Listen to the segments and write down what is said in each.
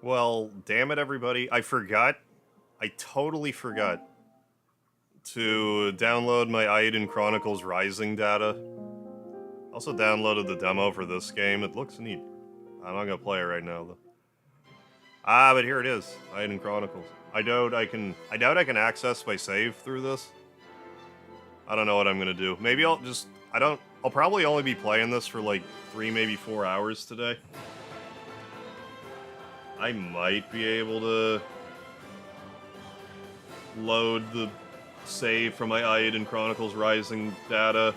Well, damn it, everybody. I forgot. I totally forgot to download my Eiyuden Chronicles Rising data. Also downloaded the demo for this game. It looks neat. I'm not gonna play it right now, though. Ah, but here it is. Eiyuden Chronicles. I doubt I can access my save through this. I don't know what I'm gonna do. Maybe I'll just... I'll probably only be playing this for like 3, maybe 4 hours today. I might be able to load the save from my Eiyuden Chronicles Rising data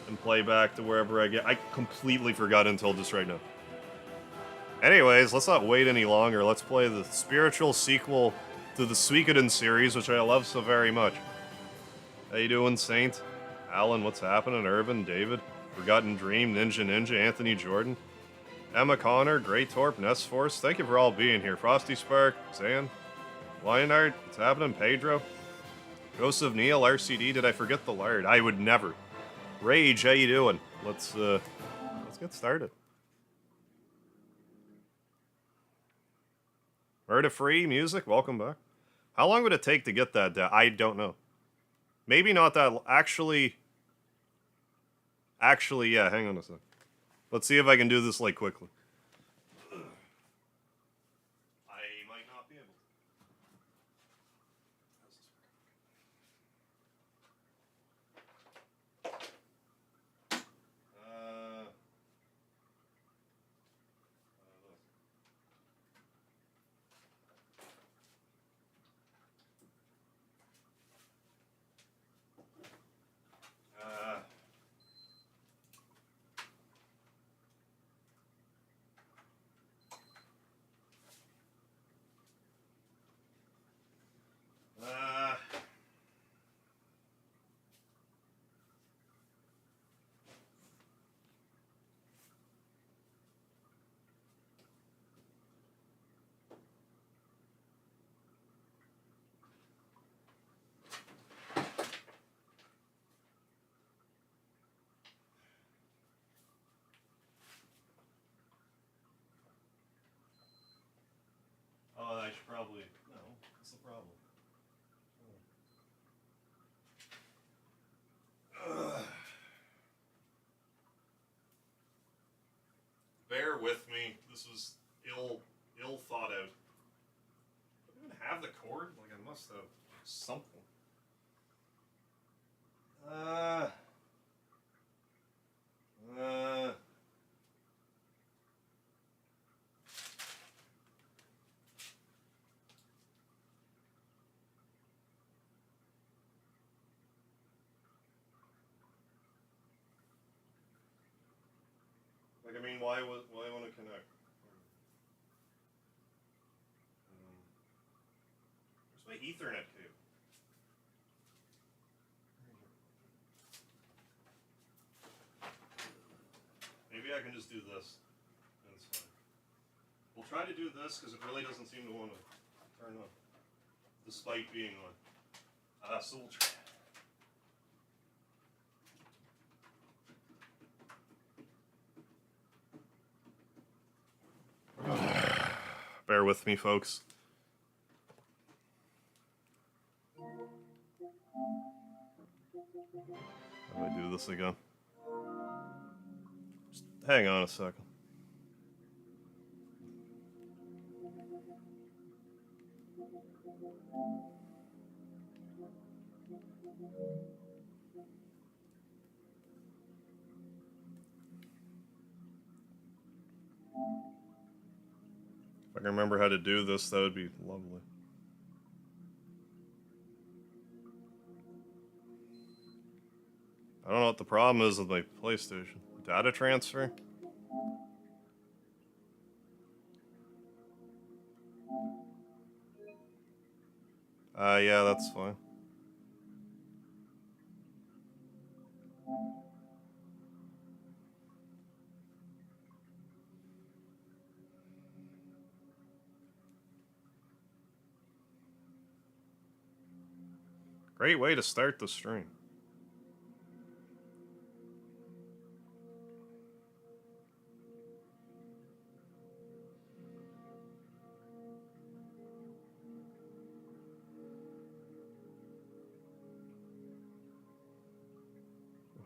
and play back to wherever I get. I completely forgot until just right now. Anyways, let's not wait any longer. Let's play the spiritual sequel to the Suikoden series, which I love so very much. How you doing, Saint? Alan, what's happening? Urban, David, Forgotten Dream, Ninja, Anthony Jordan, Emma Connor, Great Torp, Nest Force. Thank you for all being here. Frosty Spark, Zan, Lionheart, what's happening? Pedro, Ghost of Neil, RCD. Did I forget the Lard? I would never. Rage, how you doing? Let's get started. Murder Free Music, welcome back. How long would it take to get that down? I don't know. Maybe not that... Actually, yeah, hang on a sec. Let's see if I can do this, like, quickly. I might not be able I should probably... No, what's the problem? Bear with me. This was ill thought out. Do I even have the cord? Like, I must have something. Like, I mean, why want to connect? Where's my Ethernet cable? Maybe I can just do this. That's fine. We'll try to do this because it really doesn't seem to want to turn on, despite being on. So we'll try. Bear with me, folks. How do I do this again? Just hang on a second. If I can remember how to do this, that would be lovely. I don't know what the problem is with my PlayStation. Data transfer? Yeah, that's fine. Great way to start the stream.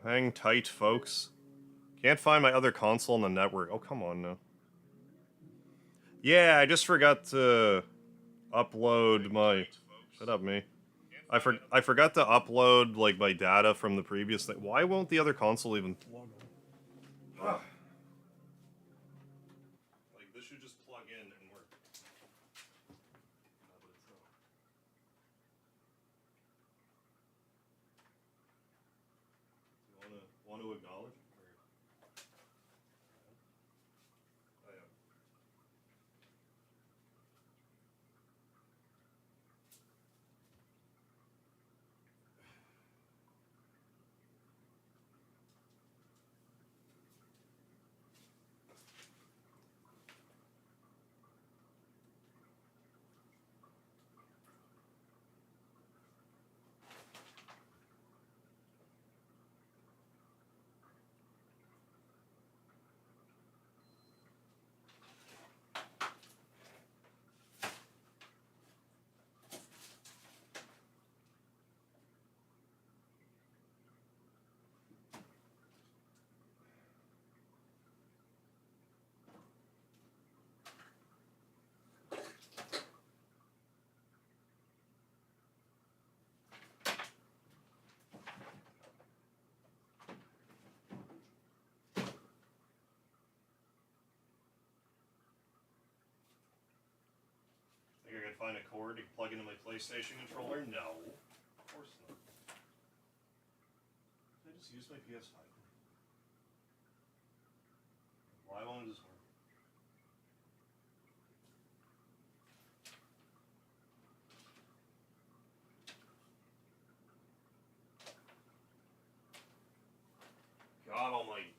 Hang tight, folks. Can't find my other console on the network. Oh, come on now. Yeah, I just forgot to upload my... Shut up, me. I forgot to upload, like, my data from the previous thing. Why won't the other console even plug on? Like, this should just plug in and work. But it's not. You want to acknowledge? Oh, yeah. Think I could find a cord to plug into my PlayStation controller? No. Of course not. I just use my PS5. Why won't this work? God almighty.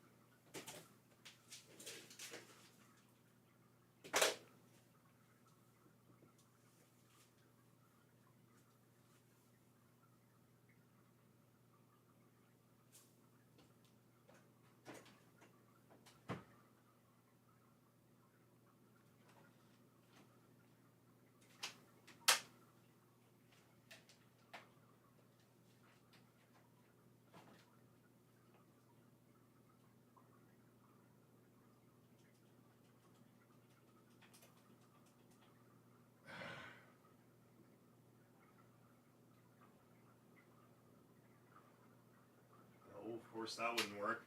No, of course that wouldn't work.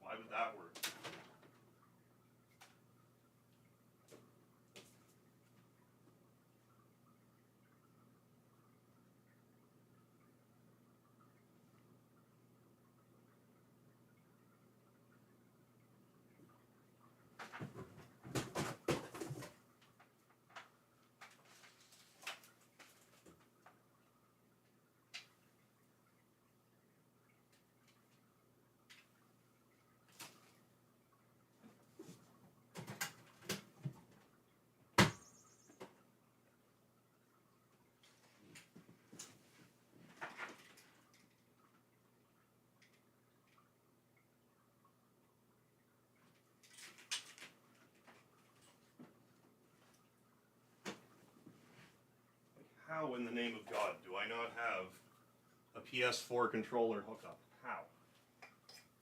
Why would that work? How in the name of God do I not have a PS4 controller hookup? How?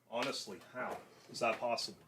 Honestly, how is that possible?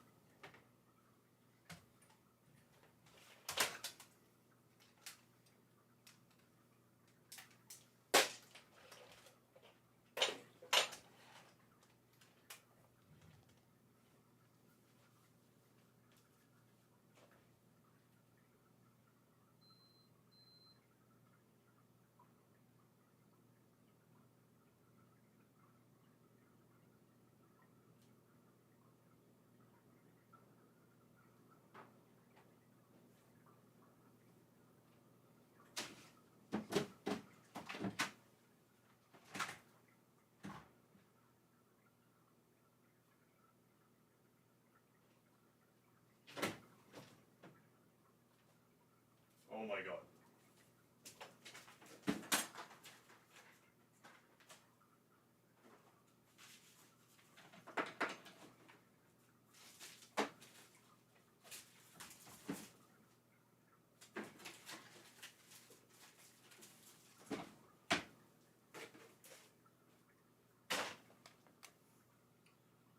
Oh my God.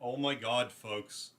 Oh my god, folks.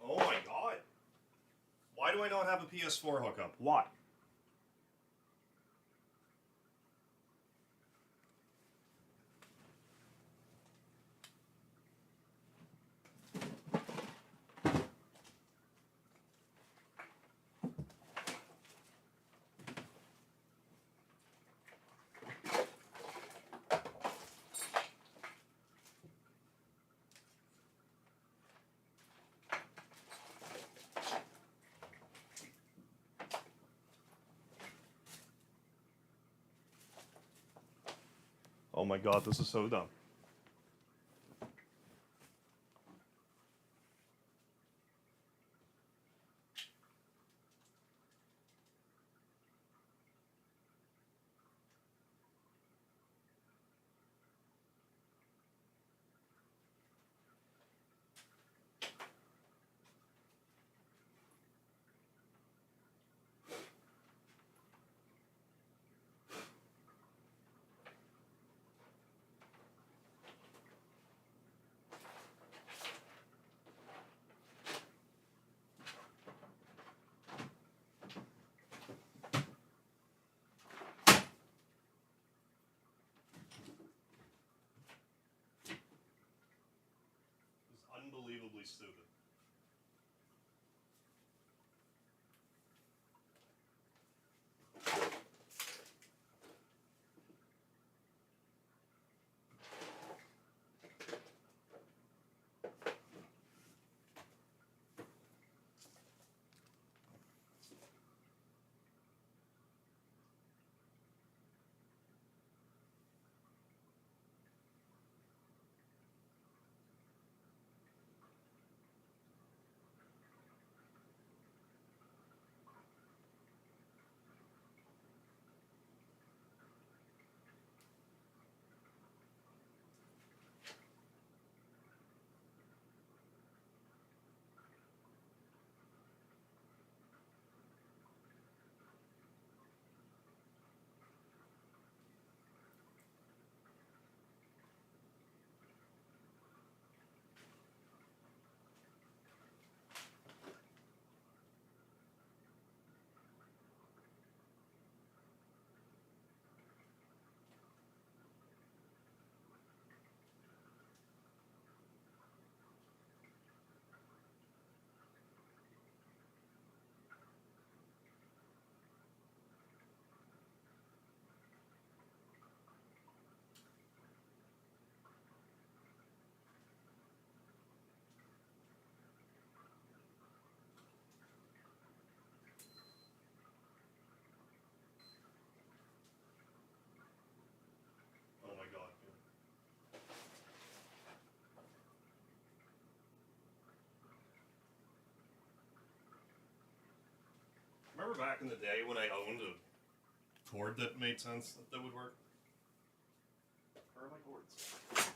Oh my god. Why do I not have a PS4 hookup? Why? Oh my god, this is so dumb. This is unbelievably stupid. Remember back in the day when I owned a cord that made sense that would work? Where are my cords?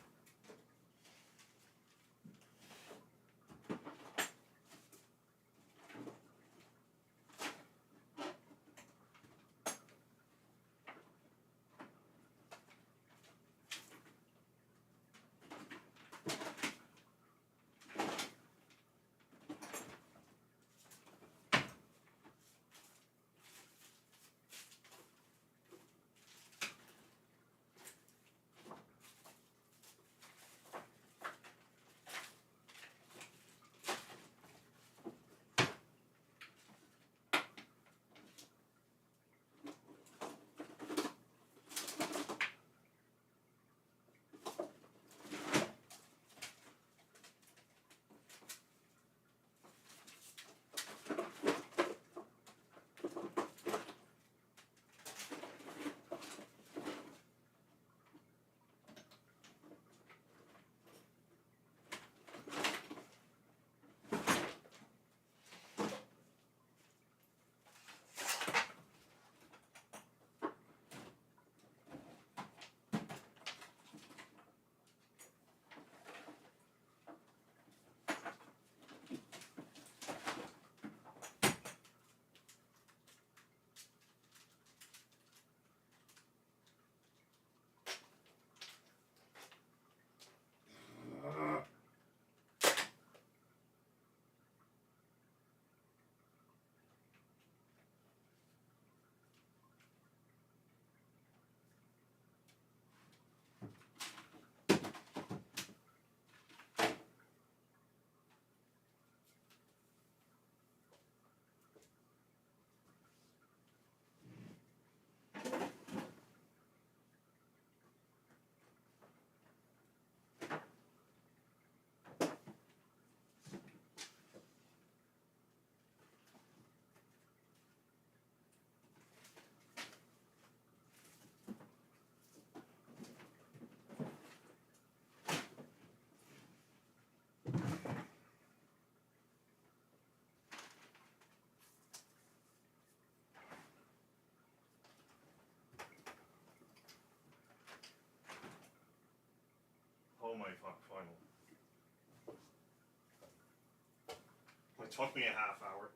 Oh my fuck, final. It took me a half hour.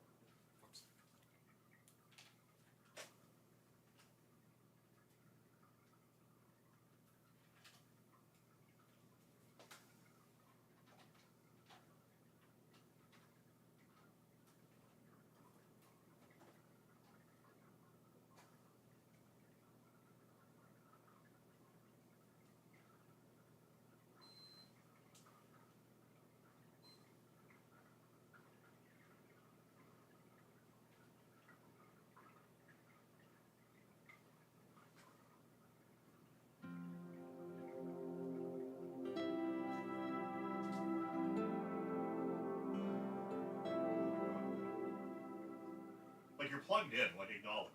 Like, you're plugged in, like, acknowledge.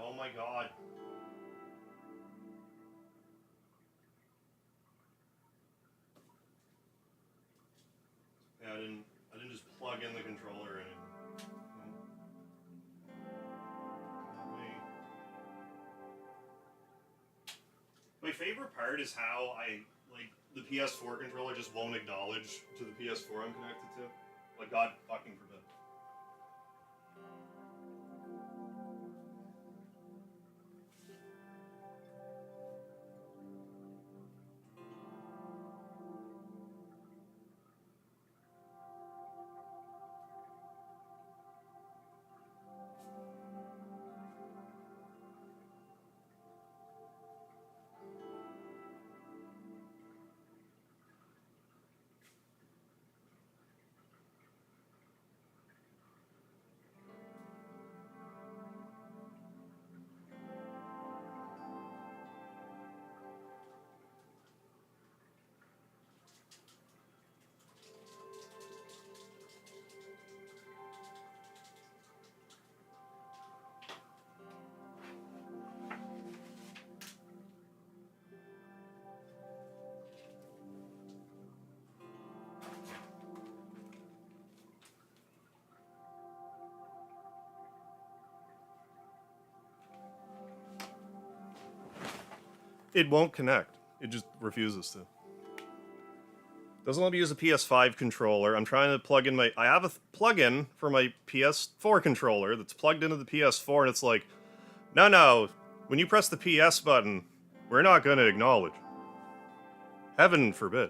Oh my god. Yeah, I didn't just plug in the controller and my favorite part is how the PS4 controller just won't acknowledge to the PS4 I'm connected to. Like, God fucking forbid. It won't connect. It just refuses to. Doesn't let me use a PS5 controller. I'm trying to plug in my... I have a plug-in for my PS4 controller that's plugged into the PS4, and it's like, no, when you press the PS button, we're not going to acknowledge. Heaven forbid.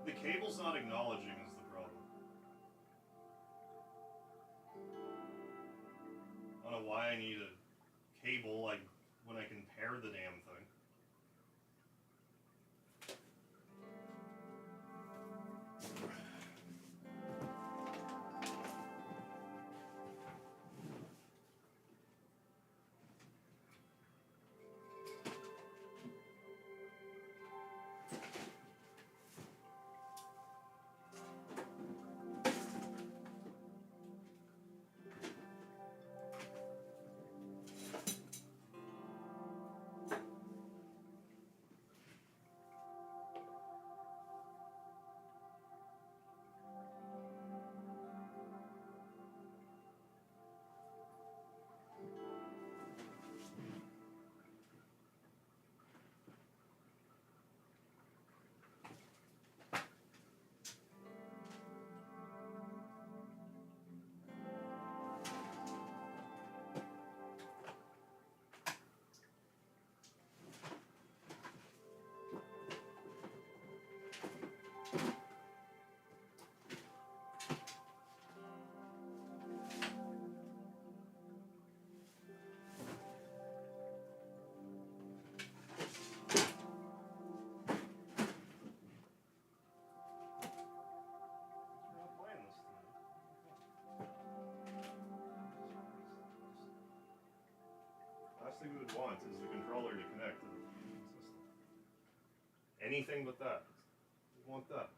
The cable's not acknowledging is the problem. I don't know why I need a cable like when I can pair the damn thing. Last thing we would want is the controller to connect to the system. Anything but that. We want that.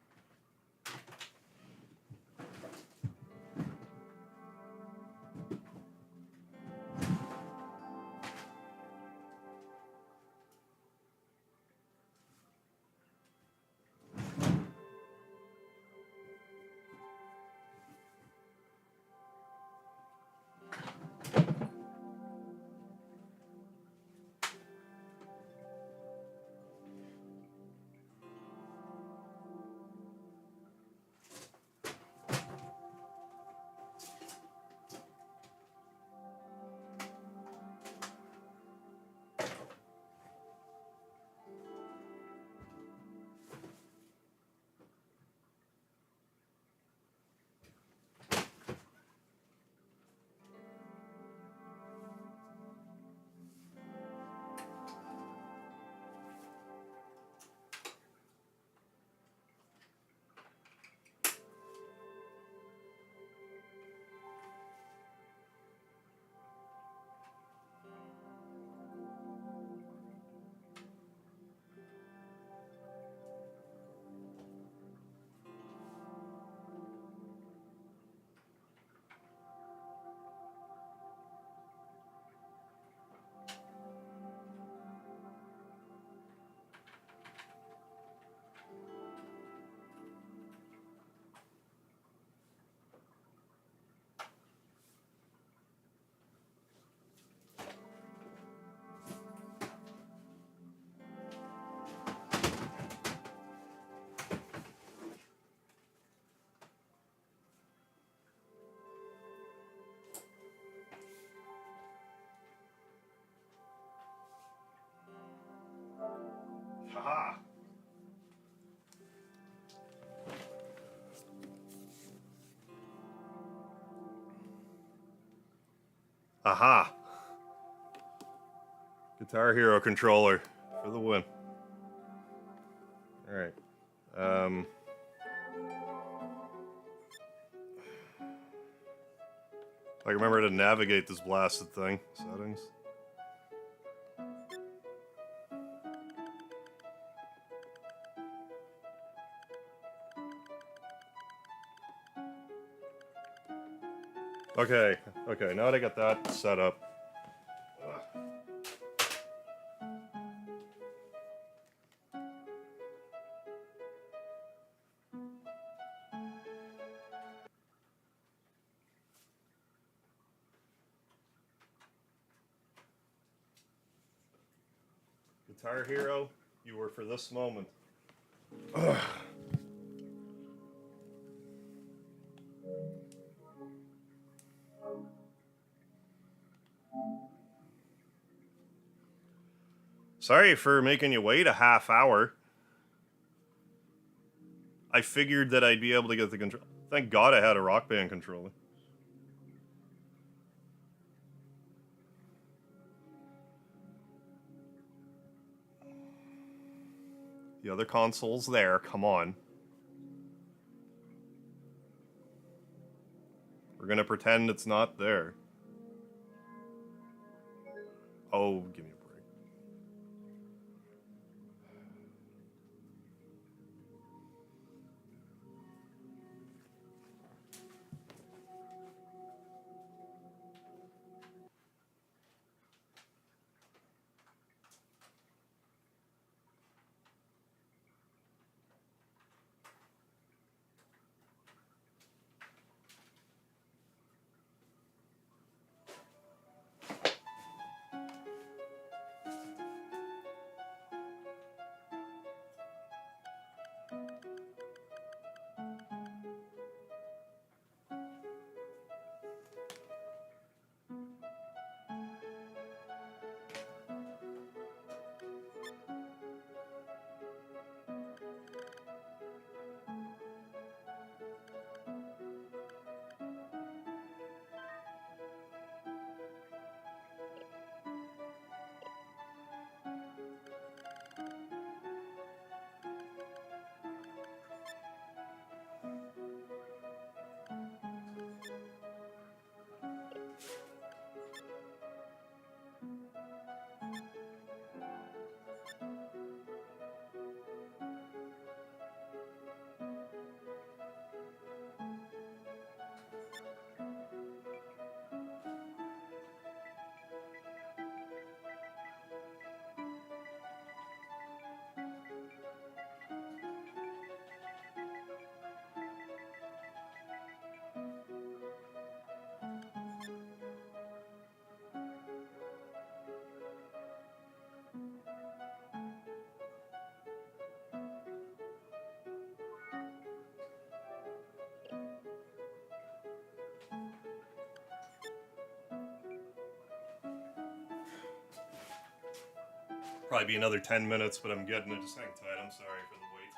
Aha! Aha! Guitar Hero controller for the win. Alright. I remember to navigate this blasted thing. Settings. Okay, now that I got that set up. Guitar Hero, you were for this moment. Ugh. Sorry for making you wait a half hour. I figured that I'd be able to get the control. Thank God I had a Rock Band controller. The other console's there, come on. We're gonna pretend it's not there. Oh, give me a break. Probably be another 10 minutes, but I'm getting it. Just hang tight. I'm sorry for the wait.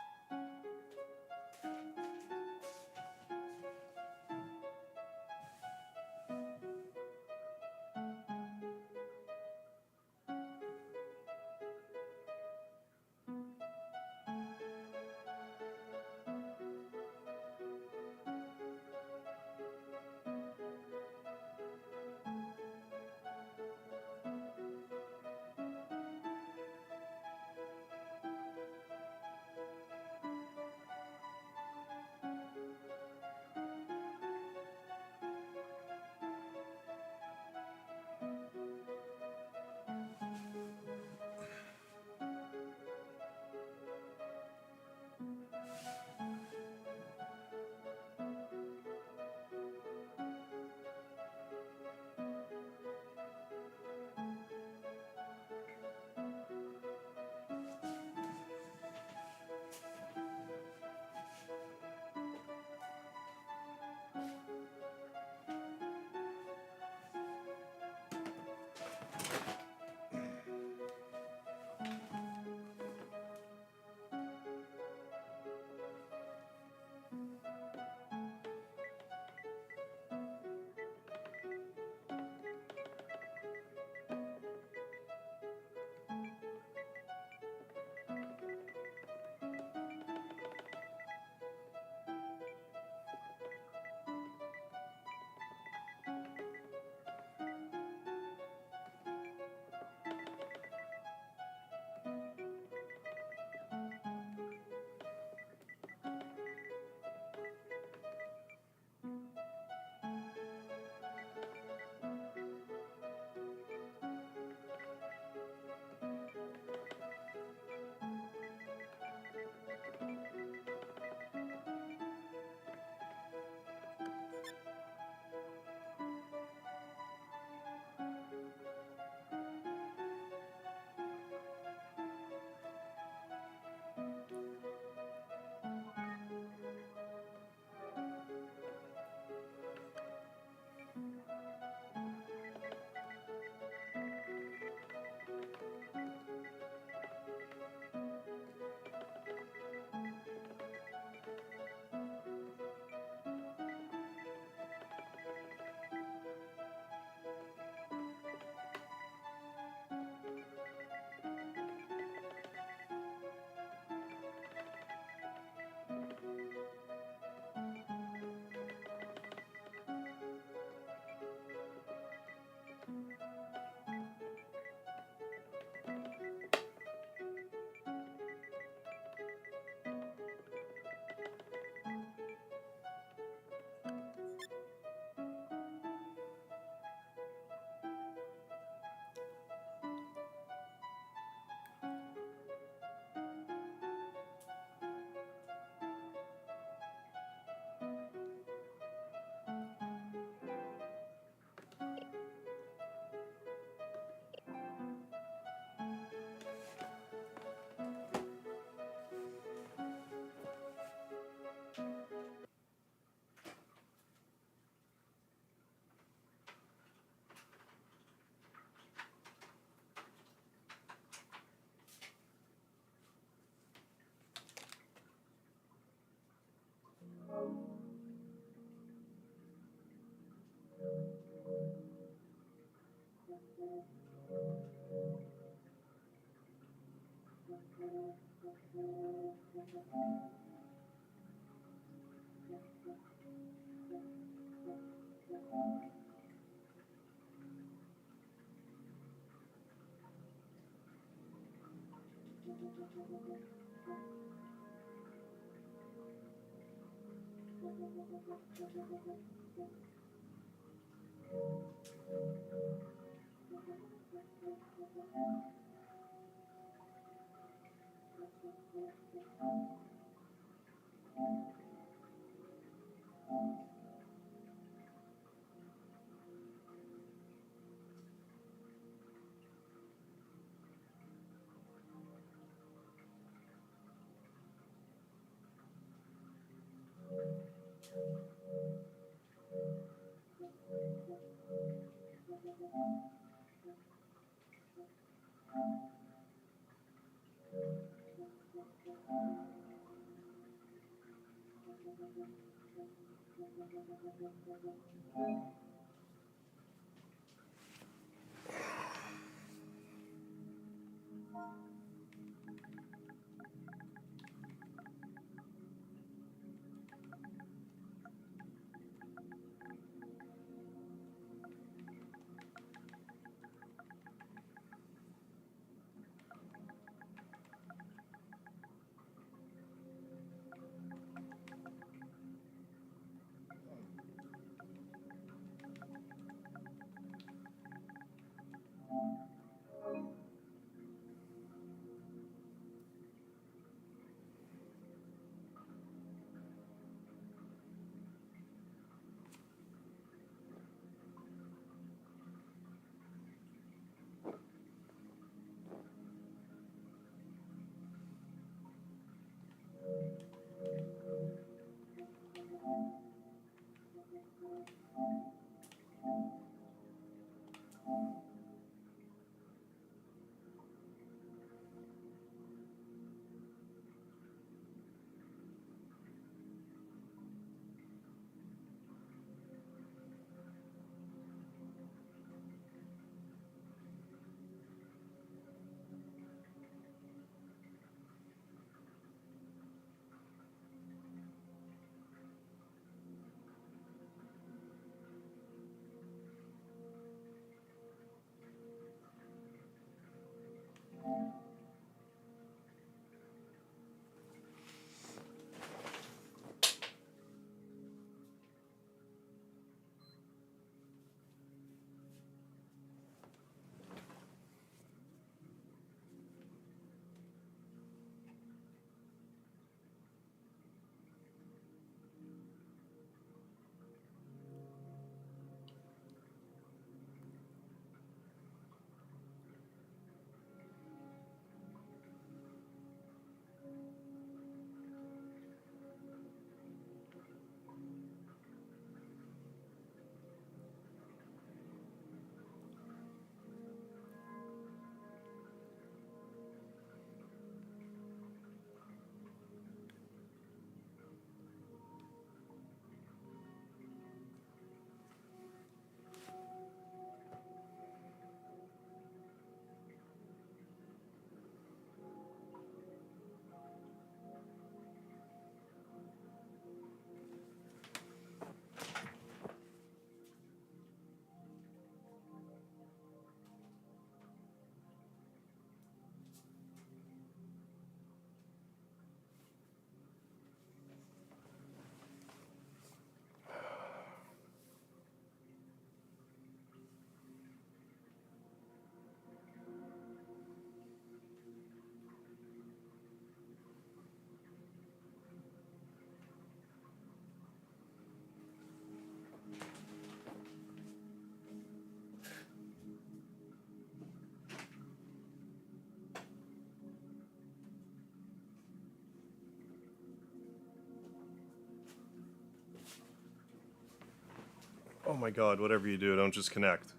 Oh my god, whatever you do, don't just connect.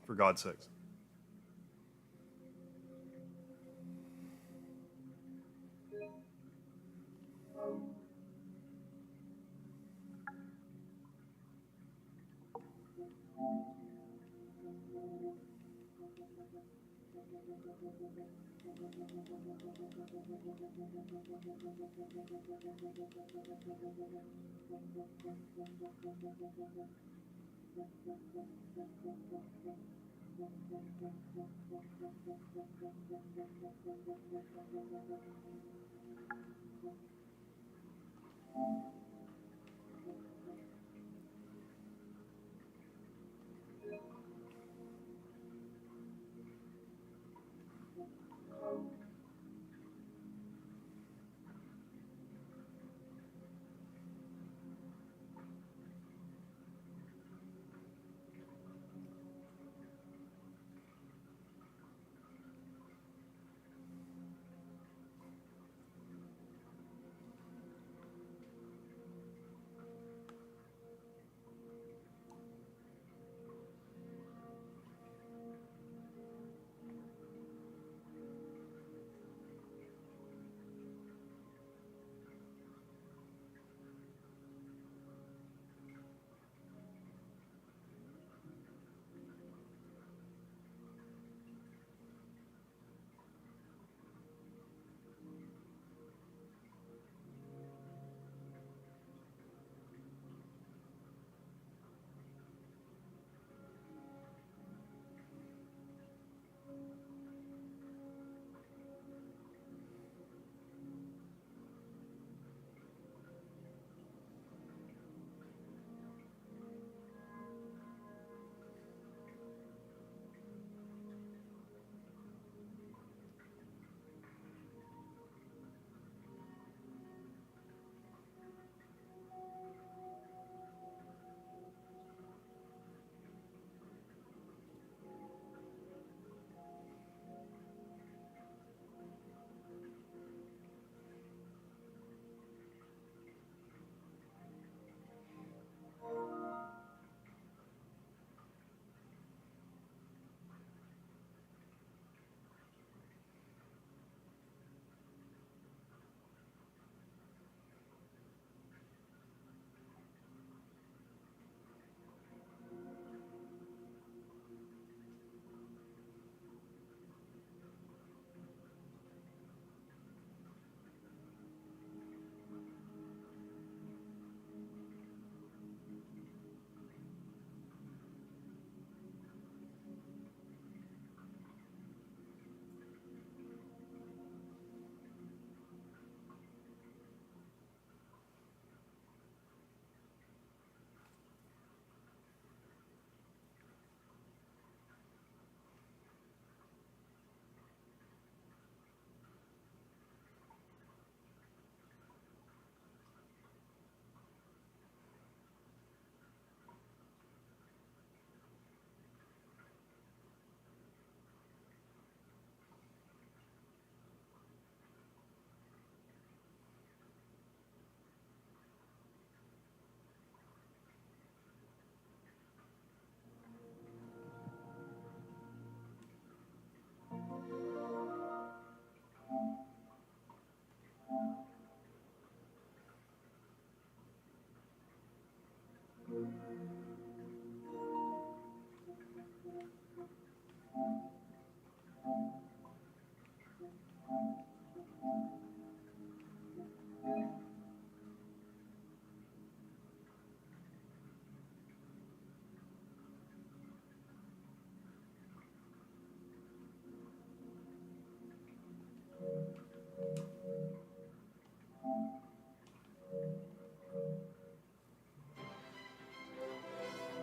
For God's sakes.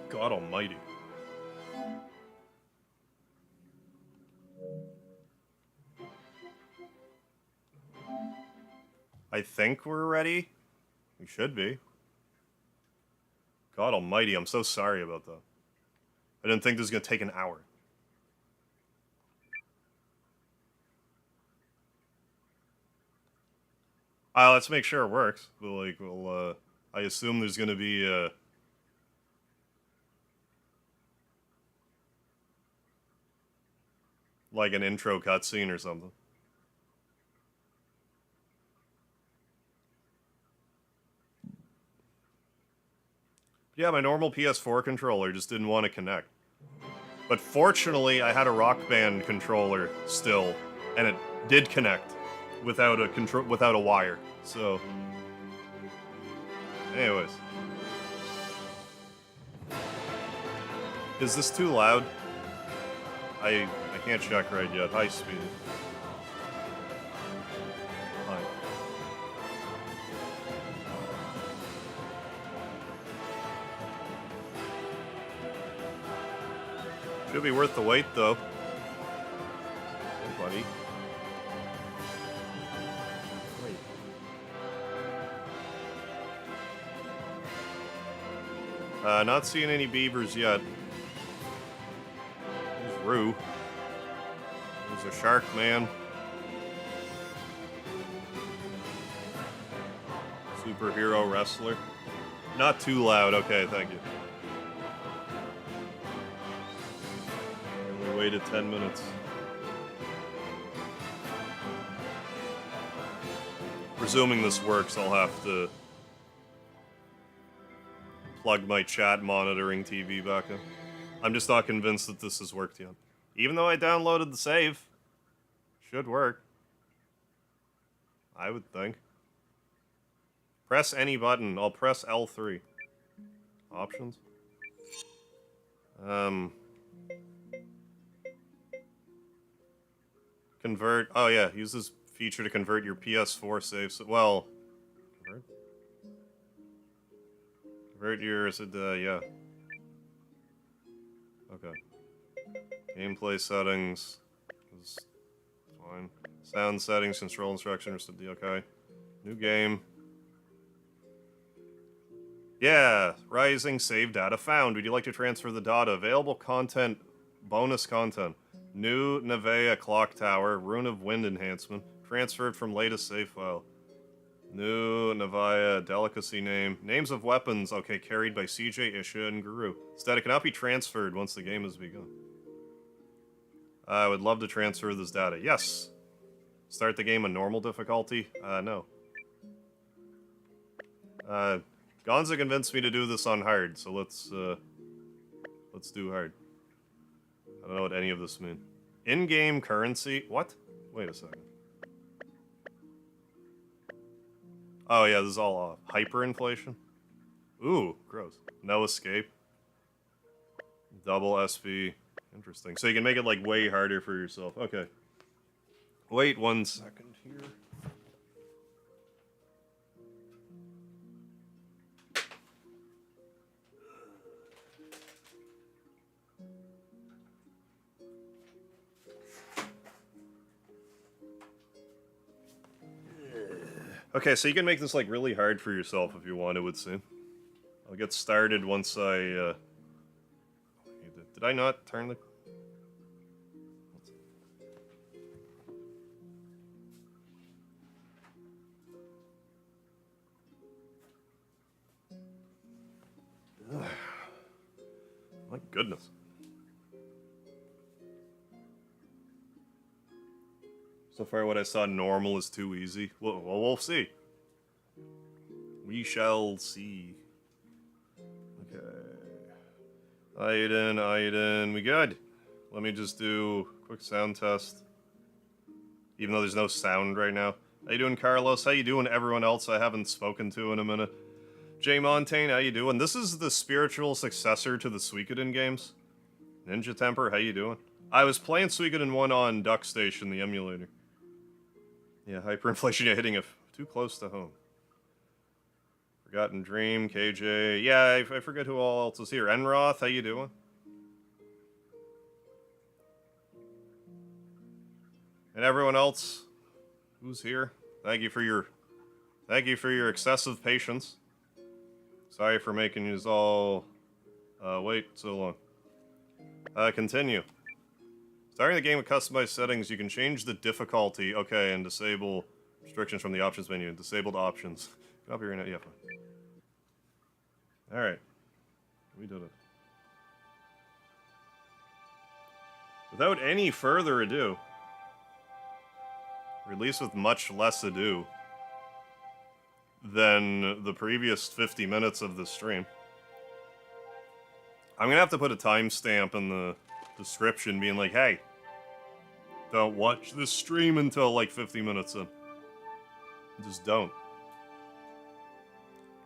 God almighty. I think we're ready. We should be. God almighty, I'm so sorry about that. I didn't think this was going to take an hour. Let's make sure it works. I assume there's going to be, like an intro cutscene or something. Yeah, my normal PS4 controller just didn't want to connect. But fortunately, I had a Rock Band controller still, and it did connect without without a wire. So, anyways, is this too loud? I can't check right yet. High speed. Fine. Should be worth the wait, though. Hey, buddy. Wait. Not seeing any beavers yet. There's Rue. There's a shark man. Superhero wrestler. Not too loud. Okay, thank you. We waited 10 minutes. Presuming this works, I'll have to plug my chat monitoring TV back in. I'm just not convinced that this has worked yet. Even though I downloaded the save. Should work. I would think. Press any button. I'll press L3. Options. Convert. Oh yeah, use this feature to convert your PS4 saves. Well, convert your. Is it? Yeah. Okay. Gameplay settings. Is fine. Sound settings, control instructions. Okay. New game. Yeah, Rising save data found. Would you like to transfer the data? Available content, bonus content. New Nevea clock tower, Rune of Wind enhancement. Transferred from latest save file. New Nevea delicacy name. Names of weapons. Okay, carried by CJ, Isha, and Guru. Static cannot be transferred once the game has begun. I would love to transfer this data. Yes. Start the game on normal difficulty? No. Gonza convinced me to do this on hard, so let's do hard. I don't know what any of this means. In-game currency? What? Wait a second. Oh yeah, this is all off. Hyperinflation? Ooh, gross. No escape. Double SB. Interesting. So you can make it, like, way harder for yourself. Okay. Wait 1 second here. Okay, so you can make this, like, really hard for yourself if you want, it would seem. I'll get started once I, Did I not turn the... Ugh. My goodness. So far, what I saw normal is too easy. Well, we'll see. We shall see. Okay. Eiyuden, we good? Let me just do a quick sound test. Even though there's no sound right now. How you doing, Carlos? How you doing, everyone else I haven't spoken to in a minute? Jay Montaigne, how you doing? This is the spiritual successor to the Suikoden games. Ninja Temper, how you doing? I was playing Suikoden 1 on Duck Station, the emulator. Yeah, hyperinflation, yeah, hitting too close to home. Forgotten Dream, KJ. Yeah, I forget who all else is here. Enroth, how you doing? And everyone else who's here, thank you for your excessive patience. Sorry for making you all wait so long. Continue. Starting the game with customized settings, you can change the difficulty. Okay, and disable restrictions from the options menu. Disabled options. Copy your net. Yeah, fine. Alright. We did it. Without any further ado, or at least with much less ado than the previous 50 minutes of the stream, I'm gonna have to put a timestamp in the description being like, hey, Don't watch this stream until like 50 minutes in. Just don't.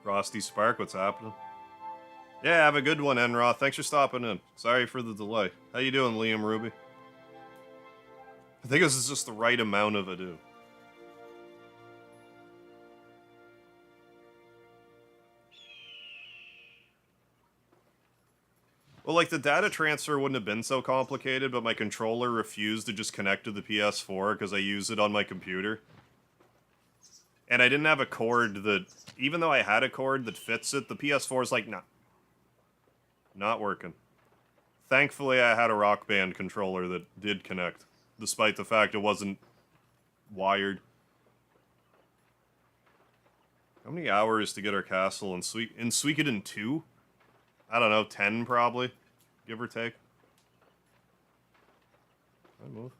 Frosty Spark, what's happening? Yeah, have a good one, Enroth. Thanks for stopping in. Sorry for the delay. How you doing, Liam Ruby? I think this is just the right amount of ado. Well, like, the data transfer wouldn't have been so complicated, but my controller refused to just connect to the PS4 because I use it on my computer. And I didn't have a cord that... Even though I had a cord that fits it, the PS4 is like, nah. Not working. Thankfully, I had a Rock Band controller that did connect, despite the fact it wasn't wired. How many hours to get our castle in Suikoden 2? I don't know, 10 probably, give or take. Can I move?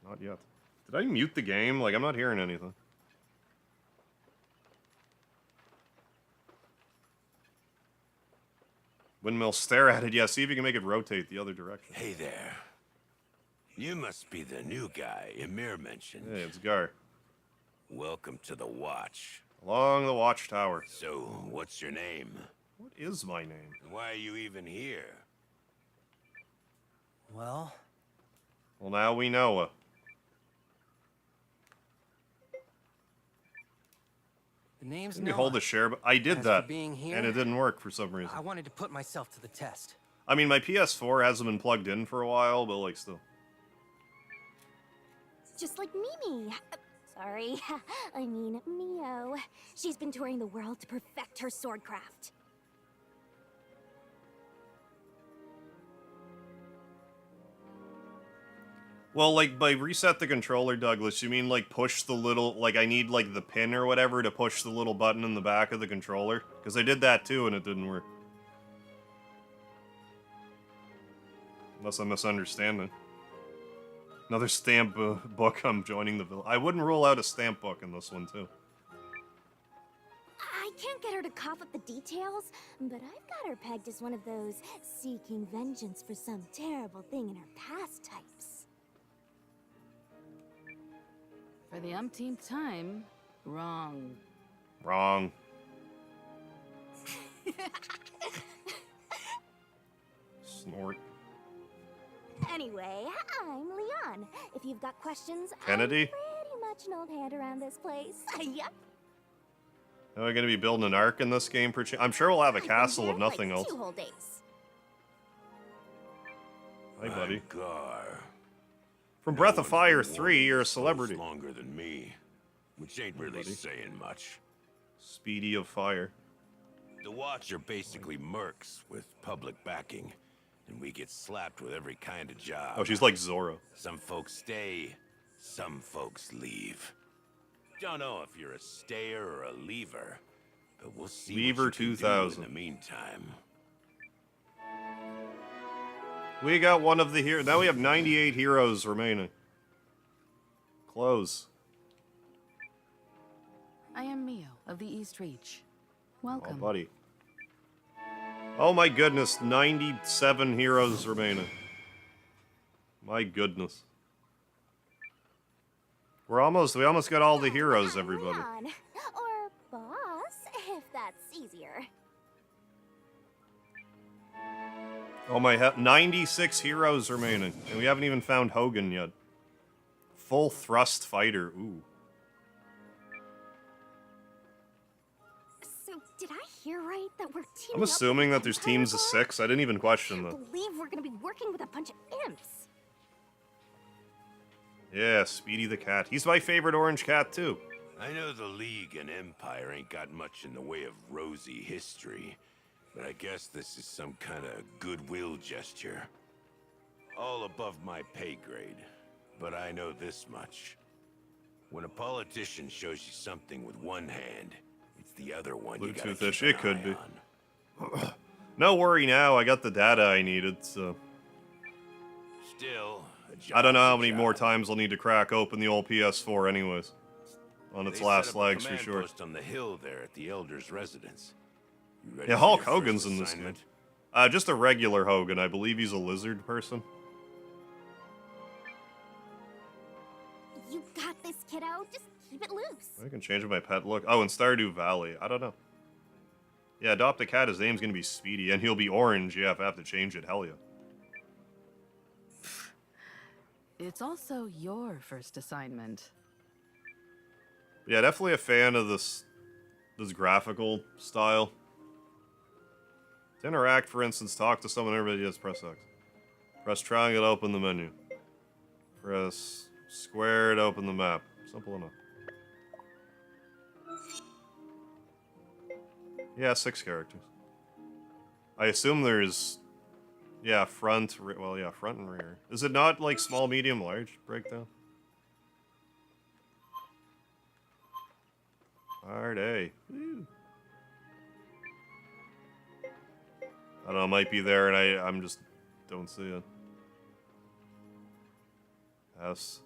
Not yet. Did I mute the game? Like, I'm not hearing anything. Windmill, stare at it. Yeah, see if you can make it rotate the other direction. Hey there. You must be the new guy Emir mentioned. Hey, it's Gar. Welcome to the Watch. Along the Watchtower. So, what's your name? What is my name? And why are you even here? Well, now we know. the name's Let me Noah. hold the share, but I did As that, for being here, and it didn't work for some reason. I wanted to put myself to the test. I mean, my PS4 hasn't been plugged in for a while, but, like, still. Just like Mimi. Sorry, I mean Mio. She's been touring the world to perfect her swordcraft. Well, like, by reset the controller, Douglas, you mean, like, push the little... Like, I need, like, the pin or whatever to push the little button in the back of the controller? Because I did that, too, and it didn't work. Unless I'm misunderstanding. Another stamp book, I'm joining the village. I wouldn't rule out a stamp book in this one, too. I can't get her to cough up the details, but I've got her pegged as one of those seeking vengeance for some terrible thing in her past types. For the umpteenth time, wrong. Wrong. Snort. Anyway, I'm Leon. If you've got questions, Kennedy? I'm pretty much an old hand around this place. Yep. Am I going to be building an arc in this game? I'm sure we'll have a I've been castle here if nothing like else. 2 whole days. Hi, buddy. I'm Gar. From No Breath of one's Fire been 3, you're a warring celebrity. longer than me, which ain't really buddy. saying much. Speedy of Fire. The Watch are basically mercs with public backing, and we get slapped with every kind of job. Oh, she's like Zorro. Some folks stay, some folks leave. Don't know if you're a stayer or a leaver, but we'll see Leaver what you can do 2000. in the meantime. We got one of the heroes. Now we have 98 heroes remaining. Close. I am Mio of the East Reach. Oh, Welcome. buddy. Oh my goodness, 97 heroes remaining. My goodness. We almost got all the heroes, I'm everybody. Leon. Or boss, if that's easier. Oh my 96 heroes remaining. And we haven't even found Hogan yet. Full thrust fighter. Ooh. So, did I hear right that we're teaming I'm up assuming with that there's Empire teams of Bar? 6. I didn't even question I that. can't believe we're gonna be working with a bunch of imps. Yeah, Speedy the cat. He's my favorite orange cat, too. I know the League and Empire ain't got much in the way of rosy history, but I guess this is some kind of goodwill gesture. All above my pay grade, but I know this much. When a politician shows you something with one hand, it's the other one you gotta Bluetooth-ish, keep it an could eye be. on. No worry now, I got the data I needed, so... Still, I don't know how job's a many more job. times I'll need to crack open the old PS4 anyways. On its They last set up a legs, for command sure. post on the hill there at the Elder's residence. You ready Yeah, for Hulk your first Hogan's in this game. assignment? Just a regular Hogan, I believe he's a lizard person. got this, kiddo. Just keep it loose. I can change my pet look. Oh, in Stardew Valley. I don't know. Yeah, adopt a cat. His name's gonna be Speedy, and he'll be orange. Yeah, if I have to change it, hell yeah. It's also your first assignment. Yeah, definitely a fan of this graphical style. To interact, for instance, talk to someone, everybody just press X. Press triangle to open the menu. Press square to open the map. Simple enough. Yeah, 6 characters. I assume there's... Yeah, front... Well, yeah, front and rear. Is it not, like, small, medium, large breakdown? Hard A. Woo. I don't know, it might be there and I'm just... don't see it. S.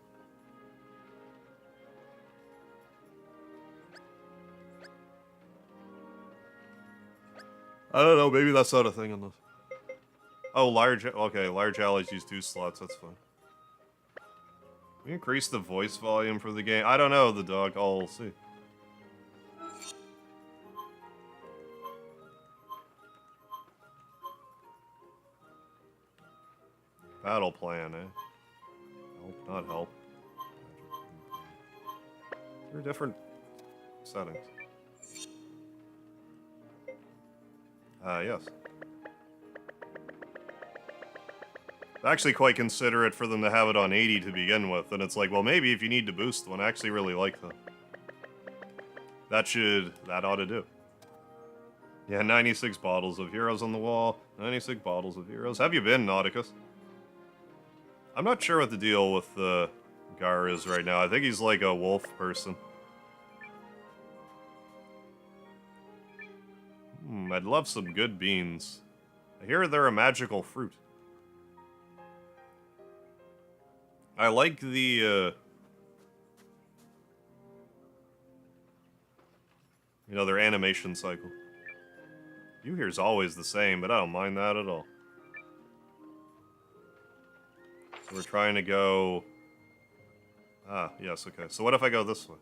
I don't know, maybe that's not a thing on this. Oh, large... Okay, large allies use 2 slots, that's fine. Can we increase the voice volume for the game? I don't know, the dog. I'll see. Battle plan, eh? Help, not help. There are different settings. Yes. It's actually quite considerate for them to have it on 80 to begin with, and it's like, well, maybe if you need to boost one, I actually really like that. That ought to do. Yeah, 96 bottles of heroes on the wall. 96 bottles of heroes. Have you been, Nauticus? I'm not sure what the deal with Gar is right now. I think he's like a wolf person. I'd love some good beans. I hear they're a magical fruit. I like the, you know, their animation cycle. You here's always the same, but I don't mind that at all. So we're trying to go... Ah, yes, okay. So what if I go this way?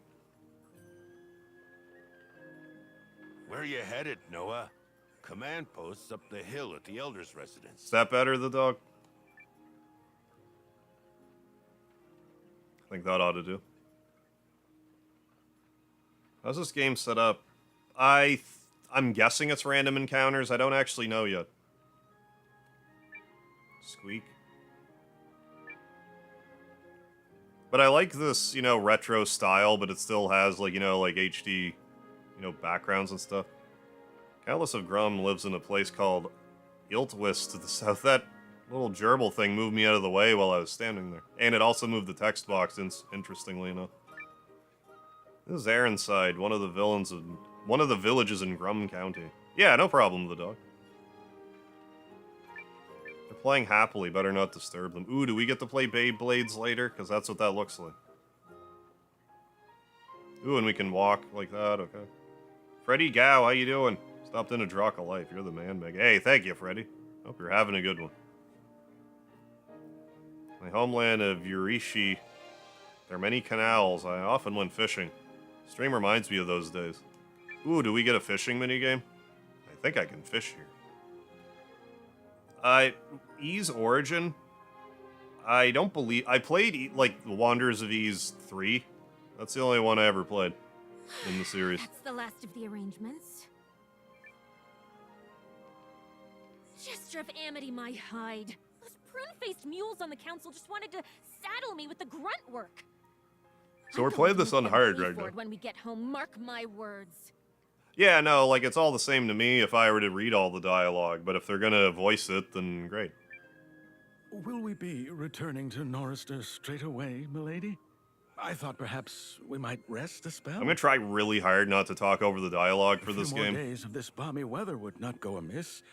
Where you headed, Noah? Command post's up the hill at the Elder's residence. Is that better, the dog? I think that ought to do. How's this game set up? I'm guessing it's random encounters. I don't actually know yet. Squeak. But I like this, you know, retro style, but it still has, like, you know, like HD, you know, backgrounds and stuff. Countless of Grum lives in a place called Iltwist to the south. That little gerbil thing moved me out of the way while I was standing there. And it also moved the text box, interestingly enough. This is Aronside, one of the villages in Grum County. Yeah, no problem, the dog. They're playing happily, better not disturb them. Ooh, do we get to play Beyblades later? Because that's what that looks like. Ooh, and we can walk like that, okay. Freddy Gao, how you doing? Stopped in to Drock of Life. You're the man, Meg. Hey, thank you, Freddy. Hope you're having a good one. My homeland of Yurishi. There are many canals. I often went fishing. Stream reminds me of those days. Ooh, do we get a fishing minigame? I think I can fish here. Ys Origin? I don't believe... I played, like, The Wanderers of Ys 3. That's the only one I ever played in the series. That's the last of the arrangements. Gesture of amity, my hide. Those prune-faced mules on the council just wanted to saddle me with the grunt work. So we're playing this on hard right now. When we get home, mark my words. Yeah, no, like, it's all the same to me if I were to read all the dialogue, but if they're gonna voice it, then great. Will we be returning to Norrister straight away, milady? I thought perhaps we might rest a spell. I'm gonna try really hard not to talk over the dialogue for this game. A few more days of this balmy weather would not go amiss.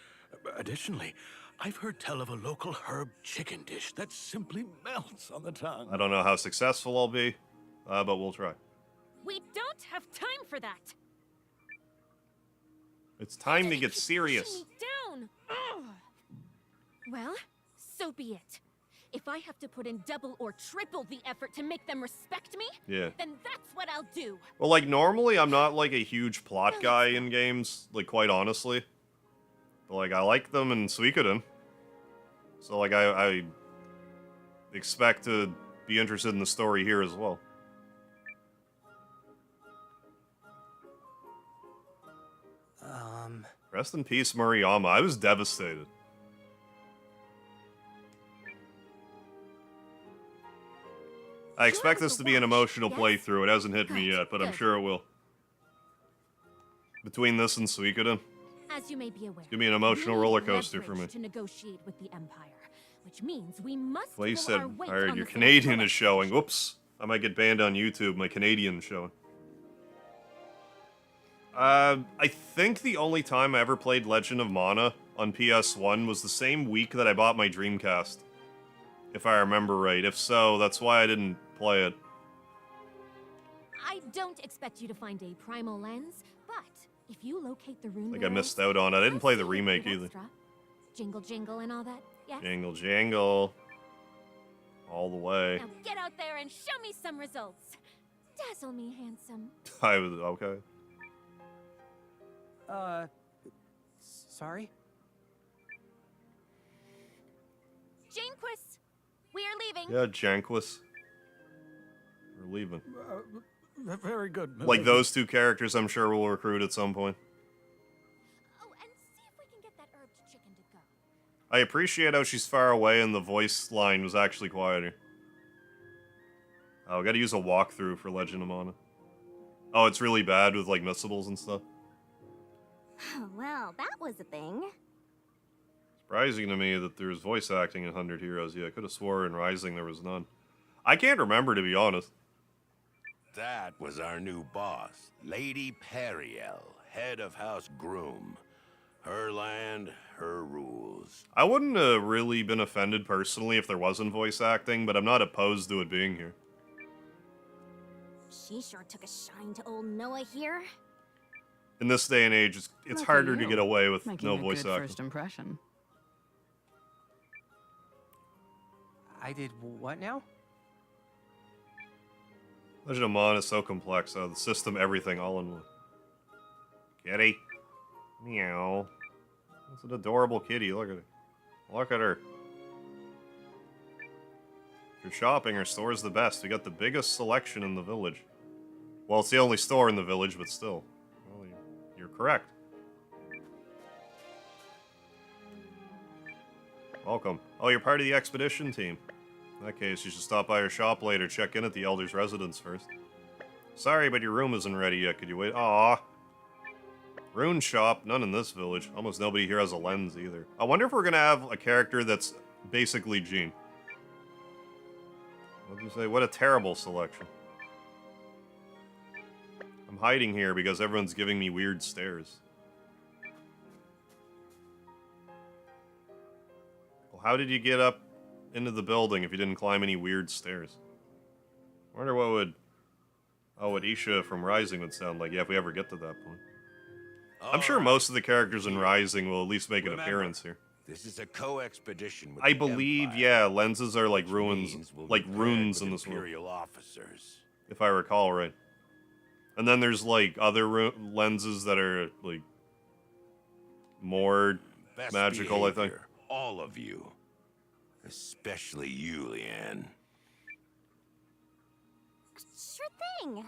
Additionally, I've heard tell of a local herb chicken dish that simply melts on the tongue. I don't know how successful I'll be, but we'll try. We don't have time for that. It's time to get serious. Pushing me down. Ugh. Well, so be it. If I have to put in double or triple the effort to make them respect me, Yeah. then that's what I'll do. Well, like, normally I'm not, like, a huge plot guy in games, like, quite honestly. But, like, I like them in Suikoden. So, like, I expect to be interested in the story here as well. Rest in peace, Murayama. I was devastated. I expect this to be an emotional playthrough. It hasn't hit me yet, but I'm sure it will. Between this and Suikoden, As you may be aware, it's gonna be an emotional we need roller coaster for me. leverage to negotiate with the Empire, which means we must Well, you pull said, our weight alright, on your the Canadian side. is showing. Whoops. I might get banned on YouTube. My Canadian is showing. I think the only time I ever played Legend of Mana on PS1 was the same week that I bought my Dreamcast. If I remember right. If so, that's why I didn't play it. I don't expect you to find a primal lens, but if you locate the rune Like I barrels, missed out on it. I didn't I'll play the see what remake you've either. extra. Jingle jingle and all that, yeah? Jangle jangle. All the way. Now get out there and show me some results. Dazzle me, handsome. I was okay. Sorry? Janequist, we are leaving. Yeah, Janquist. We're leaving. Very good. Like those two characters I'm sure will recruit at some point. Oh, and see if we can get that herbed chicken to go. I appreciate how she's far away and the voice line was actually quieter. Oh, gotta use a walkthrough for Legend of Mana. Oh, it's really bad with like missables and stuff. Well, that was a thing. Surprising to me that there's voice acting in 100 Heroes. Yeah, I could have swore in Rising there was none. I can't remember, to be honest. That was our new boss, Lady Periel, head of House Groom. Her land, her rules. I wouldn't have really been offended personally if there wasn't voice acting, but I'm not opposed to it being here. She sure took a shine to old Noah here. In this day and age, it's Look at harder to you, get away with Making no a voice good acting. first impression. I did what now? Legend of Mana is so complex. The system, everything, all in one. Kitty. Meow. That's an adorable kitty. Look at her. Look at her. If you're shopping, our store is the best. We got the biggest selection in the village. Well, it's the only store in the village, but still. Well, you're correct. Welcome. Oh, you're part of the expedition team. In that case, you should stop by our shop later. Check in at the Elder's residence first. Sorry, but your room isn't ready yet. Could you wait? Aw. Rune shop. None in this village. Almost nobody here has a lens either. I wonder if we're gonna have a character that's basically Jean. What did you say? What a terrible selection. I'm hiding here because everyone's giving me weird stares. Well, how did you get up into the building if you didn't climb any weird stairs? I wonder what would... Oh, what Isha from Rising would sound like, yeah, if we ever get to that point. I'm sure most of the characters in Rising will at least make an appearance here. This is a co-expedition with I the believe, Empire, yeah, lenses are like which ruins, means we'll like be paired runes with in this world, Imperial officers. if I recall right. And then there's like other lenses that are like more Best magical, I think. behavior, all of you. Especially you, Leanne. Sure thing.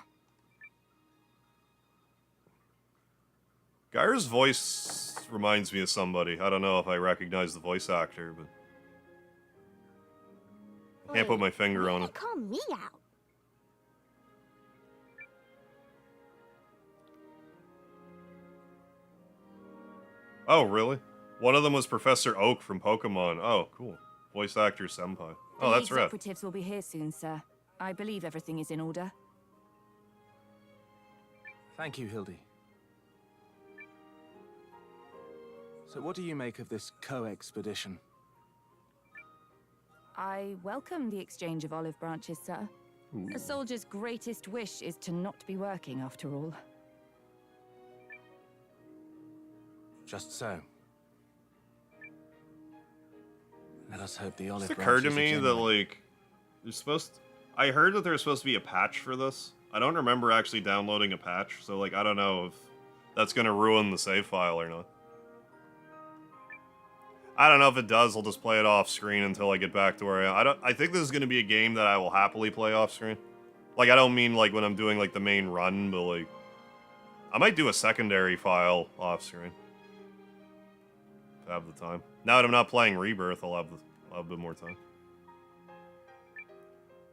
Gaire's voice reminds me of somebody. I don't know if I recognize the voice actor, but I can't put my finger on it. Call me out. Oh, really? One of them was Professor Oak from Pokemon. Oh, cool. Voice actor Senpai. Oh, that's The right. executives will be here soon, sir. I believe everything is in order. Thank you, Hildy. So what do you make of this co-expedition? I welcome the exchange of olive branches, sir. A soldier's greatest wish is to not be working, after all. Just so. Let us hope the olive It's occurred to branches are me that, genuine. like, there's supposed to, I heard that there's supposed to be a patch for this. I don't remember actually downloading a patch, so, like, I don't know if that's gonna ruin the save file or not. I don't know if it does. I'll just play it off screen until I get back to where I am. I think this is gonna be a game that I will happily play off screen. Like, I don't mean, like, when I'm doing, like, the main run, but, like, I might do a secondary file off screen. If I have the time. Now that I'm not playing Rebirth, I'll have a bit more time.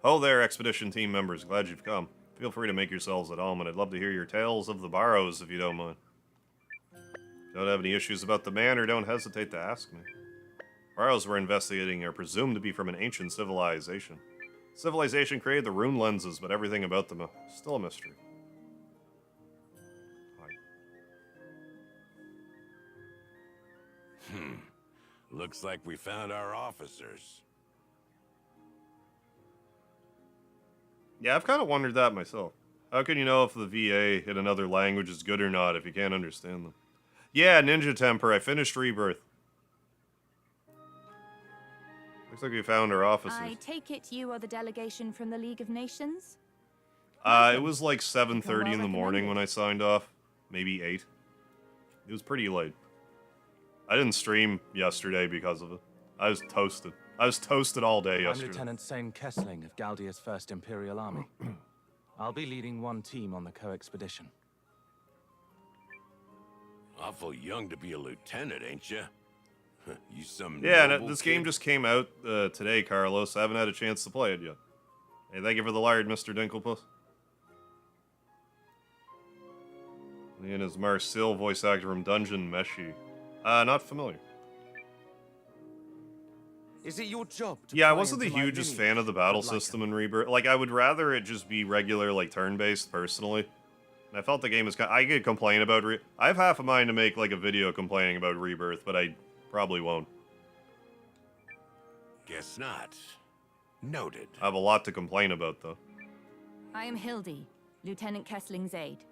Ho there, Expedition team members. Glad you've come. Feel free to make yourselves at home, and I'd love to hear your tales of the Barrows, if you don't mind. If you don't have any issues about the manor, don't hesitate to ask me. Barrows we're investigating are presumed to be from an ancient civilization. Civilization created the rune lenses, but everything about them is still a mystery. Looks like we found our officers. Yeah, I've kind of wondered that myself. How can you know if the VA in another language is good or not if you can't understand them? Yeah, Ninja Temper, I finished Rebirth. Looks like we found our officers. I take it you are the delegation from the League of Nations? It was like 7:30 in the morning when I signed off. Maybe 8. It was pretty late. I didn't stream yesterday because of it. I was toasted. I was toasted all day I'm yesterday. Lieutenant Sane Kessling of Galdia's 1st Imperial Army. I'll be leading one team on the co-expedition. Awful young to be a lieutenant, ain't you? You some Yeah, noble this kid? game just came out today, Carlos. I haven't had a chance to play it yet. Hey, thank you for the lard, Mr. Dinklepuss. Ian is Marcel, voice actor from Dungeon Meshi. Not familiar. Is it your job to Yeah, I pry wasn't the into my hugest lineage? fan of the battle I'd like system in Rebirth. Like, I would rather it just be regular, like, turn-based, personally. And I felt the game was kind of... I could complain about... I have half a mind to make, like, a video complaining about Rebirth, but I probably won't. Guess not. Noted. I have a lot to complain about, though. I am Hildy, Lieutenant Kessling's aide.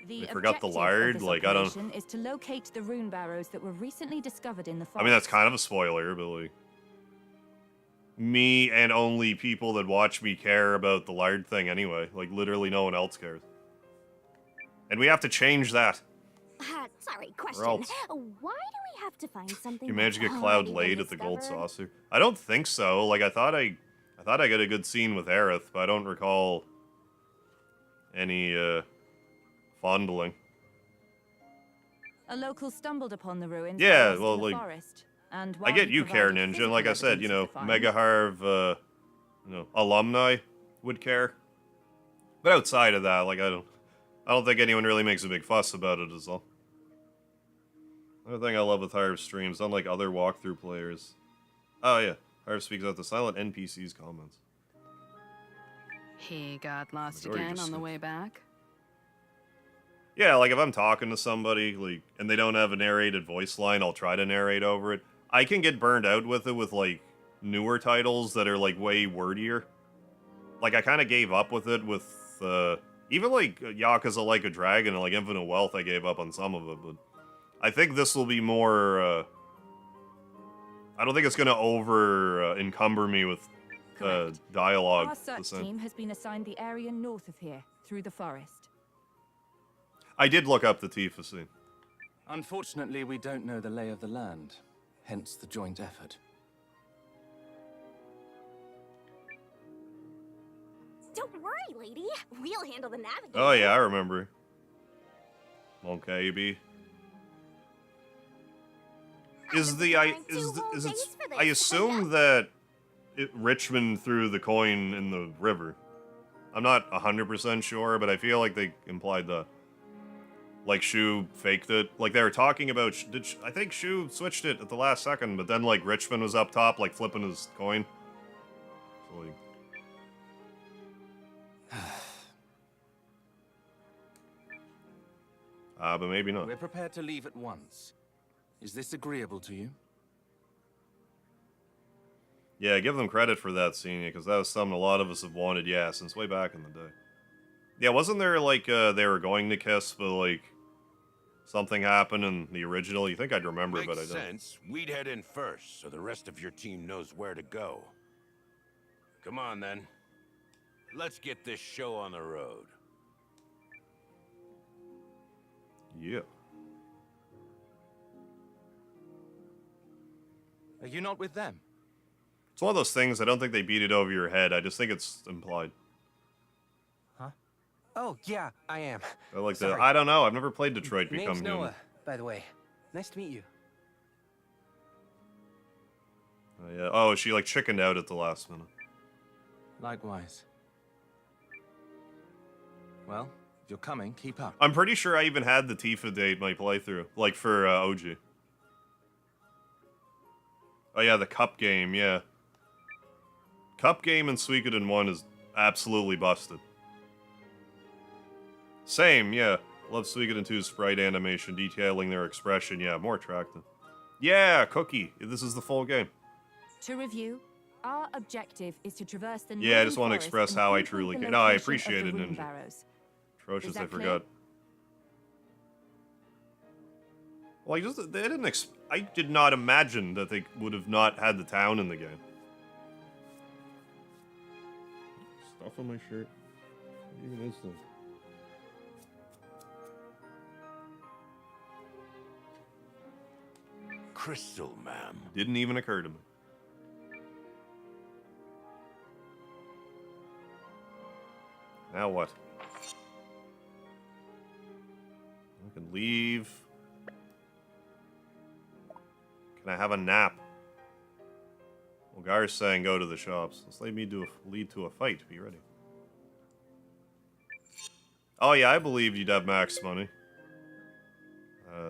The We forgot the objective lard, of this like, I don't- operation is to locate the rune barrows that were recently discovered in the forest. I mean, that's kind of a spoiler, but, like... Me and only people that watch me care about the lard thing anyway. Like, literally no one else cares. And we have to change that. Sorry, question. else- Why do we have to find something? You managed to that's get Cloud already been laid at the Gold discovered? Saucer. I don't think so. Like, I thought I got a good scene with Aerith, but I don't recall any, fondling. A local stumbled upon the ruins. Yeah, lost well, in the like, forest, and I while get he you care, provided Ninja, and like I physical said, you know, evidence of the Mega find, Harv, alumni would care. But outside of that, like, I don't think anyone really makes a big fuss about it is all. Another thing I love with Harv streams, unlike other walkthrough players. Oh yeah, Harv speaks out the silent NPC's comments. He got lost Majority again just on the said- way back. Yeah, like if I'm talking to somebody, like, and they don't have a narrated voice line, I'll try to narrate over it. I can get burned out with it with, like, newer titles that are, like, way wordier. Like, I kind of gave up with it with, even, like, Yakuza Like a Dragon and, like, Infinite Wealth, I gave up on some of it, but I think this will be more, I don't think it's going to encumber me with, Correct. dialogue. Our the search same. team has been assigned the area north of here, through the forest. I did look up the Tifa scene. Unfortunately, we don't know the lay of the land, hence the joint effort. Don't worry, lady. We'll handle the navigator. Oh yeah, I remember. Okay, B. Is the I is it? I assume that Richmond threw the coin in the river. I'm not 100% sure, but I feel like they implied that. Like Shu faked it. Like they were talking about. I think Shu switched it at the last second, but then like Richmond was up top, like flipping his coin. So, like, but maybe not. We're prepared to leave at once. Is this agreeable to you? Yeah, give them credit for that, Senior, because that was something a lot of us have wanted, yeah, since way back in the day. Yeah, wasn't there, like, they were going to kiss, but, like, something happened in the original. You think I'd remember, Makes but I don't. sense. We'd head in first, so the rest of your team knows where to go. Come on, then. Let's get this show on the road. Yeah. Are you not with them? It's one of those things, I don't think they beat it over your head. I just think it's implied. Huh? Oh, yeah, I am. I like that. Sorry. I don't know. I've never played Detroit Become Name's Human. Noah, by the way. Nice to meet you. Oh, yeah. Oh, she like chickened out at the last minute. Likewise. Well, if you're coming, keep up. I'm pretty sure I even had the Tifa date my playthrough, like for OG. Oh yeah, the cup game, yeah. Cup game in Suikoden 1 is absolutely busted. Same, yeah. Love Suikoden 2's sprite animation, detailing their expression, yeah, more attractive. Yeah, Cookie, this is the full game. To review, our objective is to traverse the Yeah, I just northern want to forest express and how I pinpoint truly the can. No, I location of appreciate the it, rune Ninja. barrows. Atrocious, Is I that clear? forgot. Well, I did not imagine that they would have not had the town in the game. Stuff on my shirt. What even is this? Crystal, ma'am. Didn't even occur to me. Now what? I can leave. Can I have a nap? Well, Gar's saying go to the shops. This lead to a fight. Be ready. Oh yeah, I believed you'd have max money.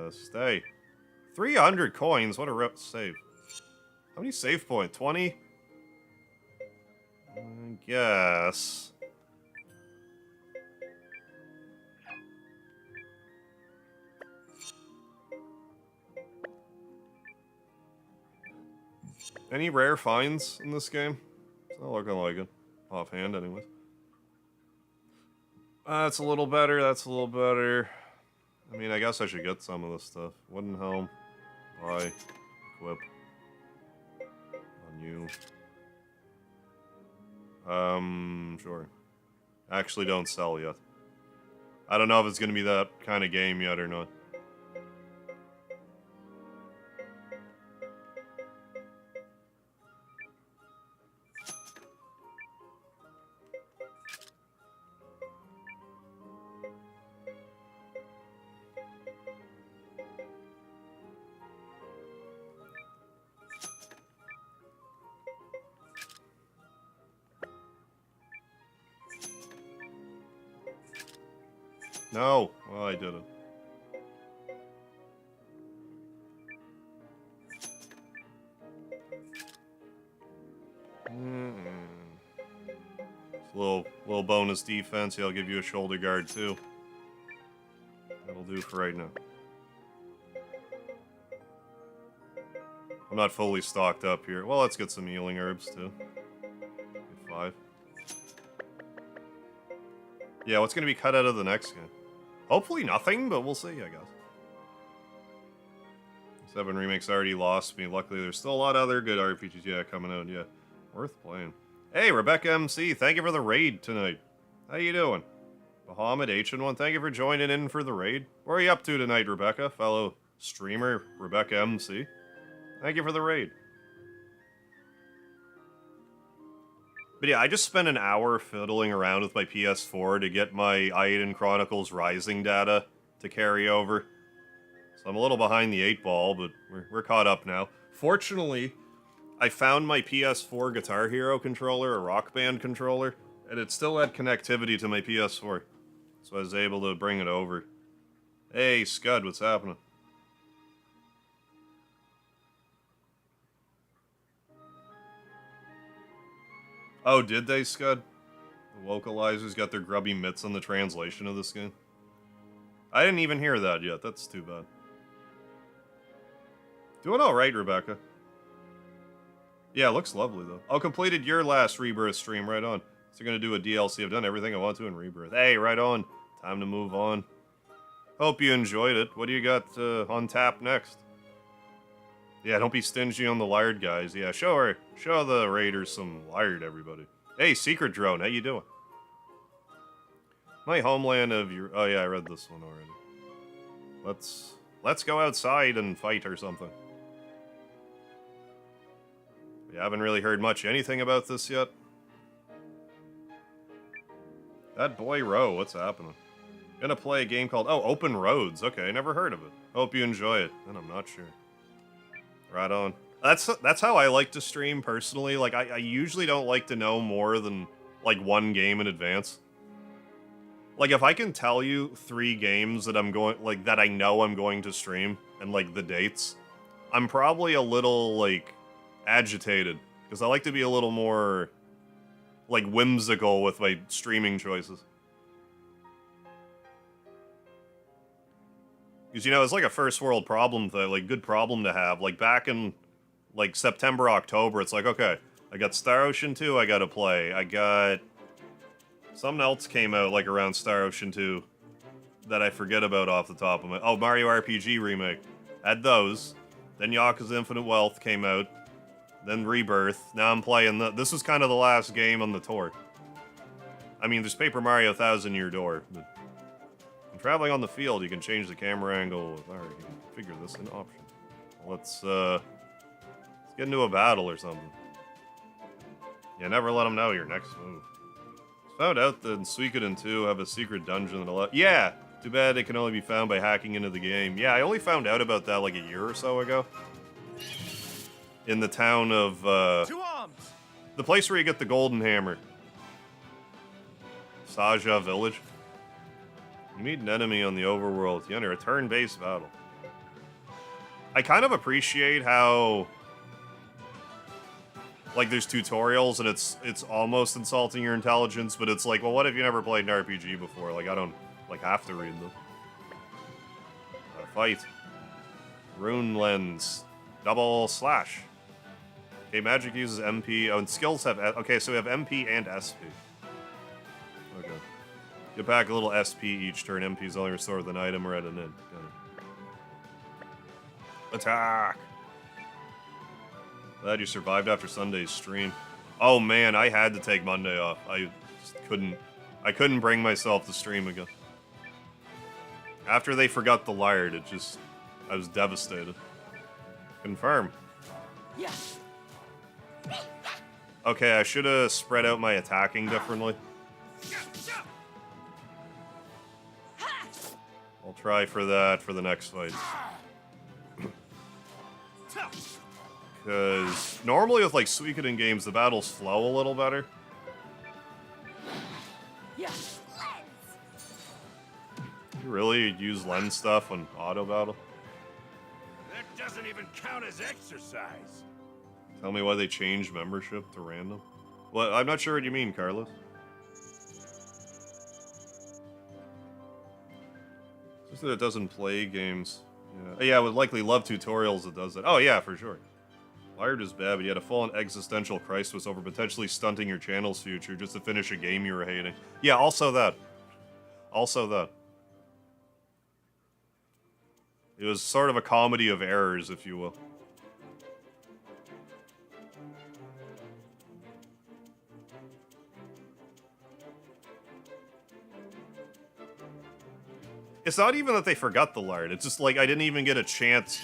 Stay. 300 coins. What a save. How many save points? 20? I guess. Any rare finds in this game? It's not looking like it. Offhand, anyways. That's a little better. That's a little better. I mean, I guess I should get some of this stuff. Wooden helm. Buy. Equip. On you. Sure. Actually don't sell yet. I don't know if it's gonna be that kind of game yet or not. No. Well, I didn't. Little bonus defense. Yeah, I'll give you a shoulder guard too. That'll do for right now. I'm not fully stocked up here. Well, let's get some healing herbs too. Get 5. Yeah, what's gonna be cut out of the next game? Hopefully nothing, but we'll see, I guess. 7 Remake's already lost me. Luckily, there's still a lot of other good RPGs, yeah, coming out, yeah. Worth playing. Hey, Rebecca MC, thank you for the raid tonight. How you doing? Bahamut H1, thank you for joining in for the raid. What are you up to tonight, Rebecca? Fellow streamer, Rebecca MC. Thank you for the raid. But yeah, I just spent an hour fiddling around with my PS4 to get my Eiyuden Chronicles Rising data to carry over. So I'm a little behind the 8 ball, but we're caught up now. Fortunately, I found my PS4 Guitar Hero controller, a Rock Band controller, and it still had connectivity to my PS4. So I was able to bring it over. Hey, Scud, what's happening? Oh, did they, Scud? The localizers got their grubby mitts on the translation of this game? I didn't even hear that yet. That's too bad. Doing alright, Rebecca. Yeah, looks lovely, though. Oh, completed your last Rebirth stream. Right on. So you're going to do a DLC. I've done everything I want to in Rebirth. Hey, right on. Time to move on. Hope you enjoyed it. What do you got on tap next? Yeah, don't be stingy on the lard, guys. Yeah, show the raiders some lard, everybody. Hey, Secret Drone, how you doing? My homeland of your... Oh yeah, I read this one already. Let's go outside and fight or something. We haven't really heard much anything about this yet. That boy Row, what's happening? Gonna play a game called... Oh, Open Roads. Okay, never heard of it. Hope you enjoy it. And I'm not sure. Right on. That's how I like to stream, personally. Like, I usually don't like to know more than, like, one game in advance. Like, if I can tell you 3 games that I'm going... Like, that I know I'm going to stream, and, like, the dates, I'm probably a little, like, agitated. Because I like to be a little more... like, whimsical with my streaming choices. Because, you know, it's like a first world problem, like, good problem to have. Like, back in, like, September, October, it's like, okay, I got Star Ocean 2 I gotta play. I got... Something else came out, like, around Star Ocean 2 that I forget about off the top of my... Oh, Mario RPG Remake. Had those. Then Yakuza Infinite Wealth came out. Then Rebirth. Now I'm playing this was kind of the last game on the tour. I mean, there's Paper Mario Thousand Year Door. But when traveling on the field, you can change the camera angle. Alright, you can figure this in option. Let's get into a battle or something. Yeah, never let them know your next move. Found out that Suikoden 2 have a secret dungeon that yeah! Too bad it can only be found by hacking into the game. Yeah, I only found out about that like a year or so ago. In the town of, the place where you get the golden hammer. Saja Village. You meet an enemy on the overworld. You enter a turn-based battle. I kind of appreciate how... Like, there's tutorials, and it's almost insulting your intelligence, but it's like, well, what if you never played an RPG before? Like, I don't, like, have to read them. Fight. Rune Lens. Double slash. Okay, magic uses MP. Oh, and skills have... Okay, so we have MP and SP. Okay. Get back a little SP each turn. MP's only restored with an item or at an end. Attack! Glad you survived after Sunday's stream. Oh man, I had to take Monday off. I just couldn't bring myself to stream again. After they forgot the lard, I was devastated. Confirm. Yes. Okay, I should have spread out my attacking differently. I'll try for that for the next fight. Because normally with like Suikoden games, the battles flow a little better. Yes. You really use lens stuff on auto battle? That doesn't even count as exercise. Tell me why they changed membership to random. Well, I'm not sure what you mean, Carlos. Just that it doesn't play games. Yeah, I would likely love tutorials that does that. Oh yeah, for sure. Lard is bad, but you had a full-on existential crisis over potentially stunting your channel's future just to finish a game you were hating. Yeah, also that. Also that. It was sort of a comedy of errors, if you will. It's not even that they forgot the lard. It's just like I didn't even get a chance,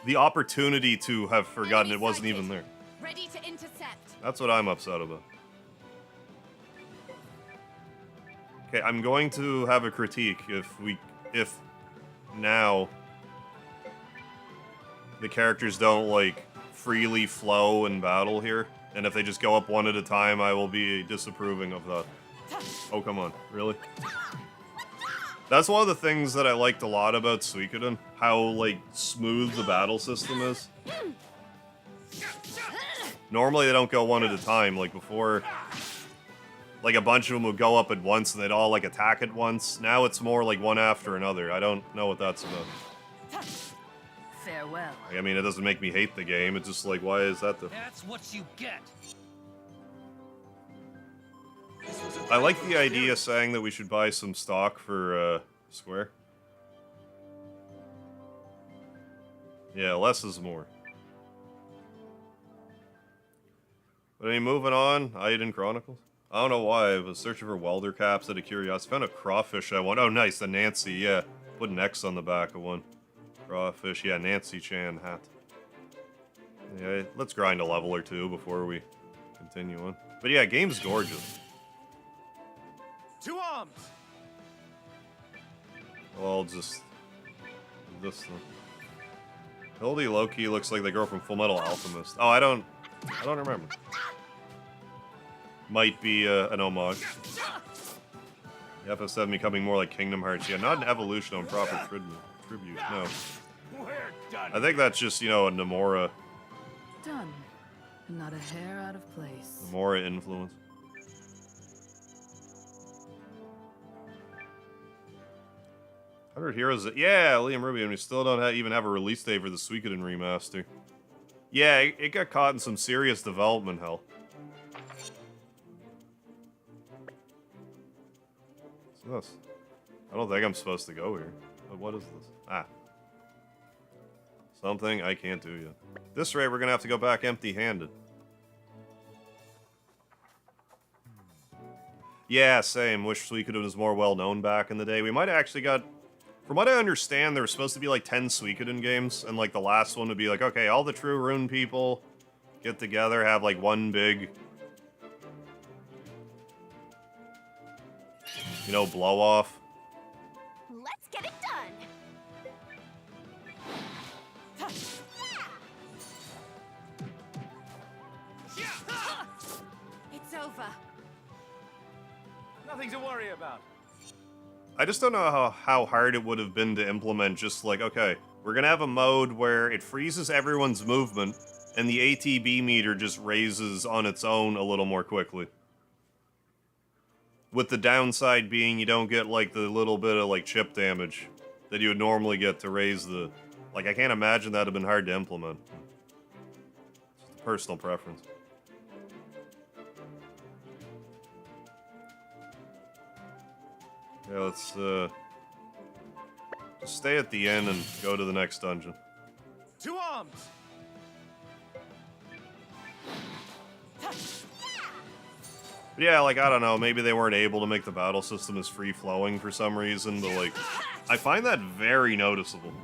the opportunity to have forgotten it wasn't even there. Ready to intercept. That's what I'm upset about. Okay, I'm going to have a critique if now the characters don't like freely flow in battle here, and if they just go up one at a time, I will be disapproving of that. Oh, come on. Really? That's one of the things that I liked a lot about Suikoden, how, like, smooth the battle system is. Normally they don't go one at a time, like before, like a bunch of them would go up at once and they'd all, like, attack at once. Now it's more like one after another. I don't know what that's about. Farewell. I mean, it doesn't make me hate the game, it's just like, why is that the... That's what you get. I like the idea saying that we should buy some stock for Square. Yeah, less is more. But anyway, moving on, Eiyuden Chronicles. I don't know why, I was searching for welder caps out of curiosity. Found a crawfish I want. Oh, nice, the Nancy, yeah. Put an X on the back of one. Crawfish, yeah, Nancy Chan hat. Yeah, let's grind a level or two before we continue on. But yeah, game's gorgeous. To arms! Well, I'll just do this thing. Hildy Loki looks like the girl from Full Metal Alchemist. Oh, I don't remember. Might be an homage. The FS7 becoming more like Kingdom Hearts. Yeah, not an evolution on proper tribute. No. We're done. I think that's just, you know, a Nomura Done. Not a hair out of place. Nomura influence. 100 Heroes. Yeah, Liam Ruby, and we still don't even have a release date for the Suikoden remaster. Yeah, it got caught in some serious development hell. What's this? I don't think I'm supposed to go here. But what is this? Ah. Something I can't do yet. At this rate, we're gonna have to go back empty-handed. Yeah, same. Wish Suikoden was more well-known back in the day. We might have actually got... From what I understand, there were supposed to be like 10 Suikoden games, and like the last one would be like, okay, all the true Rune people get together, have like one big, you know, blow off. Let's get it done. It's over. Nothing to worry about. I just don't know how hard it would have been to implement just like, okay, we're gonna have a mode where it freezes everyone's movement, and the ATB meter just raises on its own a little more quickly. With the downside being you don't get like the little bit of like chip damage that you would normally get to raise the... Like, I can't imagine that'd have been hard to implement. Just a personal preference. Yeah, let's just stay at the end and go to the next dungeon. To arms! But yeah, like, I don't know, maybe they weren't able to make the battle system as free-flowing for some reason, but like, I find that very noticeable.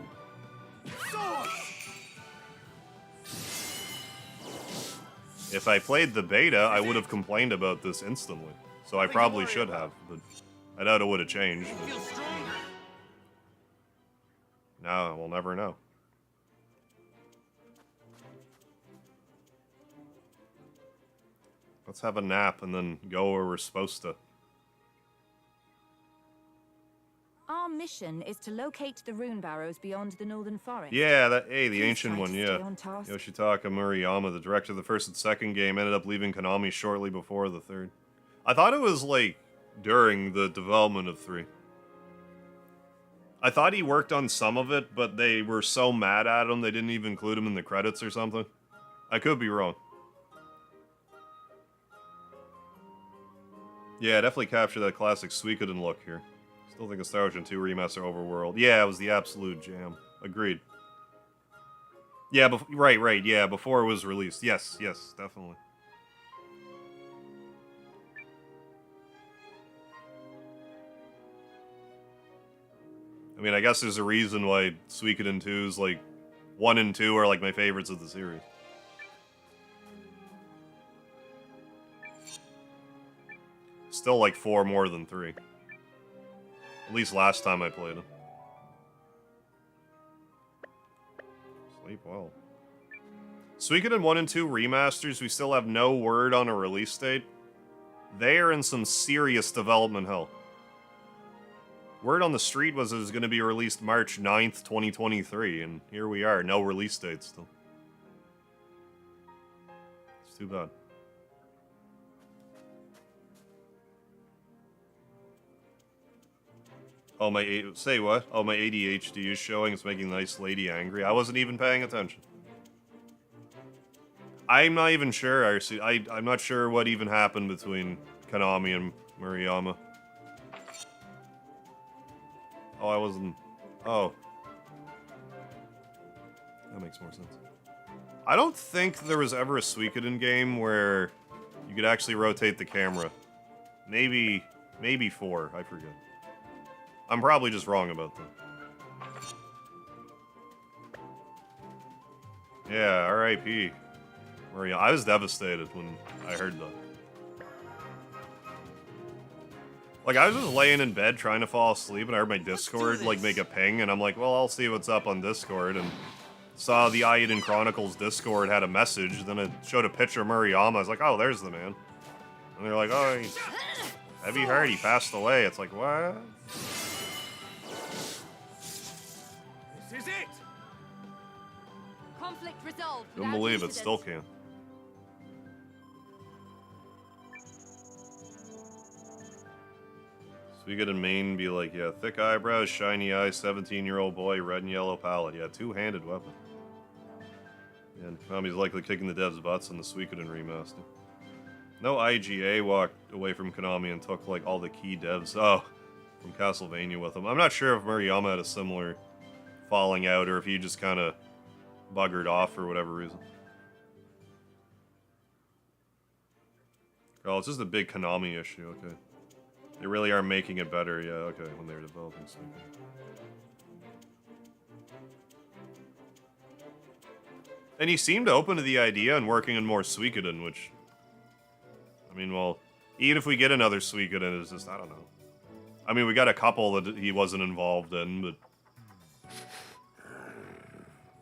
If I played the beta, I would have complained about this instantly. So I probably should have, but I doubt it would have changed. But... No, we'll never know. Let's have a nap and then go where we're supposed to. Our mission is to locate the rune barrows beyond the northern forest. Yeah, the Please ancient try one, to yeah. stay on task. Yoshitaka Murayama, the director of the first and second game, ended up leaving Konami shortly before the third. I thought it was, like, during the development of 3. I thought he worked on some of it, but they were so mad at him they didn't even include him in the credits or something. I could be wrong. Yeah, definitely captured that classic Suikoden look here. Still think of Star Ocean 2 Remaster Overworld. Yeah, it was the absolute jam. Agreed. Yeah, right, yeah, before it was released. Yes, definitely. I mean, I guess there's a reason why Suikoden 2 is, like, 1 and 2 are, like, my favorites of the series. Still, like, 4 more than 3. At least last time I played them. Sleep well. Suikoden 1 and 2 remasters, we still have no word on a release date. They are in some serious development hell. Word on the street was it was going to be released March 9th, 2023, and here we are, no release date still. It's too bad. Oh, say what? Oh, my ADHD is showing. It's making the nice lady angry. I wasn't even paying attention. I'm not even sure, I'm not sure what even happened between Konami and Murayama. Oh, I wasn't... Oh. That makes more sense. I don't think there was ever a Suikoden game where you could actually rotate the camera. Maybe 4, I forget. I'm probably just wrong about that. Yeah, R.I.P. Maria. I was devastated when I heard that. Like, I was just laying in bed trying to fall asleep, and I heard my Discord, like, make a ping, and I'm like, well, I'll see what's up on Discord, and saw the Eiyuden Chronicles Discord had a message, then it showed a picture of Murayama. I was like, oh, there's the man. And they're like, oh, heavy heart, he passed away. It's like, what? This is it! Conflict resolved. Couldn't believe it, still can't. So we get in Maine, be like, yeah, thick eyebrows, shiny eyes, 17-year-old boy, red and yellow palette. Yeah, two-handed weapon. Yeah, and Konami's likely kicking the devs' butts in the Suikoden remaster. No IGA walked away from Konami and took, like, all the key devs, from Castlevania with him. I'm not sure if Murayama had a similar falling out or if he just kind of buggered off for whatever reason. Oh, it's just a big Konami issue, okay. They really are making it better, yeah, okay, when they were developing stuff. And he seemed open to the idea and working on more Suikoden, which... I mean, well, even if we get another Suikoden, it's just, I don't know. I mean, we got a couple that he wasn't involved in, but...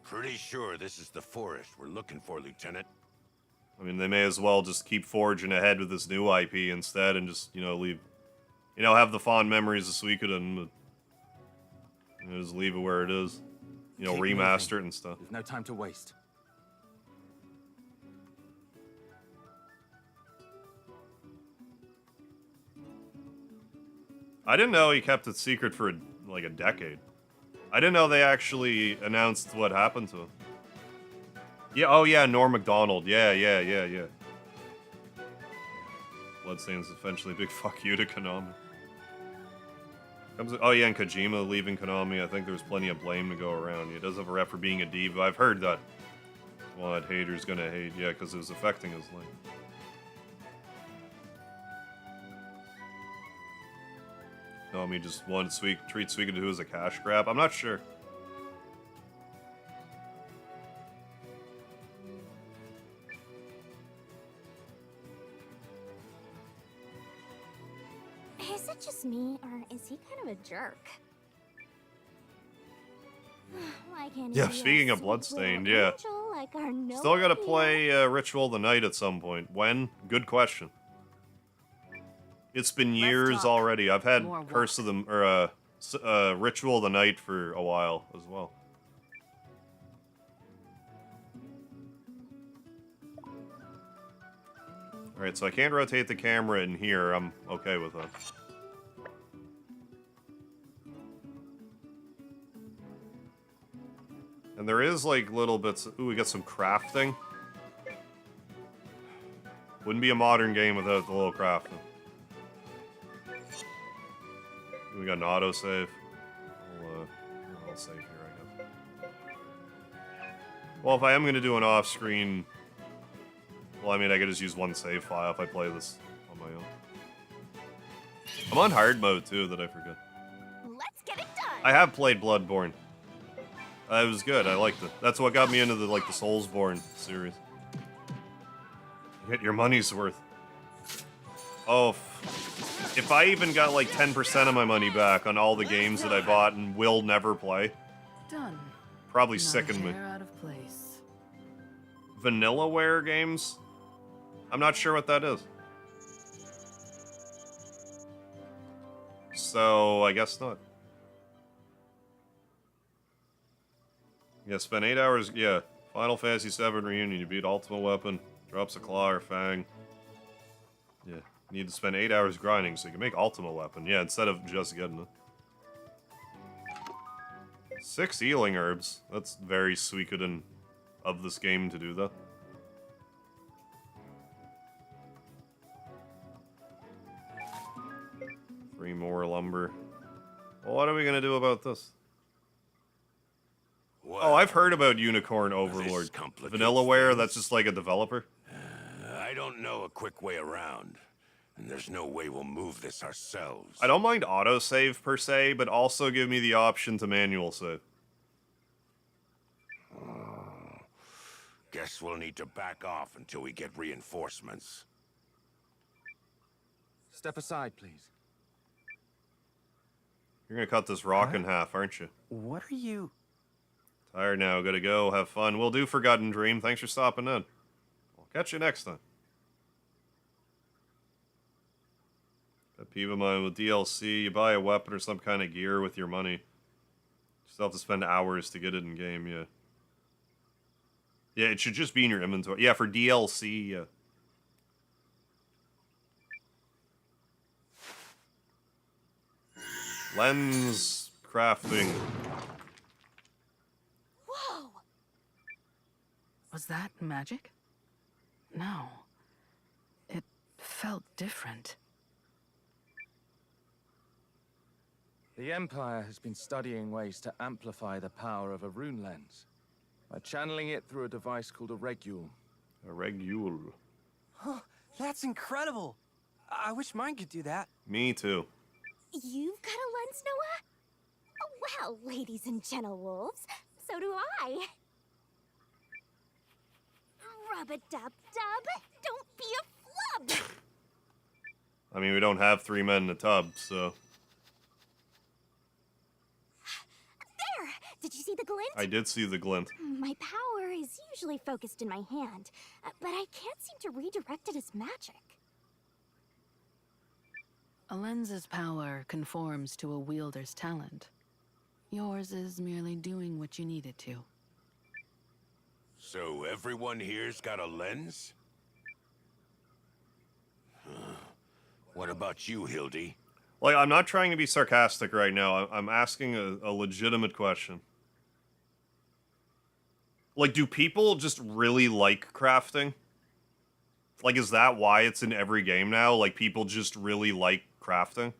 Pretty sure this is the forest we're looking for, Lieutenant. I mean, they may as well just keep forging ahead with this new IP instead and just, leave... have the fond memories of Suikoden, but... just leave it where it is. Remaster it and stuff. There's no time to waste. I didn't know he kept it secret for, like, a decade. I didn't know they actually announced what happened to him. Yeah, oh yeah, Norm Macdonald. Yeah. Bloodstain's eventually a big fuck you to Konami. Oh yeah, and Kojima leaving Konami. I think there's plenty of blame to go around. He does have a rep for being a diva. I've heard that. Well, that hater's gonna hate. Yeah, because it was affecting his life. Konami just wanted to treat Suikoden as a cash grab. I'm not sure. Is it just me, or is he kind of a jerk? Why can't he Yeah, be a speaking of sweet Bloodstained, little yeah. angel like our Still gotta Nobia? play Ritual of the Night at some point. When? Good question. It's been years talk. already. I've had More Curse of the... or, Ritual of the Night for a while as well. Alright, so I can't rotate the camera in here. I'm okay with that. And there is, like, little bits... Ooh, we got some crafting. Wouldn't be a modern game without the little crafting. We got an autosave. I'll save here, I guess. Well, if I am going to do an off-screen... Well, I mean, I could just use one save file if I play this on my own. I'm on hard mode, too, that I forget. Let's get it done. I have played Bloodborne. It was good, I liked it. That's what got me into the Soulsborne series. You get your money's worth. Oh, if I even got like 10% of my money back on all the games that I bought and will never play, Done. probably Not a sicken me. hair out of place. Vanillaware games? I'm not sure what that is. So, I guess not. Yeah, spend 8 hours, yeah. Final Fantasy VII Reunion, you beat Ultimate Weapon, drops a claw or fang. Yeah, you need to spend 8 hours grinding so you can make Ultimate Weapon. Yeah, instead of just getting it. 6 healing herbs. That's very Suikoden of this game to do that. Three more lumber. Well, what are we gonna do about this? Oh, I've heard about Unicorn Overlord. complicates Vanillaware, things. that's just like a developer? I don't know a quick way around, and there's no way we'll move this ourselves. I don't mind autosave per se, but also give me the option to manual save. Guess we'll need to back off until we get reinforcements. Step aside, please. You're gonna cut this rock in half, aren't you? What are you... Tired now, gotta go, have fun. Will do, Forgotten Dream. Thanks for stopping in. I'll catch you next time. Got peeve of mine with DLC. You buy a weapon or some kind of gear with your money. You still have to spend hours to get it in game, yeah. Yeah, it should just be in your inventory. Yeah, for DLC, yeah. Lens crafting. Whoa! Was that magic? No. It felt different. The Empire has been studying ways to amplify the power of a rune lens by channeling it through a device called a regule. A regule. Huh, that's incredible. I wish mine could do that. Me too. You've got a lens, Noah? Oh, well, ladies and gentle-wolves, so do I. Rub-a-dub-dub, don't be a flub! I mean, we don't have 3 men in a tub, so... There! Did you see the glint? I did see the glint. My power is usually focused in my hand, but I can't seem to redirect it as magic. A lens's power conforms to a wielder's talent. Yours is merely doing what you need it to. So everyone here's got a lens? What about you, Hildy? Like, I'm not trying to be sarcastic right now. I'm asking a legitimate question. Like, do people just really like crafting? Like, is that why it's in every game now? Like, people just really like crafting?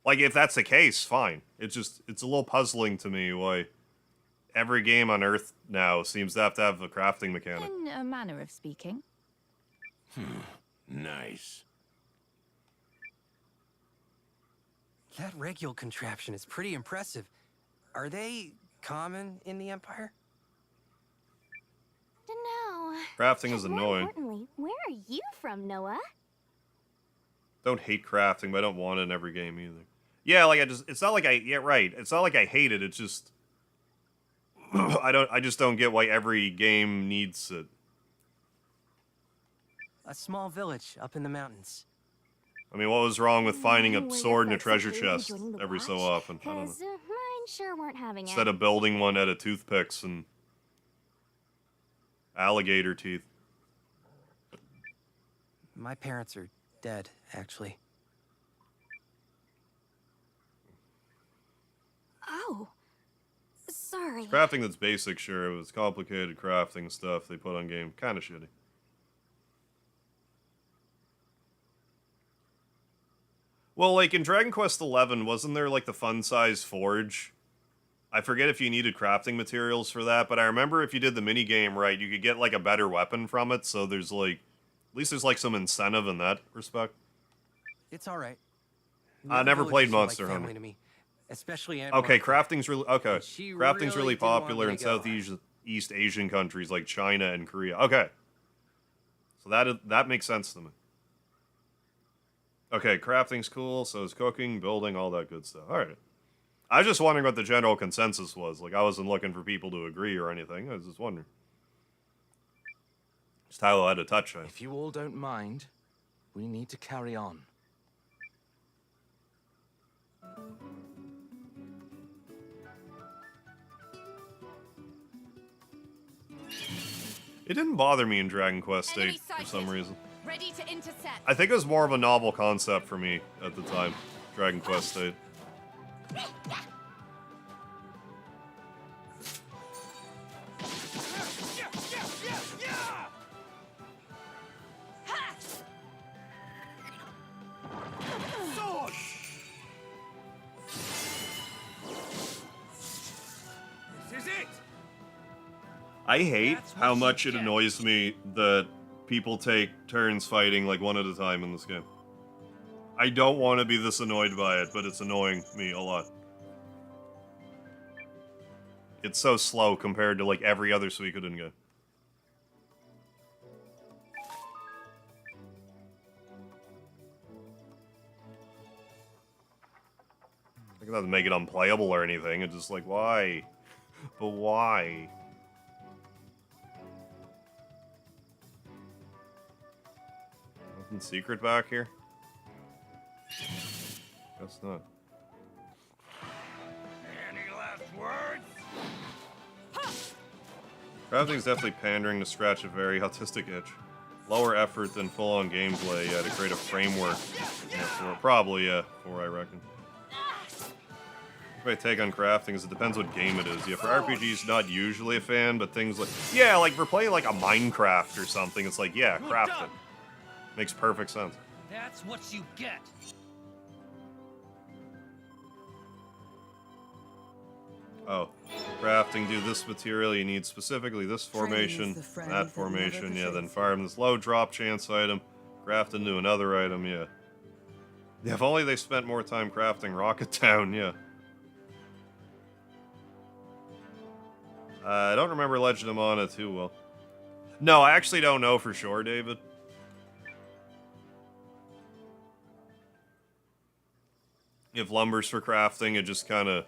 Like, if that's the case, fine. It's a little puzzling to me why every game on Earth now seems to have a crafting mechanic. In a manner of speaking. Nice. That regule contraption is pretty impressive. Are they common in the Empire? Dunno. Crafting is More annoying. importantly, where are you from, Noah? Don't hate crafting, but I don't want it in every game either. Yeah, like it's not like yeah, right. It's not like I hate it, it's just I just don't get why every game needs it. A small village up in the mountains. I mean, what was wrong with finding a Were your sword in a folks treasure okay chest joining the every so watch? often? I don't know. 'Cause, mine sure weren't having Instead it. of building one out of toothpicks and alligator teeth. My parents are dead, actually. Oh. Sorry. Crafting that's basic, sure. It was complicated crafting stuff they put on game. Kind of shitty. Well, like in Dragon Quest XI, wasn't there like the fun-size forge? I forget if you needed crafting materials for that, but I remember if you did the minigame right, you could get like a better weapon from it, so there's like, at least there's like some incentive in that respect. It's all right. I never Villages played are Monster like family Hunter. to me, especially Aunt Okay, Martha. crafting's really okay. She Crafting's really really didn't want popular me in to go. Southeast Asian countries like China and Korea. Okay, so that makes sense to me. Okay, crafting's cool. So is cooking, building, all that good stuff. All right. I was just wondering what the general consensus was. Like, I wasn't looking for people to agree or anything. I was just wondering. Just how I had to touch it. If you all don't mind, we need to carry on. It didn't bother me in Dragon Quest Enemy VIII for sighted. some reason. Ready to intercept. I think it was more of a novel concept for me at the time. Dragon Quest VIII. I hate how much it annoys me that people take turns fighting like one at a time in this game. I don't want to be this annoyed by it, but it's annoying me a lot. It's so slow compared to like every other Suikoden game. It doesn't make it unplayable or anything. It's just like, why? But why? Nothing secret back here? Guess not. Any last words? Crafting's definitely pandering to scratch a very autistic itch. Lower effort than full-on gameplay, to create a framework. Yeah, probably, for I reckon. My take on crafting is it depends what game it is. Yeah, for RPGs, not usually a fan, but things like... Yeah, like, for playing, like, a Minecraft or something, it's like, yeah, crafting. Makes perfect sense. That's what you get. Oh. Crafting, do this material, you need specifically this formation, that formation, yeah, then farm this low drop chance item, craft into another item, yeah. Yeah, if only they spent more time crafting Rocket Town, yeah. I don't remember Legend of Mana too well. No, I actually don't know for sure, David. If lumber's for crafting, it just kind of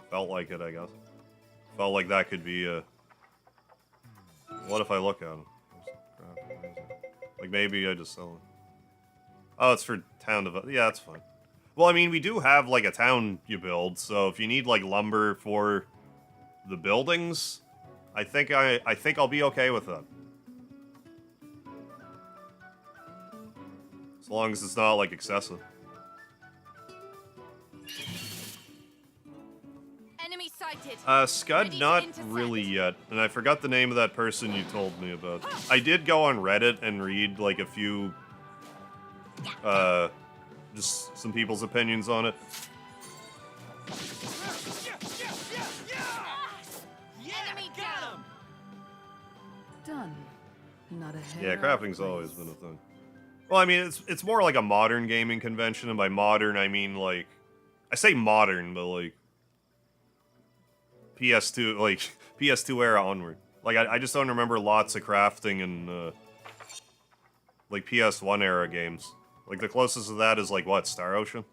felt like it, I guess. Felt like that could be a... What if I look at them? Like, maybe I just sell it. Oh, it's for town development. Yeah, that's fine. Well, I mean, we do have, like, a town you build, so if you need, like, lumber for the buildings, I think I'll be okay with that. As long as it's not, like, excessive. Enemy sighted. Scud, not really yet. And I forgot the name of that person you told me about. I did go on Reddit and read, like, a few, just some people's opinions on it. Enemy down. Done. Not a hair Yeah, out of crafting's place. always been a thing. Well, I mean, it's more like a modern gaming convention, and by modern, I mean, like... I say modern, but, like... PS2, like, PS2 era onward. Like, I just don't remember lots of crafting in, like, PS1 era games. Like, the closest to that is, like, what, Star Ocean?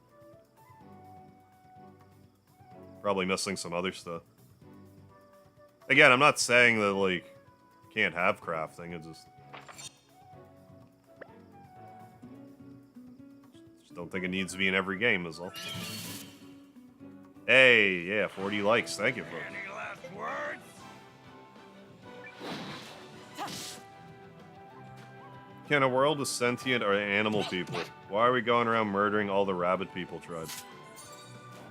Probably missing some other stuff. Again, I'm not saying that, like, you can't have crafting, it's just don't think it needs to be in every game, is all. Hey, yeah, 40 likes, thank you, folks. Any last words? Can a world with sentient or animal people? Why are we going around murdering all the rabbit people tribes?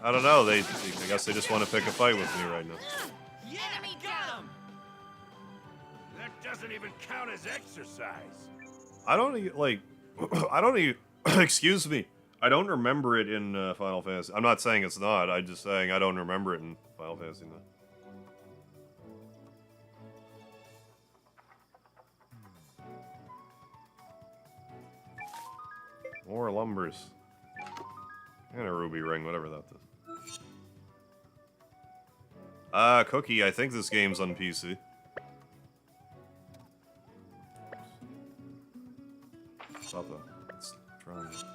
I don't know, I guess they just want to pick a fight with me right now. Enemy down. That doesn't even count as exercise. I don't even, like, I don't even, excuse me, I don't remember it in Final Fantasy. I'm not saying it's not, I'm just saying I don't remember it in Final Fantasy 9. More lumbers. And a ruby ring, whatever that is. Cookie, I think this game's on PC. Stop that. Let's try it.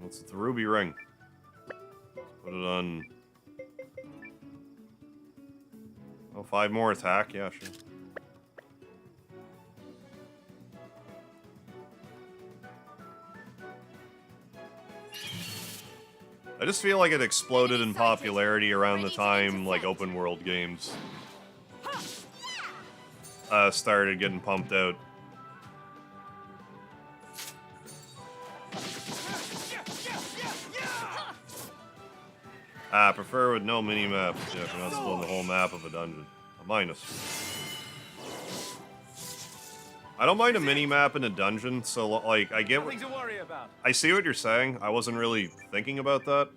What's the ruby ring? Let's put it on... Oh, 5 more attack? Yeah, sure. I just feel like it exploded in popularity around the time, like, open world games started getting pumped out. I prefer with no mini-maps, yeah, if you're not splitting the whole map of a dungeon. A minus. I don't mind a mini-map in a dungeon, so, like, I get what... Nothing to worry about. I see what you're saying. I wasn't really thinking about that.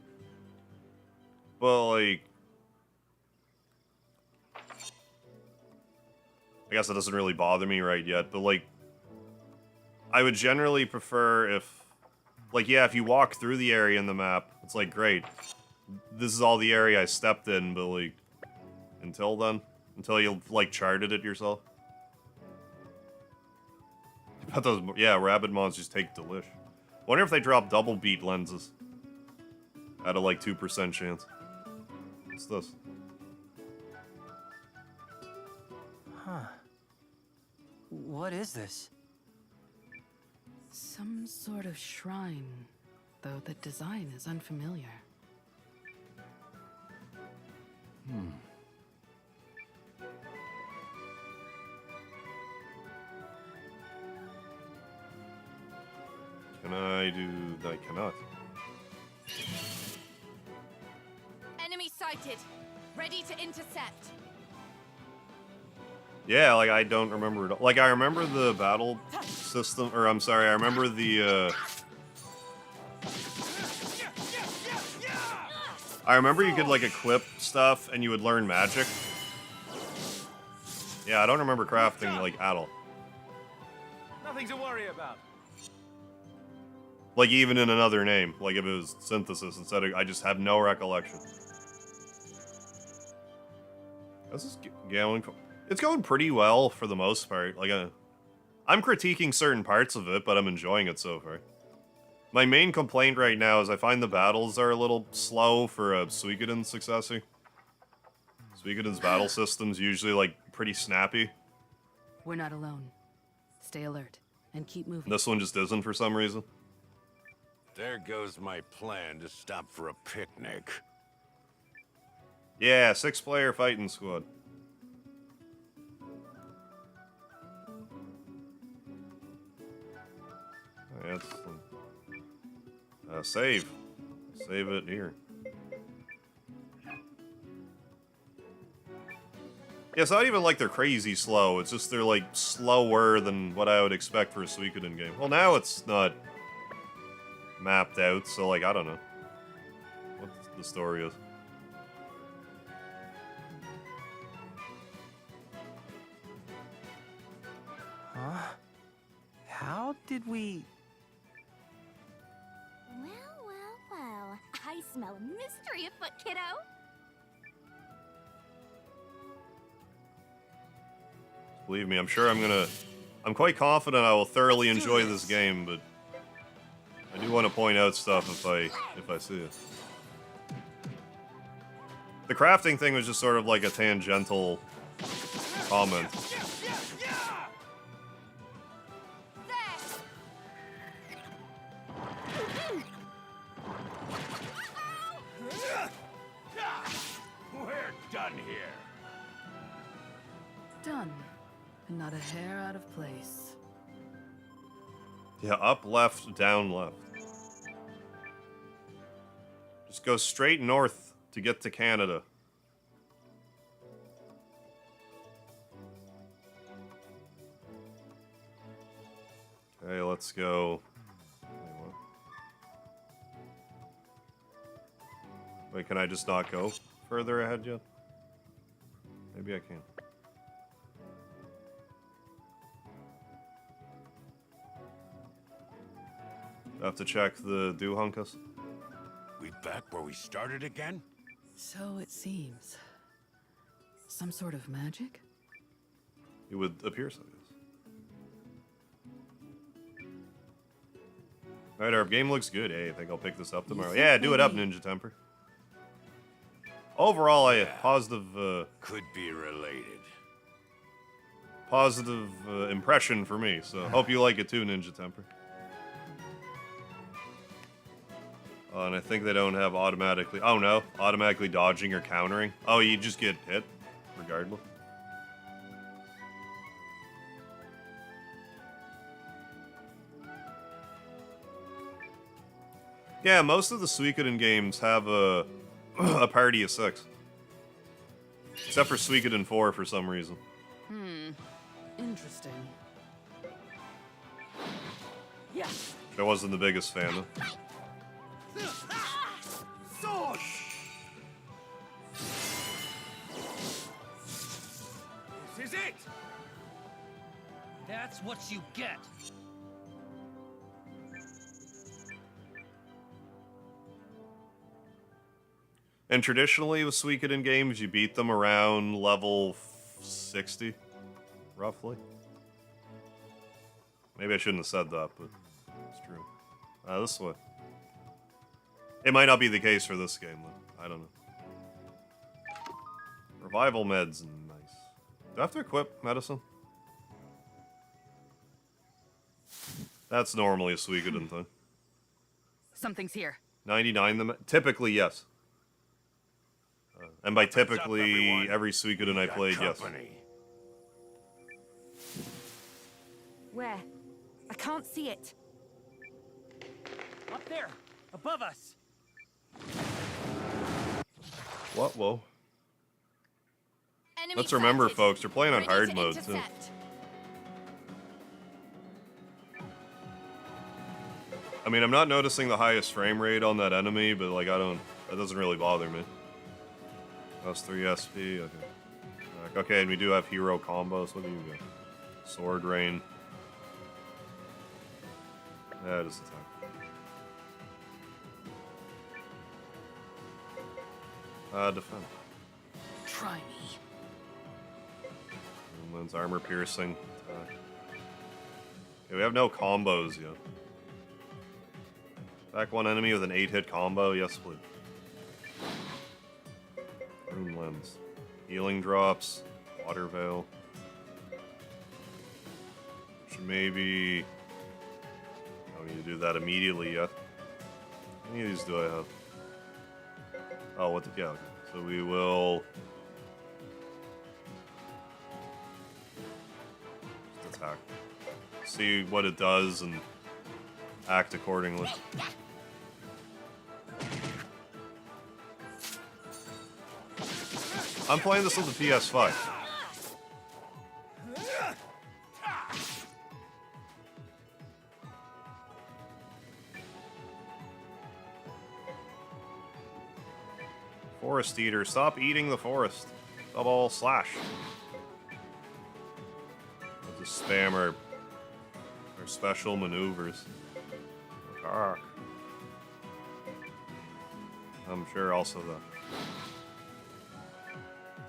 But, like... I guess it doesn't really bother me right yet, but like, I would generally prefer if, like, yeah, if you walk through the area in the map, it's like, great. This is all the area I stepped in, but like, until then, until you like charted it yourself. But those, yeah, rabbit monsters take delish. Wonder if they drop double beat lenses at a like 2% chance. What's this? Huh. What is this? Some sort of shrine, though the design is unfamiliar. Can I do... I cannot. Enemy sighted. Ready to intercept. Yeah, like, I don't remember it. Like, I remember the battle system, or I'm sorry, I remember the, I remember you could, like, equip stuff and you would learn magic. Yeah, I don't remember crafting, like, at all. Nothing to worry about. Like, even in another name. Like, if it was synthesis instead of... I just have no recollection. This is going... It's going pretty well for the most part. Like, I'm critiquing certain parts of it, but I'm enjoying it so far. My main complaint right now is I find the battles are a little slow for a Suikoden successor. Suikoden's battle system's usually, like, pretty snappy. We're not alone. Stay alert and keep moving. This one just isn't for some reason. There goes my plan to stop for a picnic. Yeah, 6-player fighting squad. Oh, yeah, save. Save it here. Yeah, it's not even like they're crazy slow. It's just they're like slower than what I would expect for a Suikoden game. Well, now it's not mapped out, so like, I don't know what the story is. Huh? How did we... Well. I smell a mystery afoot, kiddo. Believe me, I'm sure I'm quite confident I will thoroughly enjoy this game, but I do want to point out stuff if I see it. The crafting thing was just sort of like a tangential comment. We're done here. Done. And not a hair out of place. Yeah, up, left, down, left. Just go straight north to get to Canada. Okay, let's go. Wait, can I just not go further ahead yet? Maybe I can. I have to check the Duhunkus. We back where we started again? So it seems. Some sort of magic? It would appear so, yes. Alright, our game looks good. Hey, I think I'll pick this up tomorrow. Yeah, do it up, Ninja Temper. Overall, I positive... Could be related. Positive impression for me, so hope you like it too, Ninja Temper. And I think they don't have automatically... Oh, no. Automatically dodging or countering. Oh, you just get hit, regardless. Yeah, most of the Suikoden games have a party of 6. Except for Suikoden 4 for some reason. Interesting. Yes. I wasn't the biggest fan of. This is it. That's what you get. And traditionally with Suikoden games, you beat them around level 60, roughly. Maybe I shouldn't have said that, but it's true. This way. It might not be the case for this game, though. I don't know. Revival meds, nice. Do I have to equip medicine? That's normally a Suikoden thing. Something's here. 99 typically, yes. And by typically, every Suikoden I played, yes. Where? I can't see it. Up there, above us. What? Whoa. Enemy Let's remember, spotted. folks, they're playing on Ready hard to mode, too. intercept. I mean, I'm not noticing the highest frame rate on that enemy, but, like, that doesn't really bother me. That's 3 SP, okay. Okay, and we do have hero combos. What do you got? Sword Rain. Yeah, just attack. Defend. Try me. Lens armor piercing. Okay, we have no combos yet. Attack one enemy with an 8-hit combo. Yes, please. Rune lens. Healing drops. Water veil. Should maybe... I don't need to do that immediately yet. How many of these do I have? Oh, what the... Yeah, okay. So we will... just attack. See what it does and act accordingly. I'm playing this on the PS5. Forest Eater, stop eating the forest. Double slash. We'll just spam our special maneuvers. Ark. I'm sure also the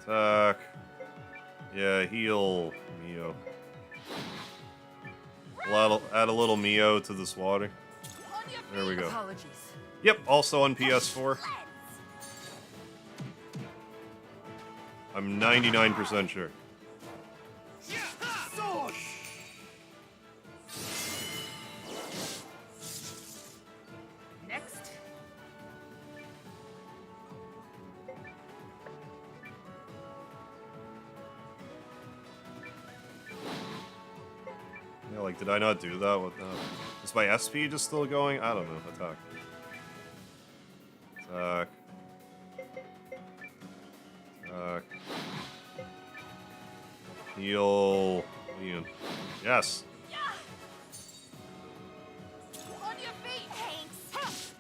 attack. Yeah, heal Mio. Add a little Mio to this water. There we go. Apologies. Yep, also on PS4. I'm 99% sure. Next. Yeah, like, did I not do that? What the... Is my SP just still going? I don't know. Attack. Attack. Attack. Heal. Ian. Yes. On your feet, Hanks.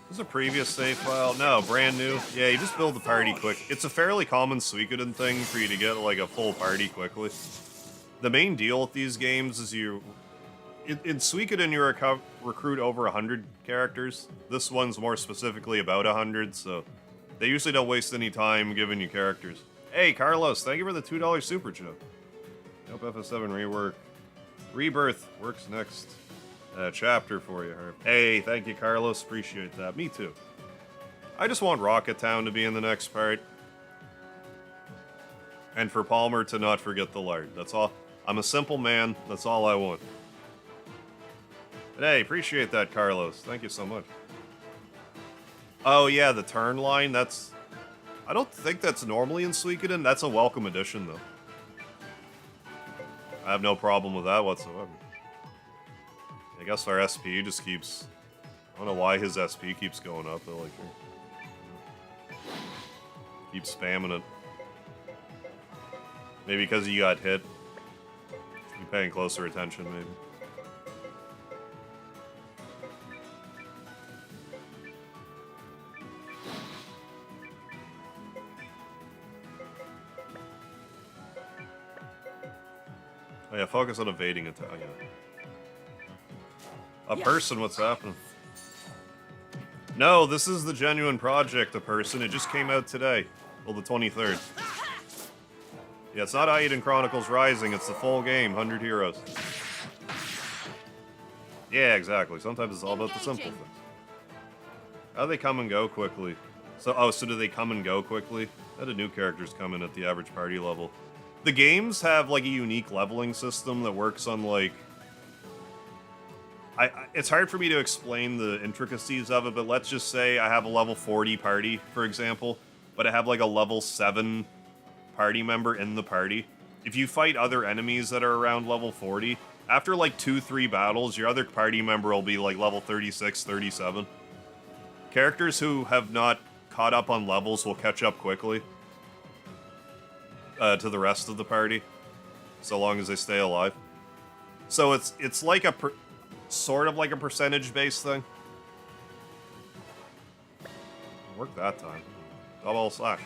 This is a previous save file. No, brand new. Yeah, you just build the party quick. It's a fairly common Suikoden thing for you to get, like, a full party quickly. The main deal with these games is you... In Suikoden, you recruit over 100 characters. This one's more specifically about 100, so they usually don't waste any time giving you characters. Hey, Carlos, thank you for the $2 super chat. Nope, FF7 rework. Rebirth works next chapter for you, Herb. Hey, thank you, Carlos. Appreciate that. Me too. I just want Rocket Town to be in the next part. And for Palmer to not forget the lard. That's all. I'm a simple man. That's all I want. But hey, appreciate that, Carlos. Thank you so much. Oh yeah, the turn line, that's... I don't think that's normally in Suikoden. That's a welcome addition, though. I have no problem with that whatsoever. I guess our SP just keeps... I don't know why his SP keeps going up, but like... Keep spamming it. Maybe because you got hit. Should be paying closer attention, maybe. Oh yeah, focus on evading attack. Oh, yeah. A person, what's happening? No, this is the genuine project, A Person. It just came out today. Well, the 23rd. Yeah, it's not Eiyuden Chronicles Rising, it's the full game, 100 heroes. Yeah, exactly. Sometimes it's all about the simple things. How do they come and go quickly? So do they come and go quickly? How do new characters come in at the average party level? The games have, like, a unique leveling system that works on, like... it's hard for me to explain the intricacies of it, but let's just say I have a level 40 party, for example, but I have, like, a level 7 party member in the party. If you fight other enemies that are around level 40, after, like, 2-3 battles, your other party member will be, like, level 36, 37. Characters who have not caught up on levels will catch up quickly to the rest of the party, so long as they stay alive. So it's like a sort of like a percentage-based thing. Worked that time. Double slash.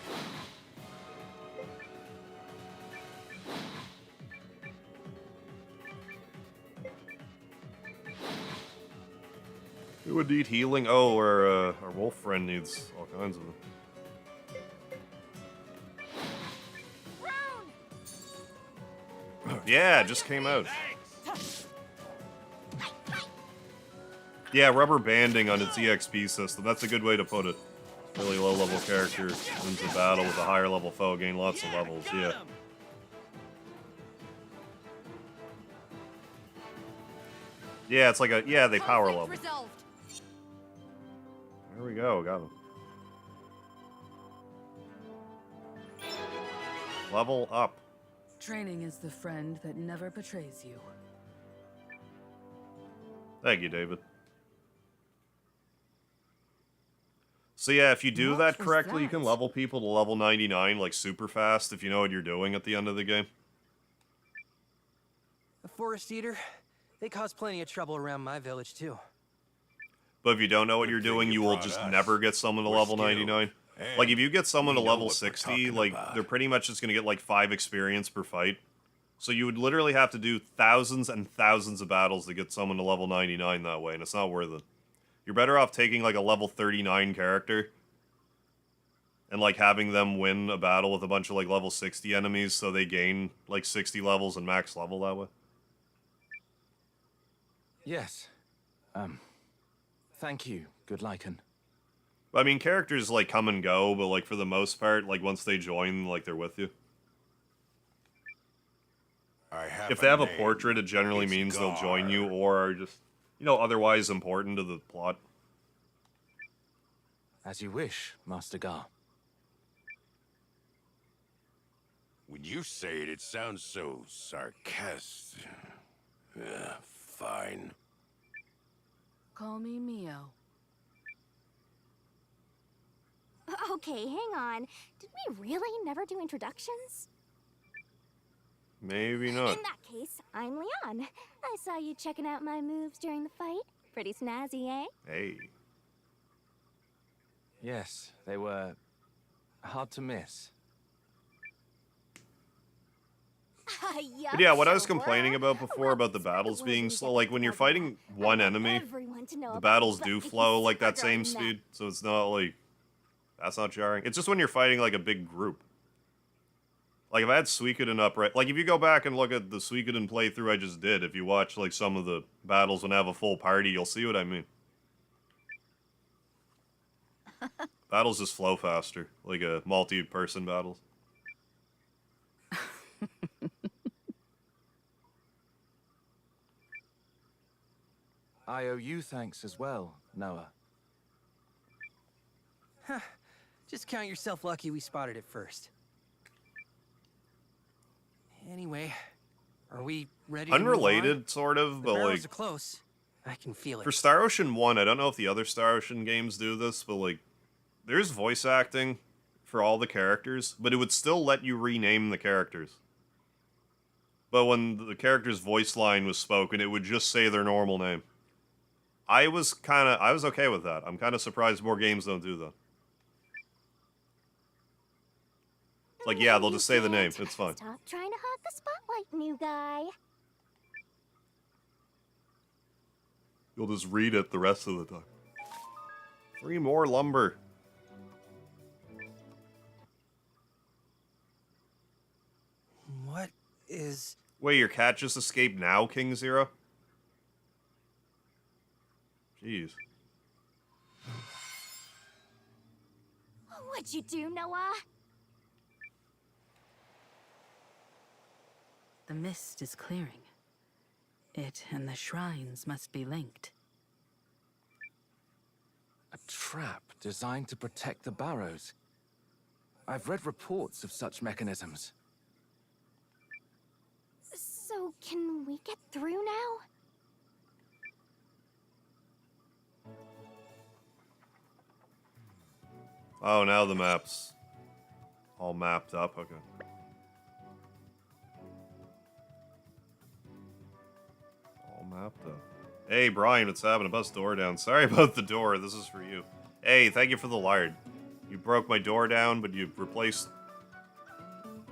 Who would need healing? Oh, our wolf friend needs all kinds of them. Yeah, it just came out. Yeah, rubber banding on its EXP system. That's a good way to put it. Really low-level character wins a battle with a higher-level foe, gain lots of levels. Yeah. Yeah, it's like a... Yeah, they power level. There we go, got him. Level up. Training is the friend that never betrays you. Thank you, David. So yeah, if you do that correctly, you can level people to level 99, like, super fast, if you know what you're doing at the end of the game. A forest eater? They cause plenty of trouble around my village, too. But if you don't know what you're doing, you will just never get someone to level 99. Like, if you get someone to level 60, like, they're pretty much just gonna get, like, 5 experience per fight. So you would literally have to do thousands and thousands of battles to get someone to level 99 that way, and it's not worth it. You're better off taking, like, a level 39 character and, like, having them win a battle with a bunch of, like, level 60 enemies so they gain, like, 60 levels and max level that way. Yes. Thank you, good Lycan. I mean, characters, like, come and go, but, like, for the most part, like, once they join, like, they're with you. If they have a portrait, it generally means they'll join you, or are just, you know, otherwise important to the plot. As you wish, Master Gar. When you say it, it sounds so sarcastic. Fine. Call me Mio. Okay, hang on. Did we really never do introductions? Maybe not. In that case, I'm Leon. I saw you checking out my moves during the fight. Pretty snazzy, eh? Hey. Yes, they were hard to miss. But yeah, what I was complaining about before about the battles being slow, like when you're fighting one enemy, the battles do flow like that same speed, so it's not like, that's not jarring. It's just when you're fighting like a big group. Like if I had Suikoden up right, like if you go back and look at the Suikoden playthrough I just did, if you watch like some of the battles when I have a full party, you'll see what I mean. Battles just flow faster, like a multi-person battles. I owe you thanks as well, Noah. Huh. Just count yourself lucky we spotted it first. Anyway, are we ready to move on? Unrelated, sort of, but The barrels like... are close. I can feel it. For Star Ocean 1, I don't know if the other Star Ocean games do this, but like, there's voice acting for all the characters, but it would still let you rename the characters. But when the character's voice line was spoken, it would just say their normal name. I was okay with that. I'm kind of surprised more games don't do that. Like, yeah, they'll just say the name. It's fine. Stop trying to hog the spotlight, new guy. You'll just read it the rest of the time. 3 more lumber. What is... Wait, your cat just escaped now, King Zero? Jeez. What'd you do, Noah? The mist is clearing. It and the shrines must be linked. A trap designed to protect the barrows. I've read reports of such mechanisms. So, can we get through now? Oh, now the map's all mapped up. Okay. All mapped up. Hey, Brian, what's happening? Bust door down. Sorry about the door. This is for you. Hey, thank you for the lard. You broke my door down, but you replaced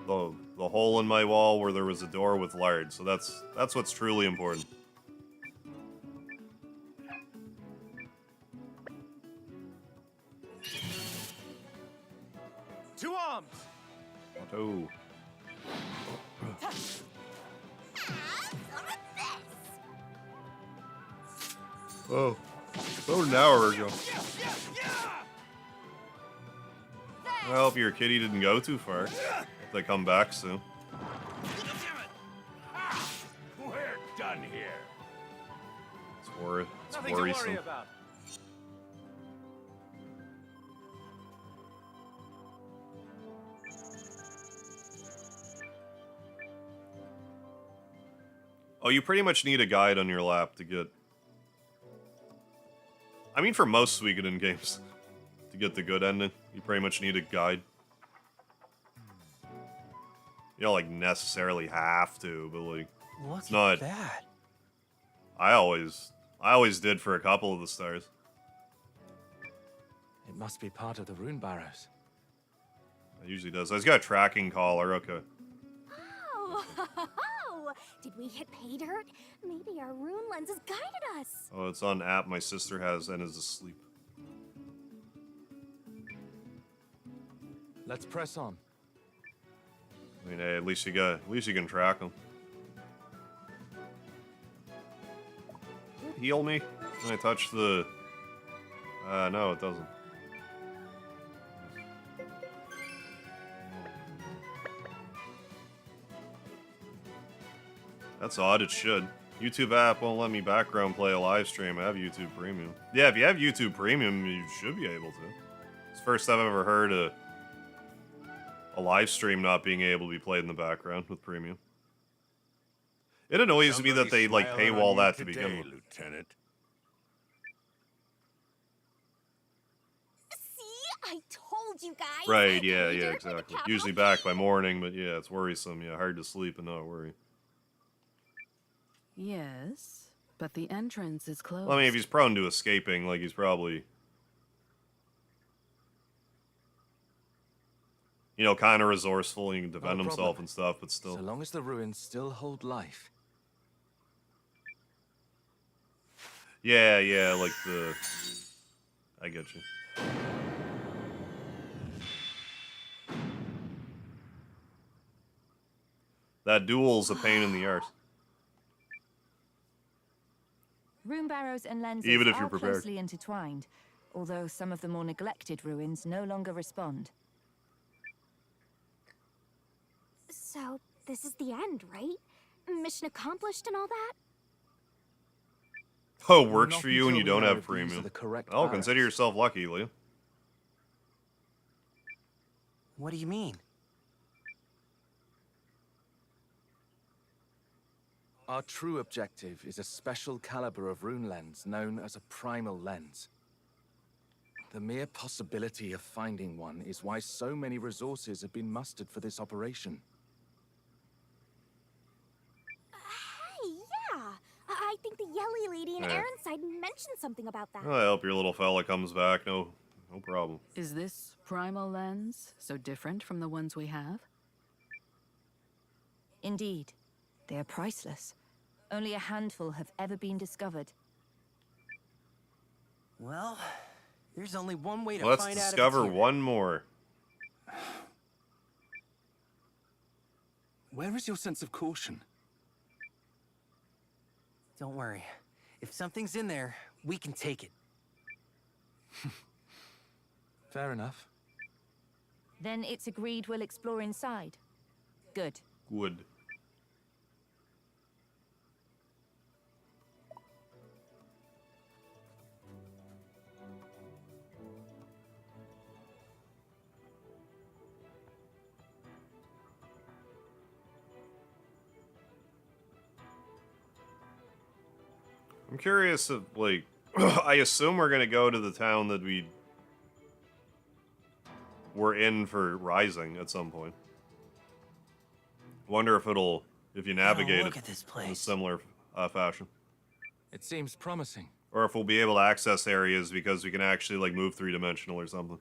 the hole in my wall where there was a door with lard. So that's what's truly important. To arms! Oh. Oh. About an hour ago. I hope your kitty didn't go too far. Hope they come back soon. We're done here. It's Nothing worrisome. to worry about. Oh, you pretty much need a guide on your lap to get... I mean, for most Suikoden games, to get the good ending, you pretty much need a guide. You don't, like, necessarily have to, but, like, Look it's not... at that. I always did for a couple of the stars. It must be part of the rune barrows. It usually does. It's got a tracking collar, okay. Oh, did we hit pay dirt? Maybe our rune lenses guided us. Oh, it's on an app my sister has and is asleep. Let's press on. I mean, hey, at least you can track them. Heal me? Can I touch the... no, it doesn't. That's odd, it should. YouTube app won't let me background play a live stream. I have YouTube Premium. Yeah, if you have YouTube Premium, you should be able to. It's the first time I've ever heard a live stream not being able to be played in the background with Premium. It annoys me that they, like, Somebody's paywall smiling that to on you begin today, with. Lieutenant. See? I told you guys. Right, yeah, Pay yeah, dirt with exactly. a capital Usually P. back by morning, but yeah, it's worrisome. Yeah, hard to sleep and not worry. Yes, but the entrance is closed. Well, I mean, if he's prone to escaping, like, he's probably... You know, kind of resourceful, he can defend himself problem. and stuff, but still. So long as the ruins still hold life. Yeah, yeah, like the... I get you. That duel's a pain in the arse. Rune barrows and lenses Even if you're are prepared. closely intertwined, although some of the more neglected ruins no longer respond. So, this is the end, right? Mission accomplished and all that? Oh, it works Not for you and until you we don't know have if these are premium. the correct Oh, consider barrows. yourself lucky, Leo. What do you mean? Our true objective is a special caliber of rune lens known as a primal lens. The mere possibility of finding one is why so many resources have been mustered for this operation. Hey, yeah. I think the Yelly lady in Yeah. Ironside mentioned something about that. I hope your little fella comes back. No problem. Is this primal lens so different from the ones we have? Indeed, they are priceless. Only a handful have ever been discovered. Well, there's only one way to Let's find out if it's discover here. one more. Where is your sense of caution? Don't worry. If something's in there, we can take it. Fair enough. Then it's agreed we'll explore inside. Good. Wood. I'm curious if, like, I assume we're gonna go to the town that we were in for Rising at some point. Wonder if if you navigate look it at this in a place. similar fashion. It seems promising. Or if we'll be able to access areas because we can actually, like, move three-dimensional or something.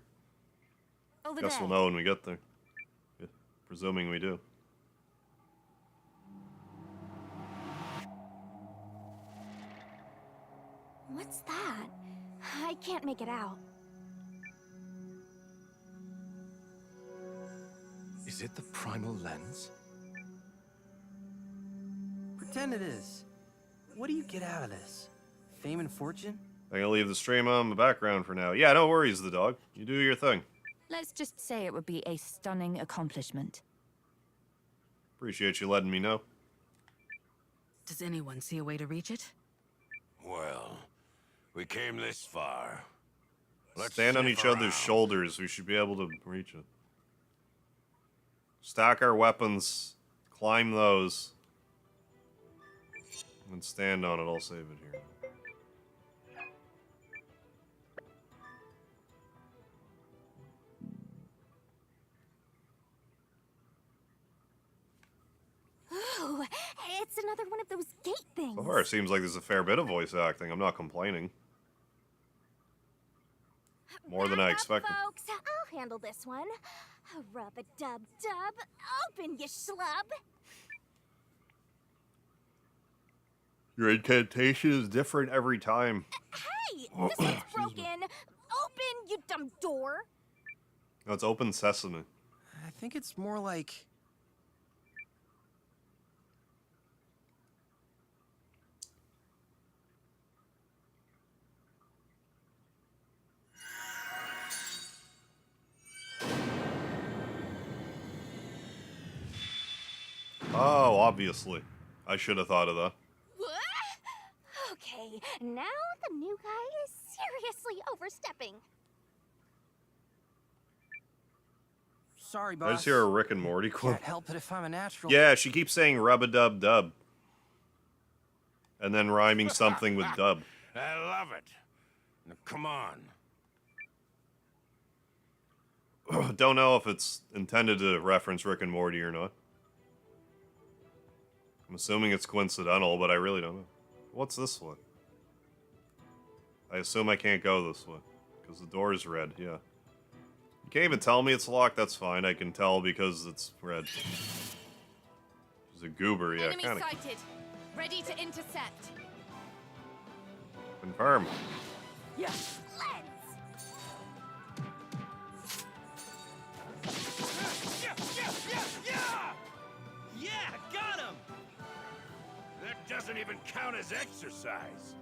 Over Guess there. we'll know when we get there. Yeah, presuming we do. What's that? I can't make it out. Is it the primal lens? Pretend it is. What do you get out of this? Fame and fortune? I'm gonna leave the stream on the background for now. Yeah, no worries, the dog. You do your thing. Let's just say it would be a stunning accomplishment. Appreciate you letting me know. Does anyone see a way to reach it? Well, we came this far. Let's Stand on sniff each other's around. shoulders. We should be able to reach it. Stack our weapons. Climb those. And stand on it. I'll save it here. Ooh, it's another one of those gate things. So far, it seems like there's a fair bit of voice acting. I'm not complaining. More than I Back up, expected. folks. I'll handle this one. Rub-a-dub-dub. Open, you schlub. Your incantation is different every time. Hey, this one's broken. Open, you dumb door. No, it's open sesame. I think it's more like... Oh, obviously. I should have thought of that. What? Okay, now the new guy is seriously overstepping. Sorry, boss. I just hear a Rick and Morty quote. Can't help it if I'm a natural. Yeah, she keeps saying rub-a-dub-dub. And then rhyming something with dub. I love it. Now, come on. Don't know if it's intended to reference Rick and Morty or not. I'm assuming it's coincidental, but I really don't know. What's this way? I assume I can't go this way. Because the door is red, yeah. You can't even tell me it's locked, that's fine. I can tell because it's red. She's a goober, yeah, Enemy kinda. sighted. Ready to intercept. Confirm. Yes. Lens! Yeah, got him! That doesn't even count as exercise.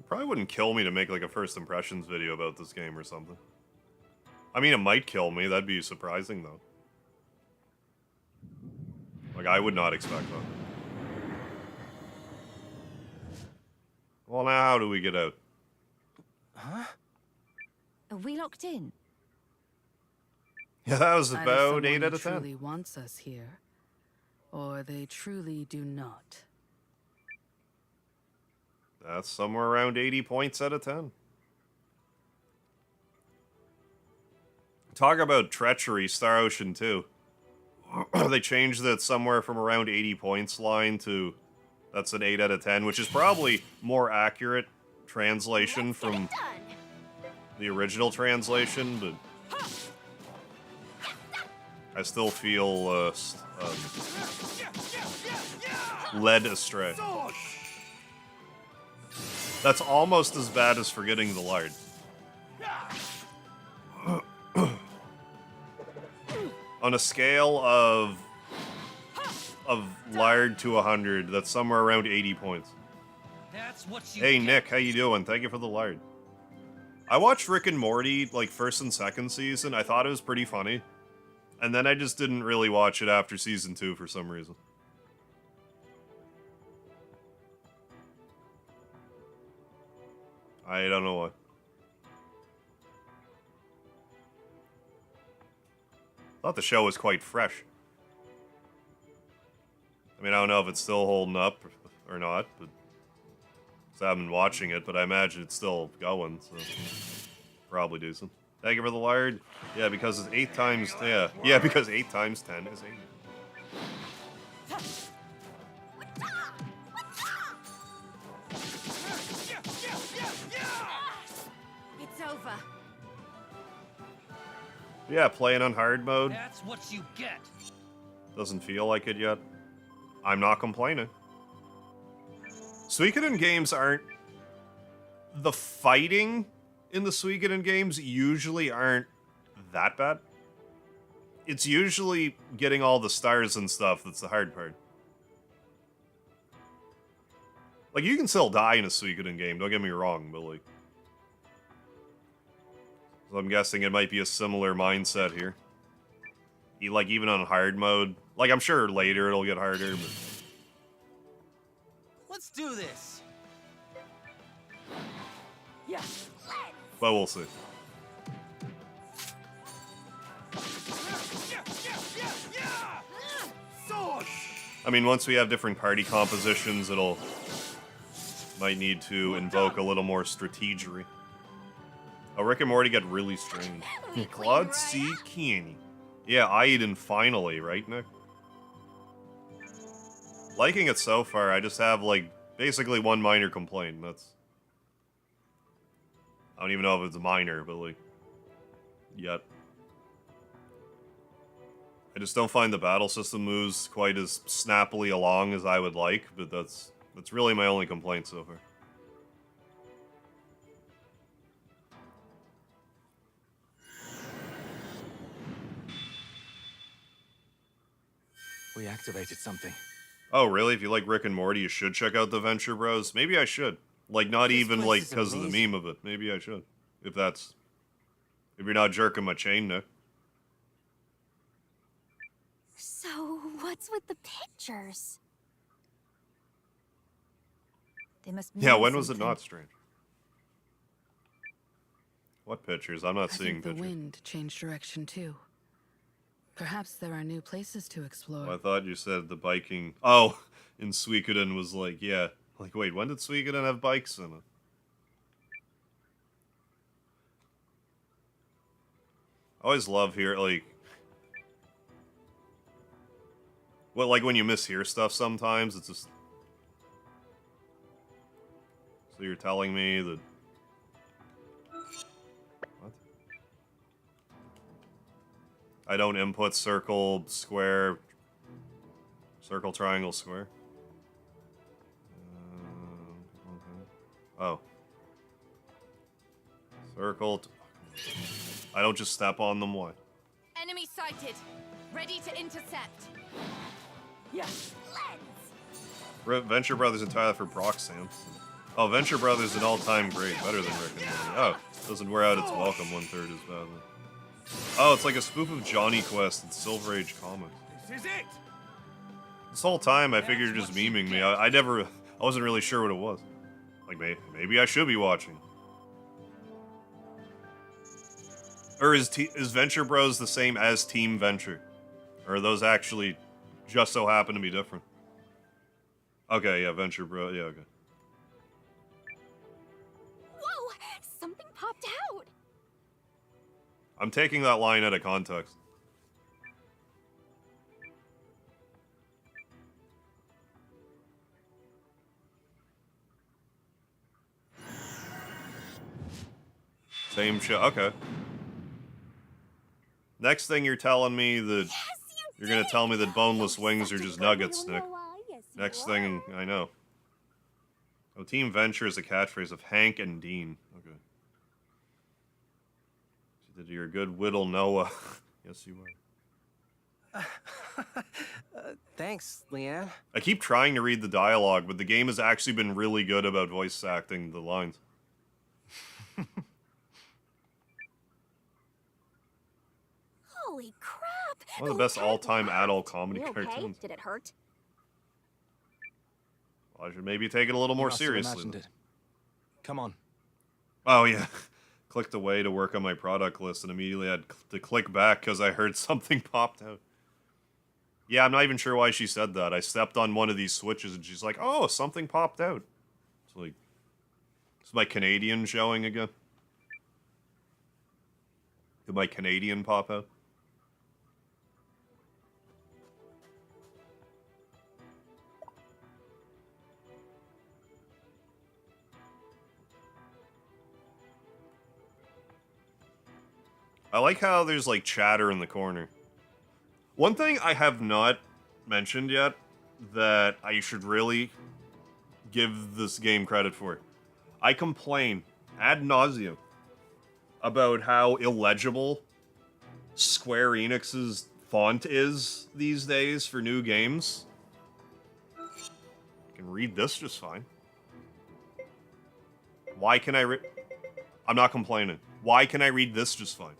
Probably wouldn't kill me to make like a first impressions video about this game or something. I mean, it might kill me. That'd be surprising, though. Like, I would not expect that. Well, now how do we get out? Huh? Are we locked in? Yeah, that was Either about someone 8 out of 10. truly wants us here, or they truly do not. That's somewhere around 80 points out of 10. Talk about treachery, Star Ocean 2. They changed it somewhere from around 80 points line to that's an 8 out of 10, which is probably more accurate translation Let's get from it done. the original translation, but I still feel led astray. That's almost as bad as forgetting the lard. On a scale of lard to 100, that's somewhere around 80 points. That's what you Hey get. Nick, how you doing? Thank you for the lard. I watched Rick and Morty like first and second season. I thought it was pretty funny. And then I just didn't really watch it after season 2 for some reason. I don't know why. Thought the show was quite fresh. I mean, I don't know if it's still holding up or not, but 'cause I haven't been watching it, but I imagine it's still going, so probably decent. Thank you for the lard. Yeah, because it's 8 times, yeah, because 8 times 10 is 80. It's over. Yeah, playing on hard mode That's what you get. doesn't feel like it yet. I'm not complaining. Suikoden games aren't... The fighting in the Suikoden games usually aren't that bad. It's usually getting all the stars and stuff that's the hard part. Like, you can still die in a Suikoden game, don't get me wrong, but like... So I'm guessing it might be a similar mindset here. Like, even on hard mode. Like, I'm sure later it'll get harder, but... Let's do this. Yes. But we'll see. I mean, once we have different party compositions, it'll... Might need to invoke a little more strategery. Oh, Rick and Morty get really strange. Claude C. Keeney. Yeah, Eiyuden finally, right, Nick? Liking it so far, I just have, like, basically one minor complaint. That's... I don't even know if it's a minor, but, like... Yet. I just don't find the battle system moves quite as snappily along as I would like, but that's really my only complaint so far. We activated something. Oh, really? If you like Rick and Morty, you should check out the Venture Bros. Maybe I should. Like, not This even, place like, is because of the amazing. meme of it. Maybe I should. If you're not jerking my chain, Nick. So, what's with the pictures? They must Yeah, mean when was it something. not strange? What pictures? I'm not I seeing think the pictures. wind changed direction too. Perhaps there are new places to explore. Oh, I thought you said the biking... Oh, in Suikoden was like, yeah. Like, wait, when did Suikoden have bikes in it? I always love here, like... Well, like when you mishear stuff sometimes, it's just... So you're telling me that... What? I don't input circle, square... Circle, triangle, square? Oh. Circle... I don't just step on them, why? Enemy sighted. Ready to intercept. Yes. Venture Brothers entirely for Brock Sampson. Oh, Venture Brothers an all-time great, better than Rick and Morty. Oh, doesn't wear out its welcome 1/3 as badly. Oh, it's like a spoof of Johnny Quest and Silver Age comics. This is it. This whole time I figured you're just memeing me. I wasn't really sure what it was. Like, maybe I should be watching. Or is Venture Bros the same as Team Venture? Or are those actually just so happen to be different? Okay, yeah, Venture Bro, yeah, okay. Whoa! Something popped out! I'm taking that line out of context. Same show, okay. Next thing you're telling me that You're gonna tell me that boneless wings are Such a just good nuggets, little Nick. Noah. Yes, you Next are. thing I know. Oh, Team Venture is a catchphrase of Hank and Dean. Okay. She did you're a good whittle Noah. Yes, you are. Thanks, Leanne. I keep trying to read the dialogue, but the game has actually been really good about voice acting the lines. Holy crap! One of the best That kind of all-time laughed. adult comedy You okay? cartoons. Did it hurt? Well, I should maybe take it a little You more must have seriously. imagined it. Come on. Oh, yeah. Clicked away to work on my product list and immediately had to click back because I heard something popped out. Yeah, I'm not even sure why she said that. I stepped on one of these switches and she's like, oh, something popped out. It's like, is my Canadian showing again? Did my Canadian pop out? I like how there's like chatter in the corner. One thing I have not mentioned yet that I should really give this game credit for. I complain ad nauseum about how illegible Square Enix's font is these days for new games. I can read this just fine. Why can I I'm not complaining. Why can I read this just fine?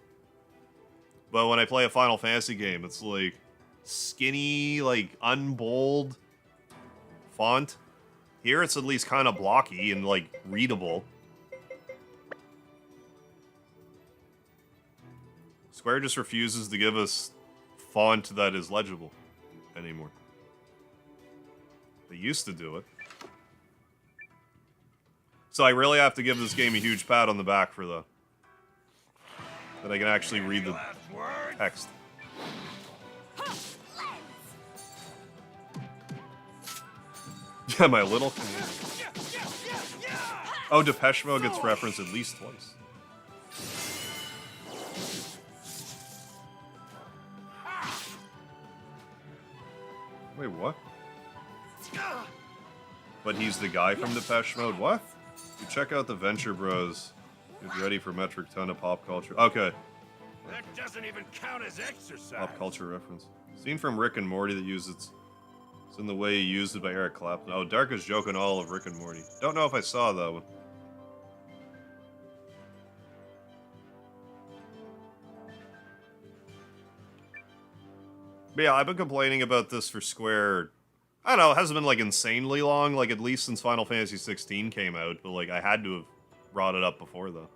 But when I play a Final Fantasy game, it's like skinny, like unbold font. Here it's at least kind of blocky and like readable. Square just refuses to give us font that is legible anymore. They used to do it. So I really have to give this game a huge pat on the back for that. That I can actually read the text. Yeah, my little Canadian. Oh, Depeche Mode gets referenced at least twice. Wait, what? But he's the guy from Depeche Mode? What? You check out the Venture Bros. Get ready for metric ton of pop culture. Okay. That doesn't even count as exercise. Pop culture reference. Scene from Rick and Morty that uses it's in the way he used it by Eric Clapton. Oh, Darkest joke in all of Rick and Morty. Don't know if I saw that one. But yeah, I've been complaining about this for Square. I don't know, it hasn't been like insanely long, like at least since Final Fantasy 16 came out, but like I had to have brought it up before though.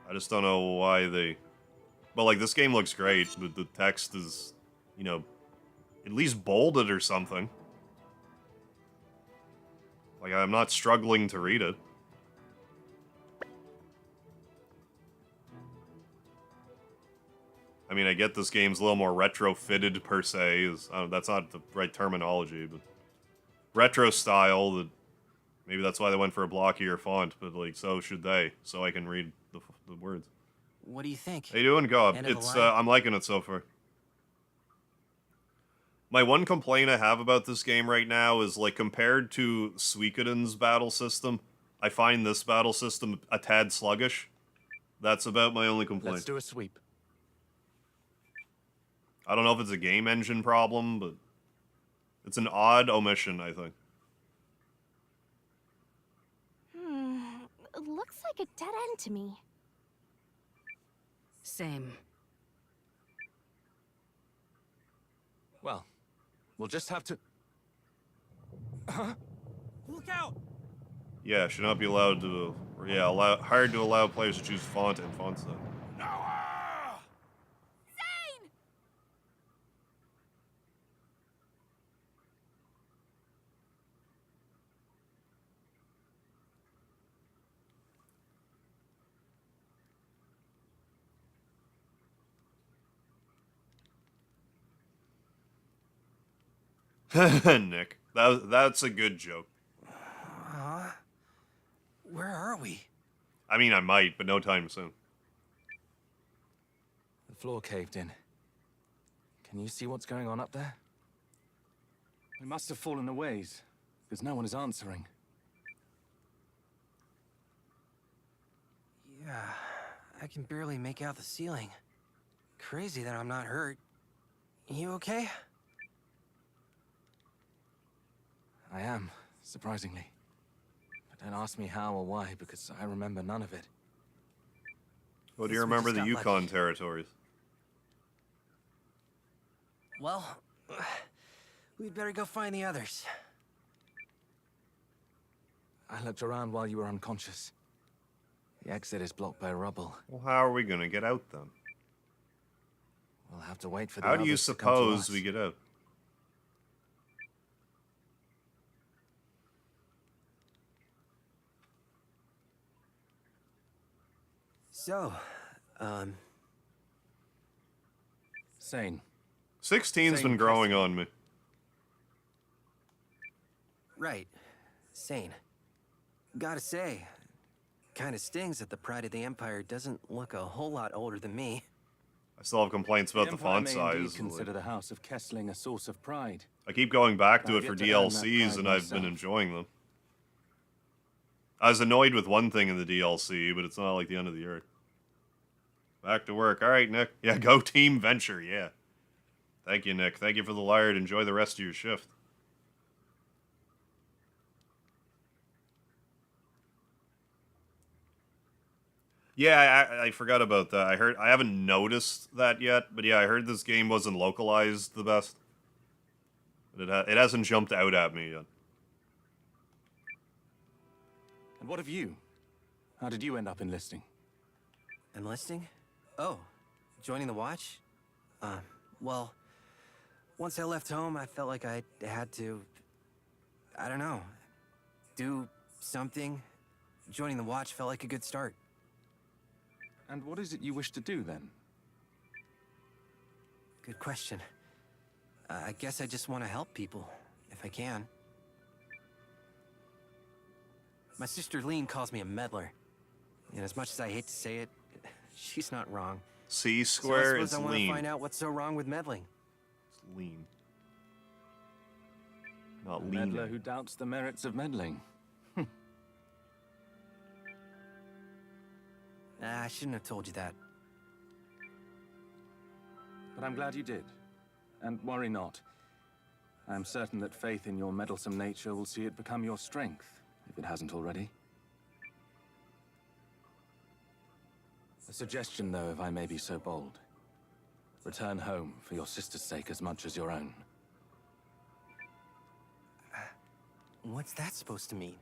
I just don't know why they... But like this game looks great, but the text is, you know, at least bolded or something. Like I'm not struggling to read it. I mean, I get this game's a little more retrofitted per se. That's not the right terminology, but retro style. That maybe that's why they went for a blockier font. But like, so should they, so I can read the words. What do you think? How you doing, Gob? End of the It's line? I'm liking it so far. My one complaint I have about this game right now is like compared to Suikoden's battle system, I find this battle system a tad sluggish. That's about my only complaint. Let's do a sweep. I don't know if it's a game engine problem, but it's an odd omission, I think. It looks like a dead end to me. Same. Well, we'll just have to... Look out! Yeah, should not be allowed to... Yeah, hard to allow players to choose font and font size. Nick, that's a good joke. Where are we? I mean, I might, but no time soon. floor caved in. Can you see what's going on up there? We must have fallen a ways, because no one is answering. Yeah, I can barely make out the ceiling. Crazy that I'm not hurt. You okay? I am, surprisingly. But don't ask me how or why, because I remember none of it. Well, do you Guess we remember just the got Yukon lucky. territories? Well, we'd better go find the others. I looked around while you were unconscious. The exit is blocked by rubble. Well, how are we gonna get out then? We'll have to wait for the How do you others to come to suppose us. we get out? So, Sane. 16's Same been growing custom. on me. right. Sane. Gotta say, kinda stings that the pride of the Empire doesn't look a whole lot older than me. I still have complaints about the Empire font may size. indeed consider the House of Kessling a source of pride. I keep going back to I've it for yet to earn that DLCs, pride and I've been myself. enjoying them. I was annoyed with one thing in the DLC, but it's not like the end of the earth. Back to work. All right, Nick. Yeah, go Team Venture. Yeah. Thank you, Nick. Thank you for the lard. Enjoy the rest of your shift. Yeah, I forgot about that. I haven't noticed that yet, but yeah, I heard this game wasn't localized the best. But it hasn't jumped out at me yet. And what of you? How did you end up enlisting? Enlisting? Oh, joining the Watch? Well, once I left home, I felt like I had to, I don't know, do something. Joining the Watch felt like a good start. And what is it you wish to do, then? Good question. I guess I just want to help people, if I can. My sister Lean calls me a meddler. And as much as I hate to say it, she's not wrong. C So I square suppose is I want to lean. find out what's so wrong with meddling. It's lean. Not A lean. meddler who doubts the merits of meddling. I shouldn't have told you that. But I'm glad you did. And worry not. I am certain that faith in your meddlesome nature will see it become your strength, if it hasn't already. A suggestion, though, if I may be so bold. Return home for your sister's sake as much as your own. What's that supposed to mean?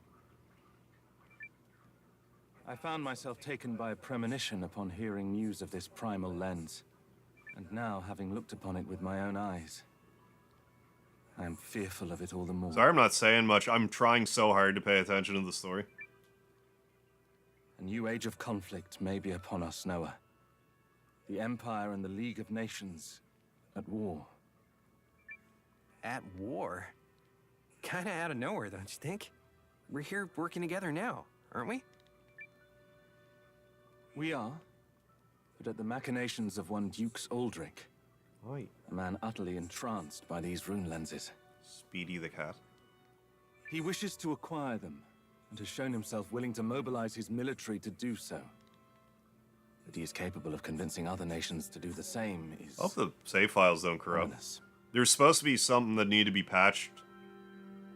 I found myself taken by a premonition upon hearing news of this primal lens. And now, having looked upon it with my own eyes, I am fearful of it all the more. Sorry, I'm not saying much. I'm trying so hard to pay attention to the story. A new age of conflict may be upon us, Noah. The Empire and the League of Nations at war. At war? Kinda out of nowhere, don't you think? We're here working together now, aren't we? We are, but at the machinations of one Dukes Aldrich, Oi. a man utterly entranced by these rune lenses. Speedy the cat. He wishes to acquire them, and has shown himself willing to mobilize his military to do so. That he is capable of convincing other nations to do the same is I hope the save files don't corrupt. ominous. There's supposed to be something that needed to be patched,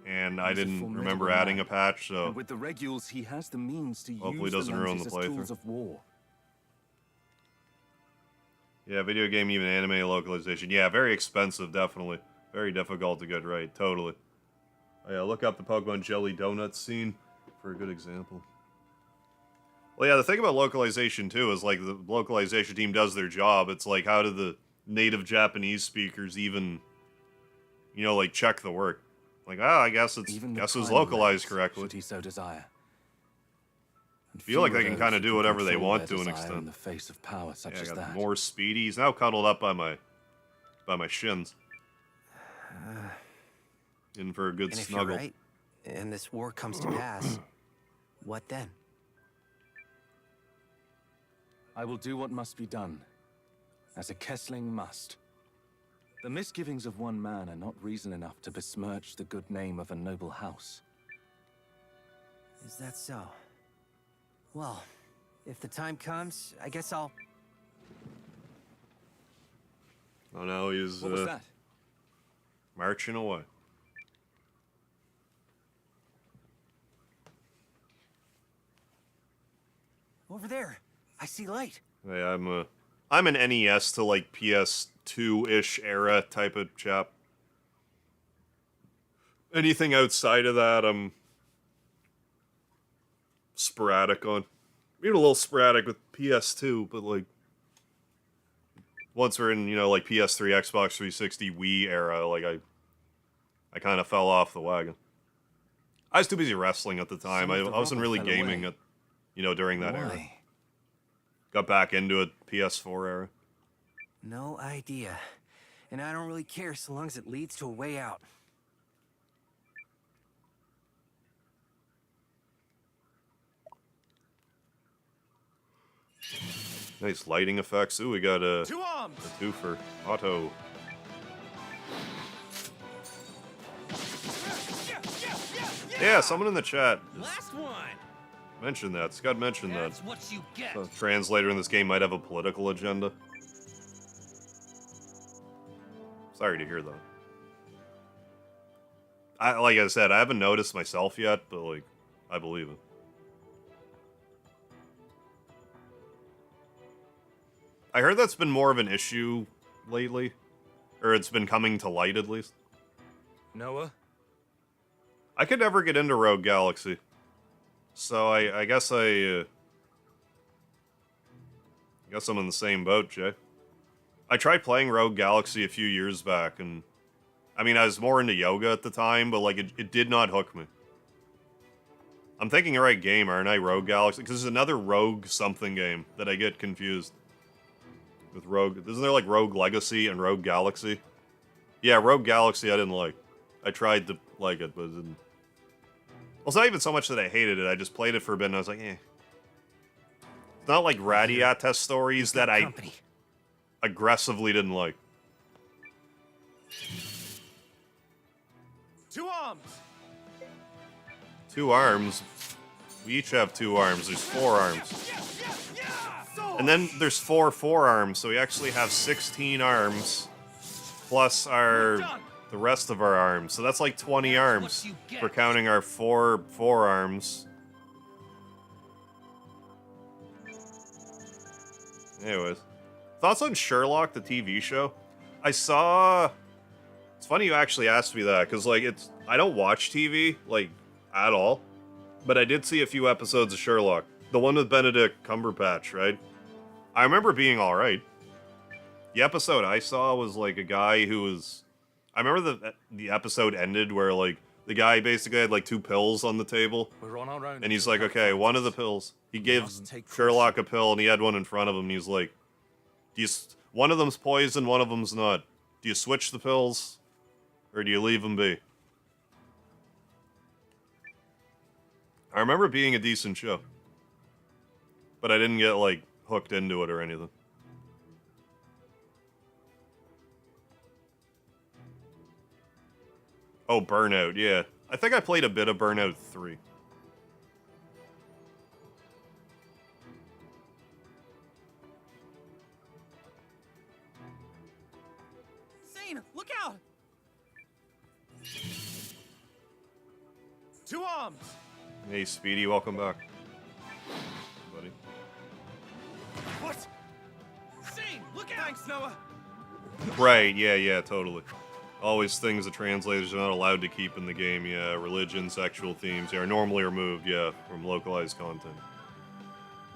and I He's a didn't formidable remember adding man. a patch, so And with the Regulus, he has the means to Hopefully use doesn't the ruin lenses the as playthrough. tools of war. yeah, video game, even anime localization. Yeah, very expensive, definitely. Very difficult to get right, totally. Oh, yeah, look up the Pokemon Jelly Donut scene for a good example. Well, yeah, the thing about localization, too, is, like, the localization team does their job. It's like, how do the native Japanese speakers even, you know, like, check the work? Like, I guess it's Even the guess it was primal localized lens, correctly. should he so desire. And Feel like few they are can those kinda who do whatever they fulfill want their to an desire extent. in the face of power such Yeah, I as got that. more speedy. He's now cuddled up by my shins. In for a good And if snuggle. you're right, and this war comes to pass, what then? I will do what must be done. as a Kessling must. The misgivings of one man are not reason enough to besmirch the good name of a noble house. Is that so? Well, if the time comes, I guess I'll... Oh, now he's What was that? marching away. Over there. I see light. Hey, I'm an NES to like PS2-ish era type of chap. Anything outside of that, I'm sporadic on. Even a little sporadic with PS2, but like once we're in, you know, like PS3, Xbox 360, Wii era, like I kind of fell off the wagon. I was too busy wrestling at the time. I wasn't really gaming at, you know, during that era. Got back into it PS4 era. No idea. And I don't really care so long as it leads to a way out. Nice lighting effects. Ooh, we got a 2 arms. two for auto. Yeah, someone in the chat Last one. mentioned that. Scott mentioned that. That's what you get. The translator in this game might have a political agenda. Sorry to hear that. Like I said, I haven't noticed myself yet, but like, I believe it. I heard that's been more of an issue lately, or it's been coming to light at least. Noah? I could never get into Rogue Galaxy, so I guess I guess I'm in the same boat, Jay. I tried playing Rogue Galaxy a few years back, and I mean, I was more into yoga at the time, but like it did not hook me. I'm thinking the right game, aren't I? Rogue Galaxy, because there's another Rogue something game that I get confused with Rogue. Isn't there like Rogue Legacy and Rogue Galaxy? Yeah, Rogue Galaxy I didn't like. I tried to like it, but it didn't. Well, it's not even so much that I hated it. I just played it for a bit, and I was like, eh. It's not like Radiata stories that I aggressively didn't like. 2 arms. 2 arms. We each have 2 arms. There's 4 arms. And then there's 4 forearms, so we actually have 16 arms plus the rest of our arms. So that's like 20 arms for counting our 4 forearms. Anyways, thoughts on Sherlock, the TV show? I saw... It's funny you actually asked me that, because like I don't watch TV, like, at all. But I did see a few episodes of Sherlock. The one with Benedict Cumberbatch, right? I remember being alright. The episode I saw was like a guy who was... I remember the episode ended where like the guy basically had like 2 pills on the table. We're on our own. And he's like, okay, one of the pills. He gives Sherlock a pill and he had one in front of him and he's like, one of them's poison, one of them's not. Do you switch the pills? Or do you leave them be? I remember it being a decent show. But I didn't get like hooked into it or anything. Oh, Burnout, yeah. I think I played a bit of Burnout 3. Zane, look out! 2 arms. Hey, Speedy, welcome back. Buddy. What? Zane, look out! Thanks, Noah. Right, yeah, totally. Always things the translators are not allowed to keep in the game, yeah. Religion, sexual themes, are normally removed, yeah, from localized content.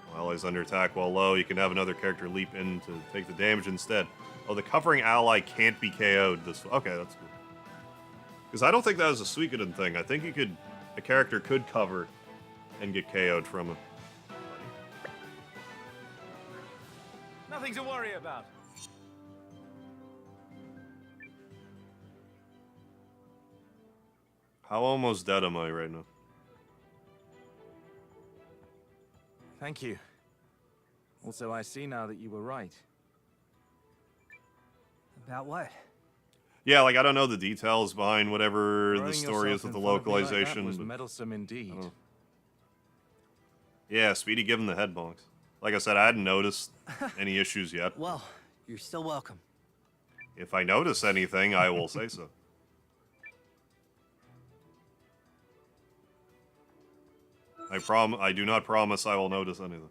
While allies under attack while low, you can have another character leap in to take the damage instead. Oh, the covering ally can't be KO'd this... Okay, that's good. Because I don't think that was a Suikoden thing. I think a character could cover and get KO'd from it. Nothing to worry about. How almost dead am I right now? Thank you. Also, I see now that you were right. About what? Yeah, like, I don't know the details behind whatever the Throwing story yourself is with the in front of me like that localization. was but- meddlesome indeed. Oh. Yeah, Speedy, give him the head bonks. Like I said, I hadn't noticed any issues yet. Well, you're still welcome. If I notice anything, I will say so. I do not promise I will notice anything.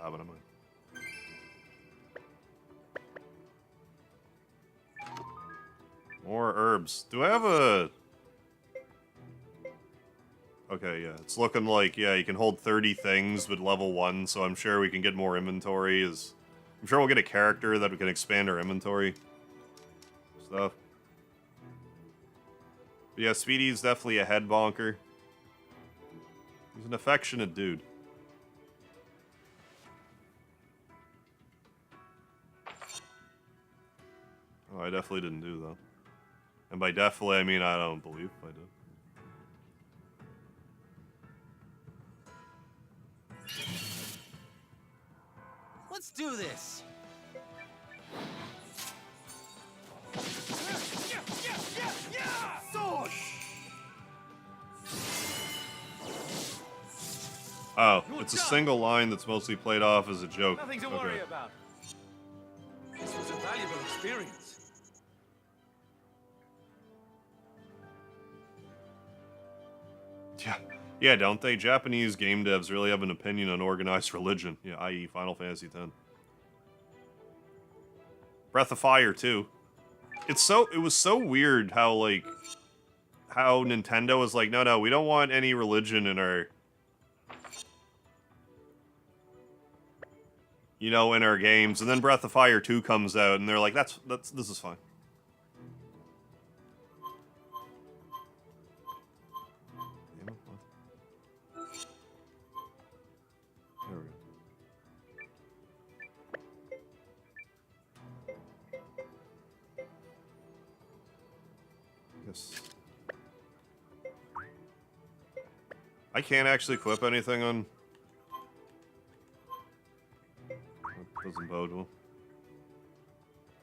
But I might. More herbs. Do I have a... Okay, yeah. It's looking like, yeah, you can hold 30 things with level 1, so I'm sure we can get more inventory. I'm sure we'll get a character that we can expand our inventory stuff. But yeah, Speedy's definitely a head bonker. He's an affectionate dude. Oh, I definitely didn't do that. And by definitely, I mean I don't believe I did. Let's do this. Oh, it's a single line that's mostly played off as a joke. Nothing to worry about. This was a valuable experience. Yeah, don't they? Japanese game devs really have an opinion on organized religion. Yeah, i.e. Final Fantasy X. Breath of Fire, too. It was so weird how Nintendo was like, no, we don't want any religion in our... You know, in our games. And then Breath of Fire 2 comes out, and they're like, this is fine. There we go. Yes. I can't actually equip anything on... That doesn't bode well.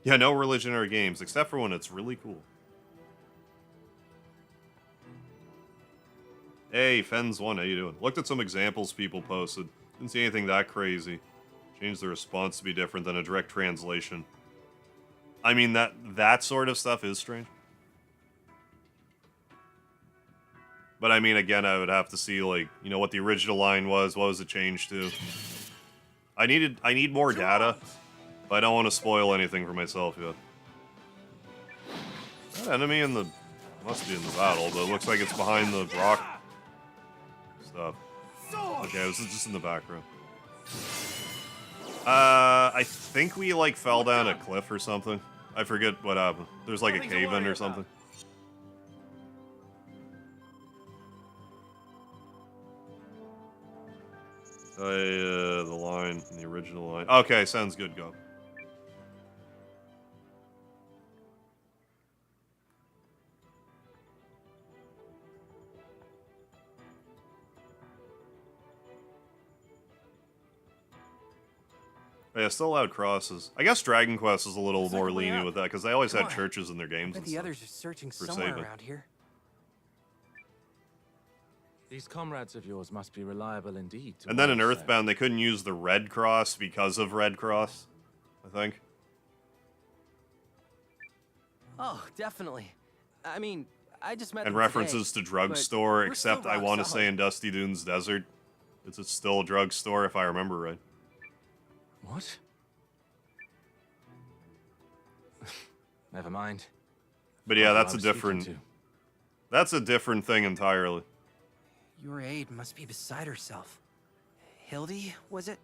Yeah, no religion in our games, except for when it's really cool. Hey, Fens1, how you doing? Looked at some examples people posted. Didn't see anything that crazy. Changed the response to be different than a direct translation. I mean, that sort of stuff is strange. But I mean, again, I would have to see, like, you know, what the original line was, what was it changed to. I need more data, but I don't want to spoil anything for myself yet. That enemy in the... must be in the battle, but it looks like it's behind the rock stuff. Okay, this is just in the background. I think we, like, fell down a cliff or something. I forget what happened. There's, like, a cave-in or something. The line, the original line. Okay, sounds good, go. Yeah, still allowed crosses. I guess Dragon Quest is a little more lenient with that, because they always had churches in their games and The stuff. others are searching for somewhere saving. around here. These comrades of yours must be reliable indeed. And then in watch, Earthbound, they couldn't use the Red Cross because of Red Cross, I think. Oh, definitely. I mean, I just met And them references today, to drugstore, but we're still except I rock want to solid. say in Dusty Dunes Desert. It's still a drugstore, if I remember right. What? Never mind. But yeah, Not who that's I a was speaking different... to. That's a different thing entirely. Your aide must be beside herself. Hildy, was it?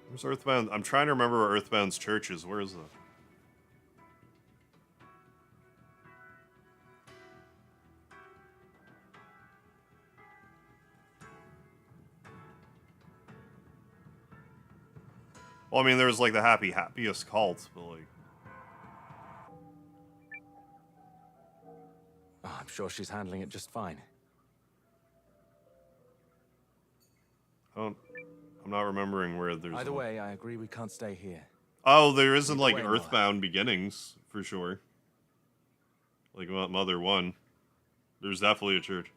Where's Earthbound? I'm trying to remember where Earthbound's church is. Where is that? Well, I mean, there's like the happiest cult, but like... Oh, I'm sure she's handling it just fine. I'm not remembering where there's... Either way, I agree we can't stay here. Oh, there isn't, Either like, way, Noah. Earthbound beginnings, for sure. Like, Mother 1. There's definitely a church.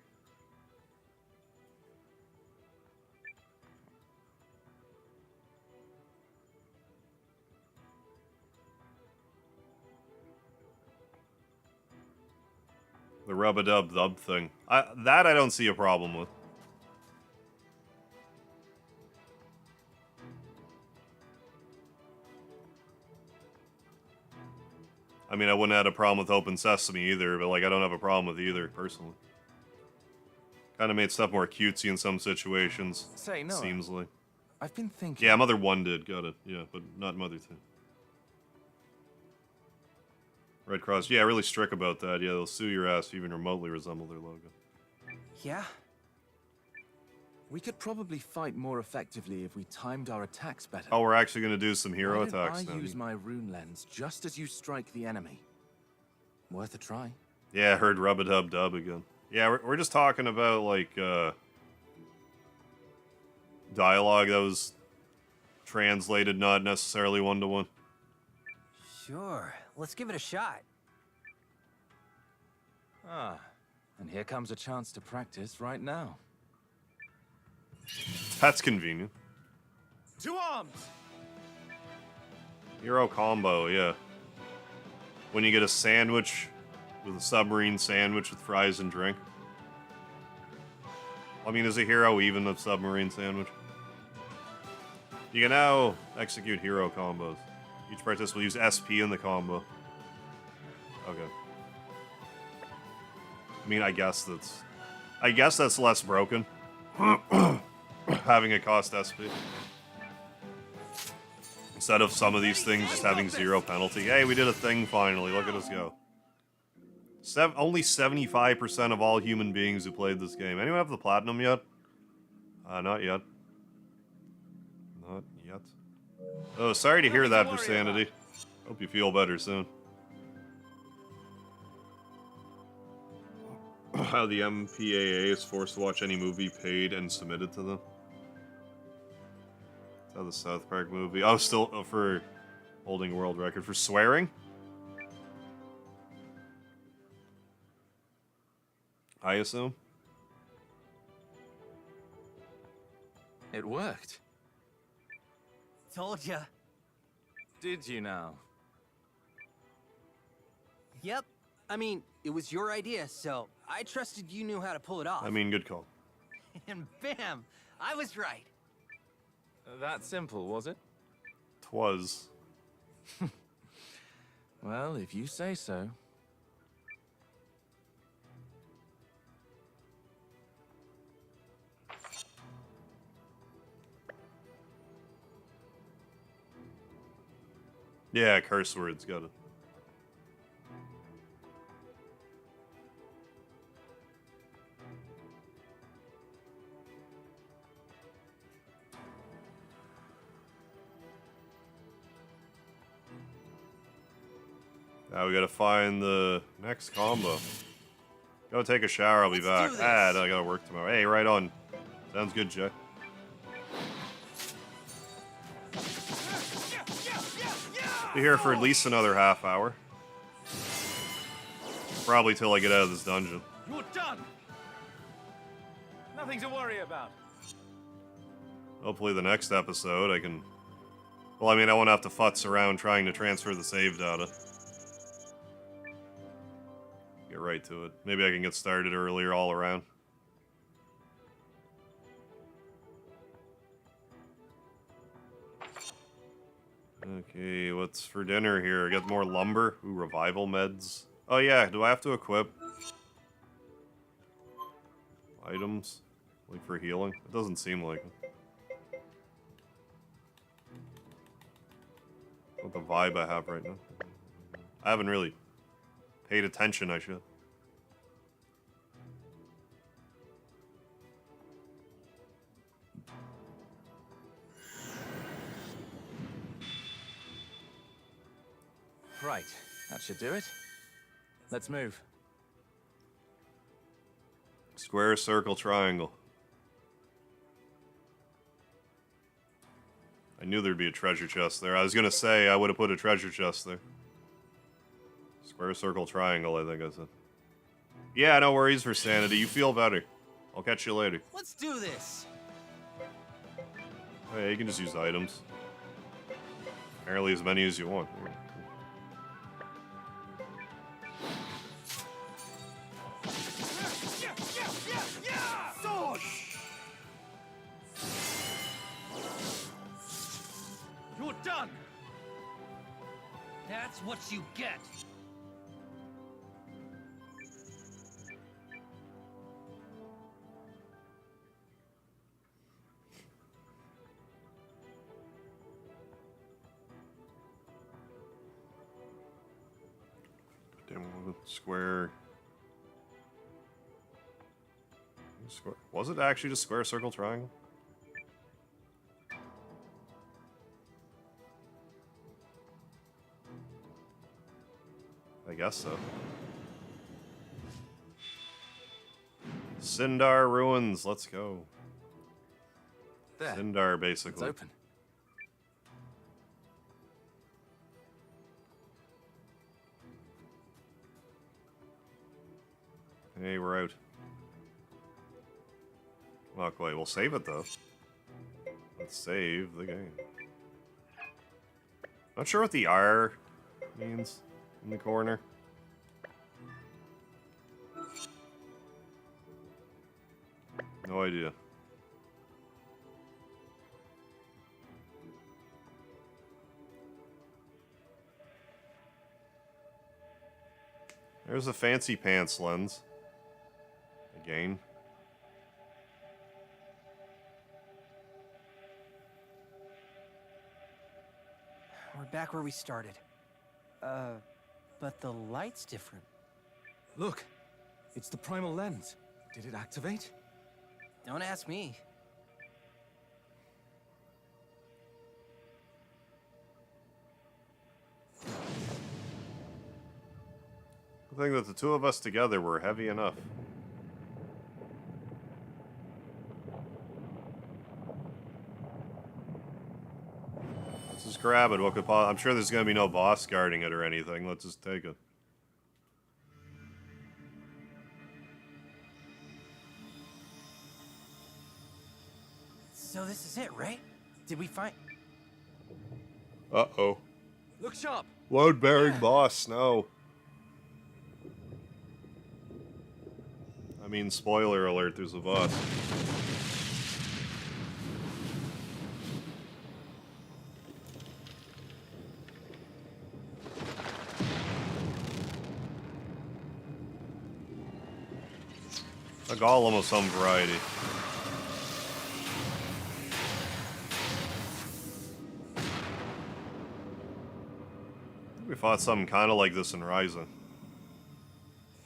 The rub-a-dub-dub thing. That I don't see a problem with. I mean, I wouldn't have had a problem with Open Sesame either, but, like, I don't have a problem with either, personally. Kind of made stuff more cutesy in some situations. Say, Noah, seems like. I've been thinking... Yeah, Mother 1 did, got it. Yeah, but not Mother 2. Red Cross, yeah, really strict about that. Yeah, they'll sue your ass if you even remotely resemble their logo. Yeah? We could probably fight more effectively if we timed our attacks better. Oh, we're actually going to do some hero Why don't attacks now. I use my rune lens just as you strike the enemy? Worth a try. Yeah, I heard rub-a-dub-dub again. Yeah, we're just talking about, like, dialogue that was translated, not necessarily one-to-one. Sure. Let's give it a shot. Ah, and here comes a chance to practice right now. That's convenient. To arms! Hero combo, yeah. When you get a sandwich with a submarine sandwich with fries and drink. I mean, is a hero even a submarine sandwich? You can now execute hero combos. Each participant will use SP in the combo. Okay. I mean, I guess that's less broken. Having it cost SP. Instead of some of these things just having 0 penalty. Hey, we did a thing finally. Look at us go. Only 75% of all human beings who played this game. Anyone have the platinum yet? Not yet. Not yet. Oh, sorry to hear that, Versanity. Hope you feel better soon. How the MPAA is forced to watch any movie paid and submitted to them. That's how the South Park movie... Oh, still for holding a world record for swearing? I assume. It worked. Told ya. Did you now? Yep. I mean, it was your idea, so I trusted you knew how to pull it off. I mean, good call. And bam! I was right. That simple, was it? 'Twas. Well, if you say so. Yeah, curse words, got it. Now we gotta find the next combo. Go take a shower, I'll be back. I gotta work tomorrow. Hey, right on. Sounds good, Jack. Be here for at least another half hour. Probably till I get out of this dungeon. You're done! Nothing to worry about. Hopefully the next episode I can... Well, I mean, I won't have to futz around trying to transfer the save data. Get right to it. Maybe I can get started earlier all around. Okay, what's for dinner here? Get more lumber? Ooh, revival meds. Oh yeah, do I have to equip items? Like for healing? It doesn't seem like it. What the vibe I have right now. I haven't really paid attention, I should. Right, that should do it. Let's move. Square, circle, triangle. I knew there'd be a treasure chest there. I was gonna say I would have put a treasure chest there. Square, circle, triangle, I think I said. Yeah, no worries for sanity. You feel better. I'll catch you later. Let's do this. Oh, yeah, you can just use items. Apparently as many as you want. Sword! You're done! That's what you get! Square. Square. Was it actually just square, circle, triangle? I guess so. Sindar ruins. Let's go. There. Sindar, It's basically. open. Hey, we're out. Not quite. We'll save it, though. Let's save the game. Not sure what the R means in the corner. No idea. There's a fancy pants lens. Again. We're back where we started. But the light's different. Look, it's the primal lens. Did it activate? Don't ask me. I think that the two of us together were heavy enough. Let's just grab it. What could I'm sure there's gonna be no boss guarding it or anything. Let's just take it. So this is it, right? Did we find... Uh-oh. Look sharp! Load-bearing boss, no. I mean, spoiler alert, there's a boss. A golem of some variety. We fought something kind of like this in Ryzen.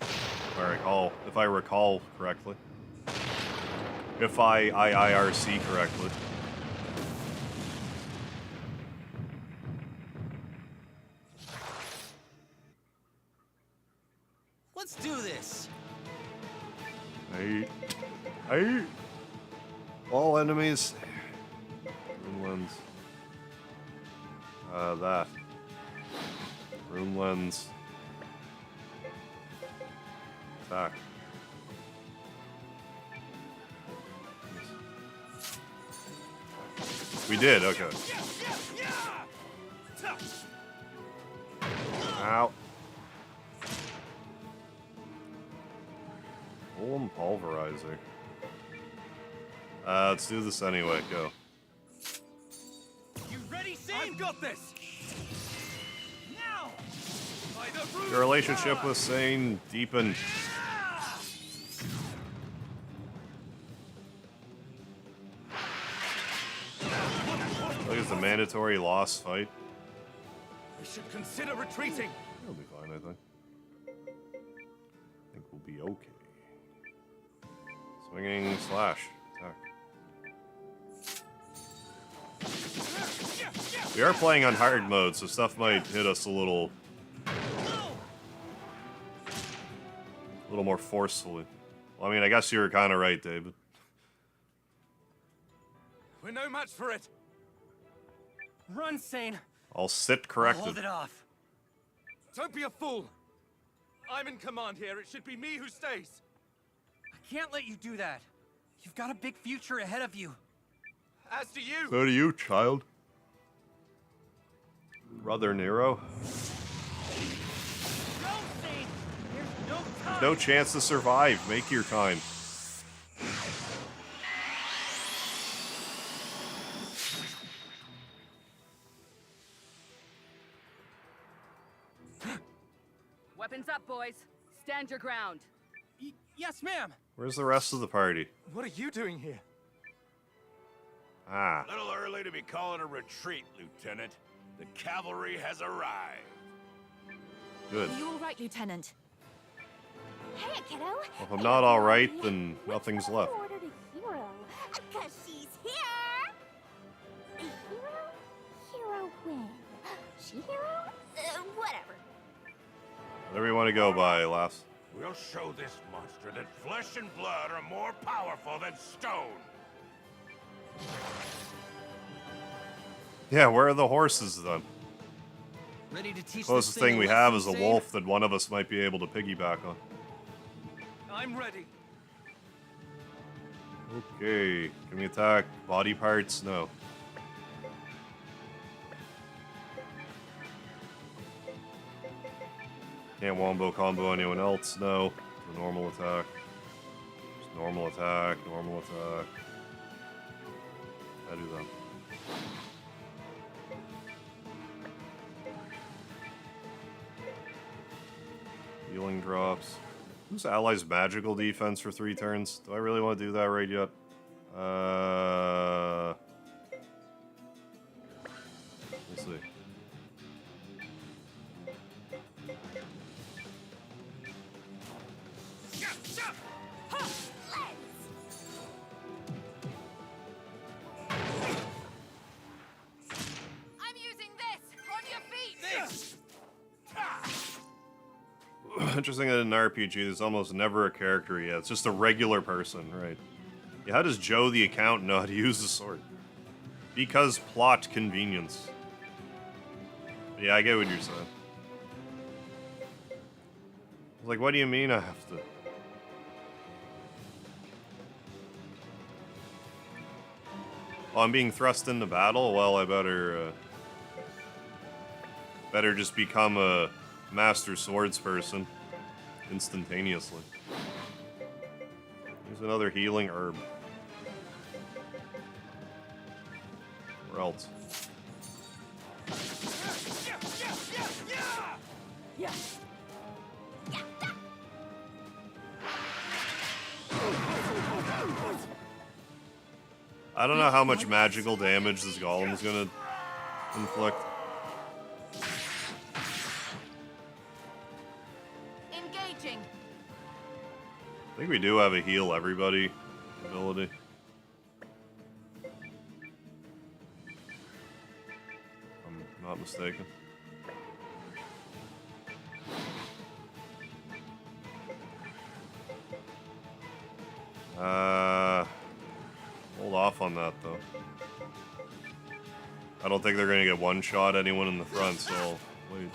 If I recall correctly. If I IIRC correctly. Let's do this! Hey. All enemies. Room lens. That. Room lens. Attack. We did, okay. Ow. Golem pulverizer. Let's do this anyway, go. You ready, Sin? I've got this! Now! By the root Your relationship power! with Sane deepened. Look, it's a mandatory loss fight. We should consider retreating! It'll be fine, I think. I think we'll be okay. Swinging slash. Attack. We are playing on hard mode, so stuff might hit us a little more forcefully. Well, I mean, I guess you were kind of right, David. We're no match for it. Run, Sane. I'll sit I'll corrected. hold it off. Don't be a fool. I'm in command here. It should be me who stays. I can't let you do that. You've got a big future ahead of you. As do you. So do you, child. Brother Nero. Go, Sane. There's no time. No chance to survive. Make your time. Weapons up, boys. Stand your ground. Yes, ma'am. Where's the rest of the party? What are you doing here? Ah. A little early to be calling a retreat, Lieutenant. The cavalry has arrived. Good. Are you all right, Lieutenant? Hey, kiddo. Well, if I'm not all right, then nothing's left. Ordered a hero, 'cause she's here. A hero? Hero when? She hero? Whatever. Whatever you want to go by, lass. We'll show this monster that flesh and blood are more powerful than stone. Yeah, where are the horses then? Ready to teach Closest this thing thing we have is a lesson, wolf that one of us might be able to piggyback on. I'm ready. Okay, can we attack body parts? No. Can't wombo combo anyone else? No. The normal attack. Just normal attack, normal attack. I do that. Healing drops. Who's allies magical defense for 3 turns? Do I really want to do that right yet? Let's see. I'm using this! On your feet! Interesting that in an RPG, there's almost never a character yet. It's just a regular person, right? Yeah, how does Joe the accountant know how to use the sword? Because plot convenience. Yeah, I get what you're saying. Like, what do you mean I have to? Oh, I'm being thrust into battle? Well, I better just become a master swords person instantaneously. There's another healing herb. Where else? I don't know how much magical damage this golem is gonna inflict. Engaging. I think we do have a heal everybody ability. If I'm not mistaken. Hold off on that though. I don't think they're gonna get one shot anyone in the front, so I'll wait.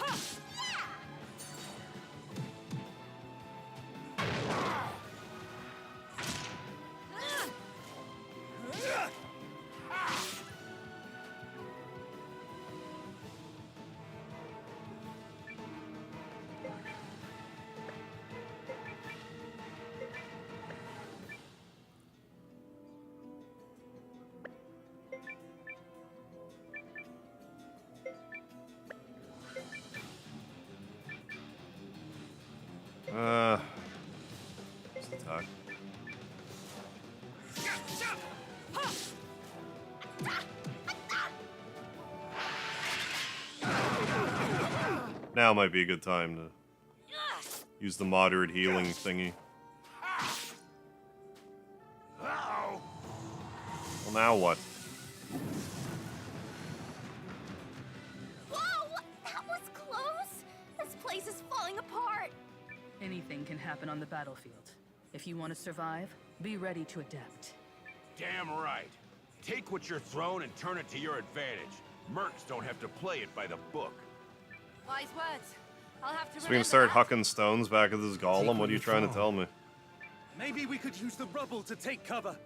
Just attack. Now might be a good time to use the moderate healing thingy. Well, now what? Whoa! That was close! This place is falling apart! Anything can happen on the battlefield. If you want to survive, be ready to adapt. Damn right. Take what you're thrown and turn it to your advantage. Mercs don't have to play it by the book. Wise words. I'll have to So we can start hucking stones back at this golem? What are you trying to tell me? Maybe we could use the rubble to take cover.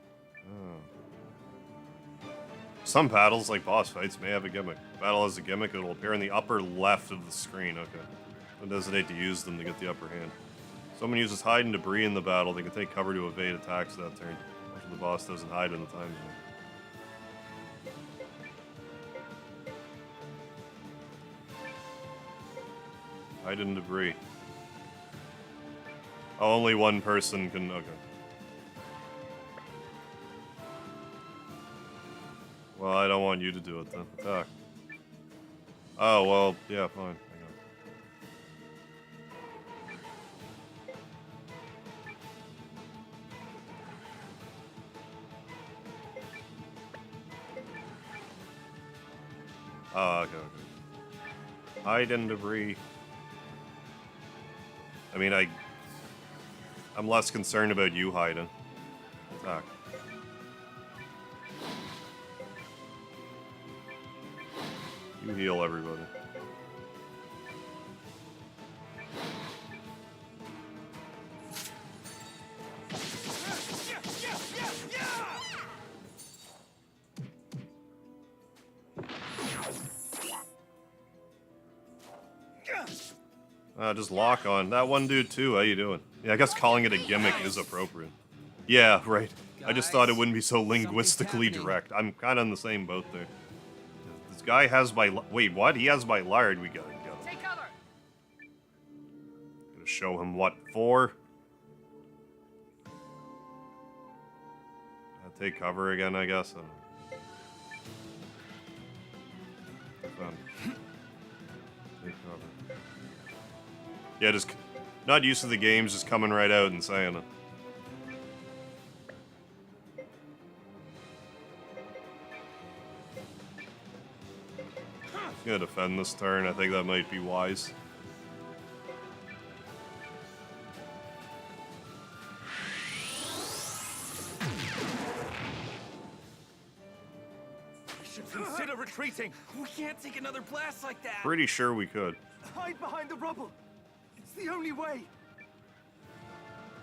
Some battles, like boss fights, may have a gimmick. Battle has a gimmick, it will appear in the upper left of the screen. Okay. Don't hesitate to use them to get the upper hand. Someone uses hide and debris in the battle, they can take cover to evade attacks that turn. After the boss doesn't hide in the time zone. Hide and debris. Oh, only one person can... Okay. Well, I don't want you to do it then. Attack. Oh, well, yeah, fine. Hang on. Oh, okay, okay. Hide and debris. I mean, I'm less concerned about you hiding. Attack. You heal everybody. Just lock on. That one dude too, how you doing? Yeah, I guess calling it a gimmick is appropriate. Yeah, right. I just thought it wouldn't be so linguistically direct. I'm kind of in the same boat there. This guy has my... Wait, what? He has my lard. We gotta get him. Take cover. Gonna show him what for. Take cover again, I guess. I don't know. Take cover. Yeah, just not used to the games, just coming right out and saying it. I'm gonna defend this turn. I think that might be wise. We should consider retreating. We can't take another blast like that. Pretty sure we could. Hide behind the rubble. It's the only way.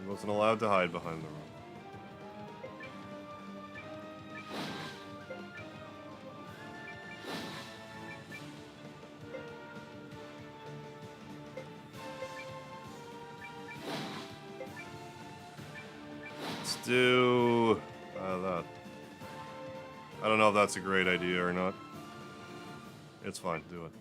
He wasn't allowed to hide behind the room. Let's do that. I don't know if that's a great idea or not. It's fine, do it.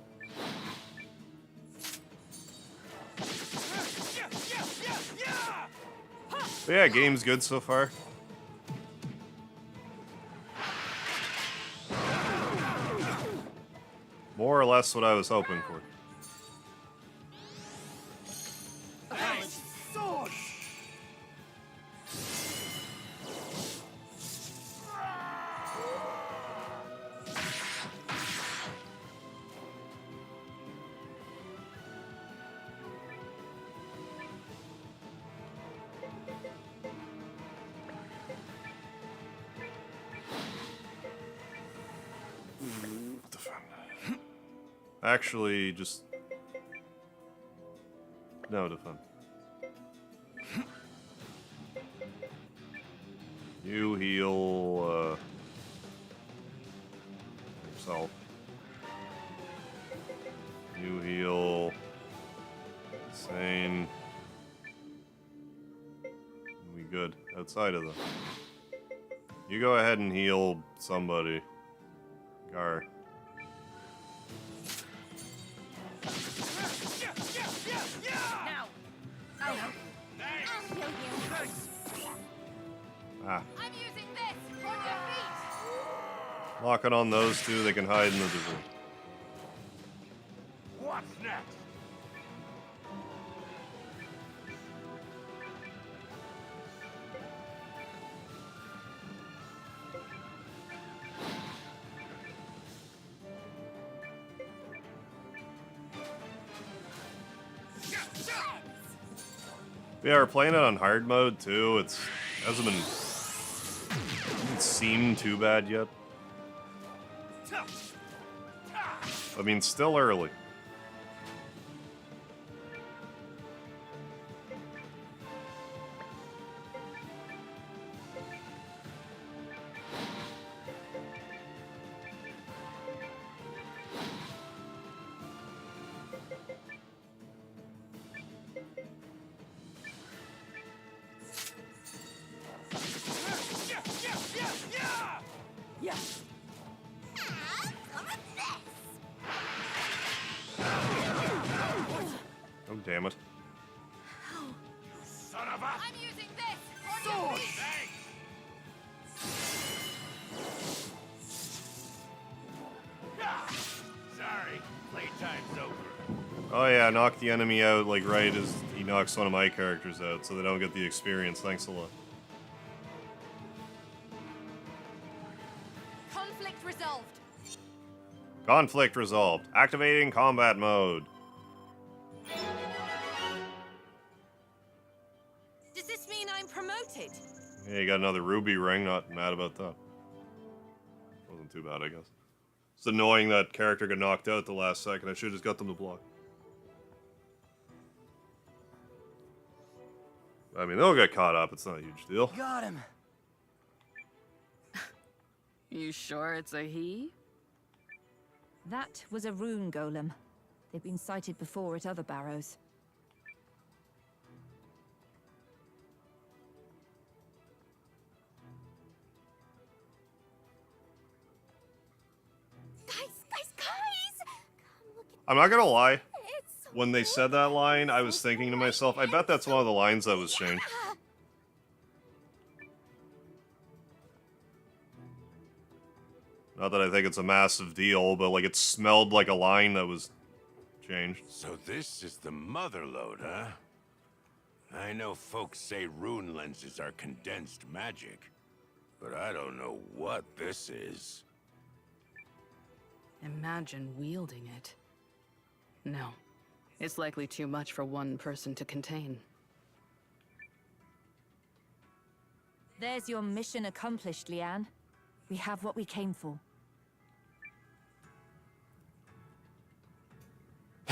But yeah, game's good so far. More or less what I was hoping for. Actually, just... No, defend. You heal, yourself. You heal... Insane. We good. Outside of them. You go ahead and heal somebody. Gar. Ah. I'm using this on your feet. Locking on those two, they can hide in the debris. What's next? Yeah, we're playing it on hard mode too. It hasn't seemed too bad yet. I mean, still early. Oh, damn it. Son of a... I'm using this! Sword! Sorry, playtime's over. Oh yeah, knock the enemy out like right as he knocks one of my characters out, so they don't get the experience. Thanks a lot. Conflict resolved. Conflict resolved. Activating combat mode. Does this mean I'm promoted? Yeah, you got another ruby ring. Not mad about that. Wasn't too bad, I guess. It's annoying that character got knocked out at the last second. I should have just got them to block. I mean, they'll get caught up. It's not a huge deal. Got him. You sure it's a he? That was a rune golem. They've been sighted before at other barrows. Guys! Come look at I'm not gonna lie. it's so When they said that line, I was thinking to myself, I bet that's one of the lines that was changed. Not that I think it's a massive deal, but like it smelled like a line that was changed. So this is the mother lode, huh? I know folks say rune lenses are condensed magic, but I don't know what this is. Imagine wielding it. No. It's likely too much for one person to contain. There's your mission accomplished, Leanne. We have what we came for.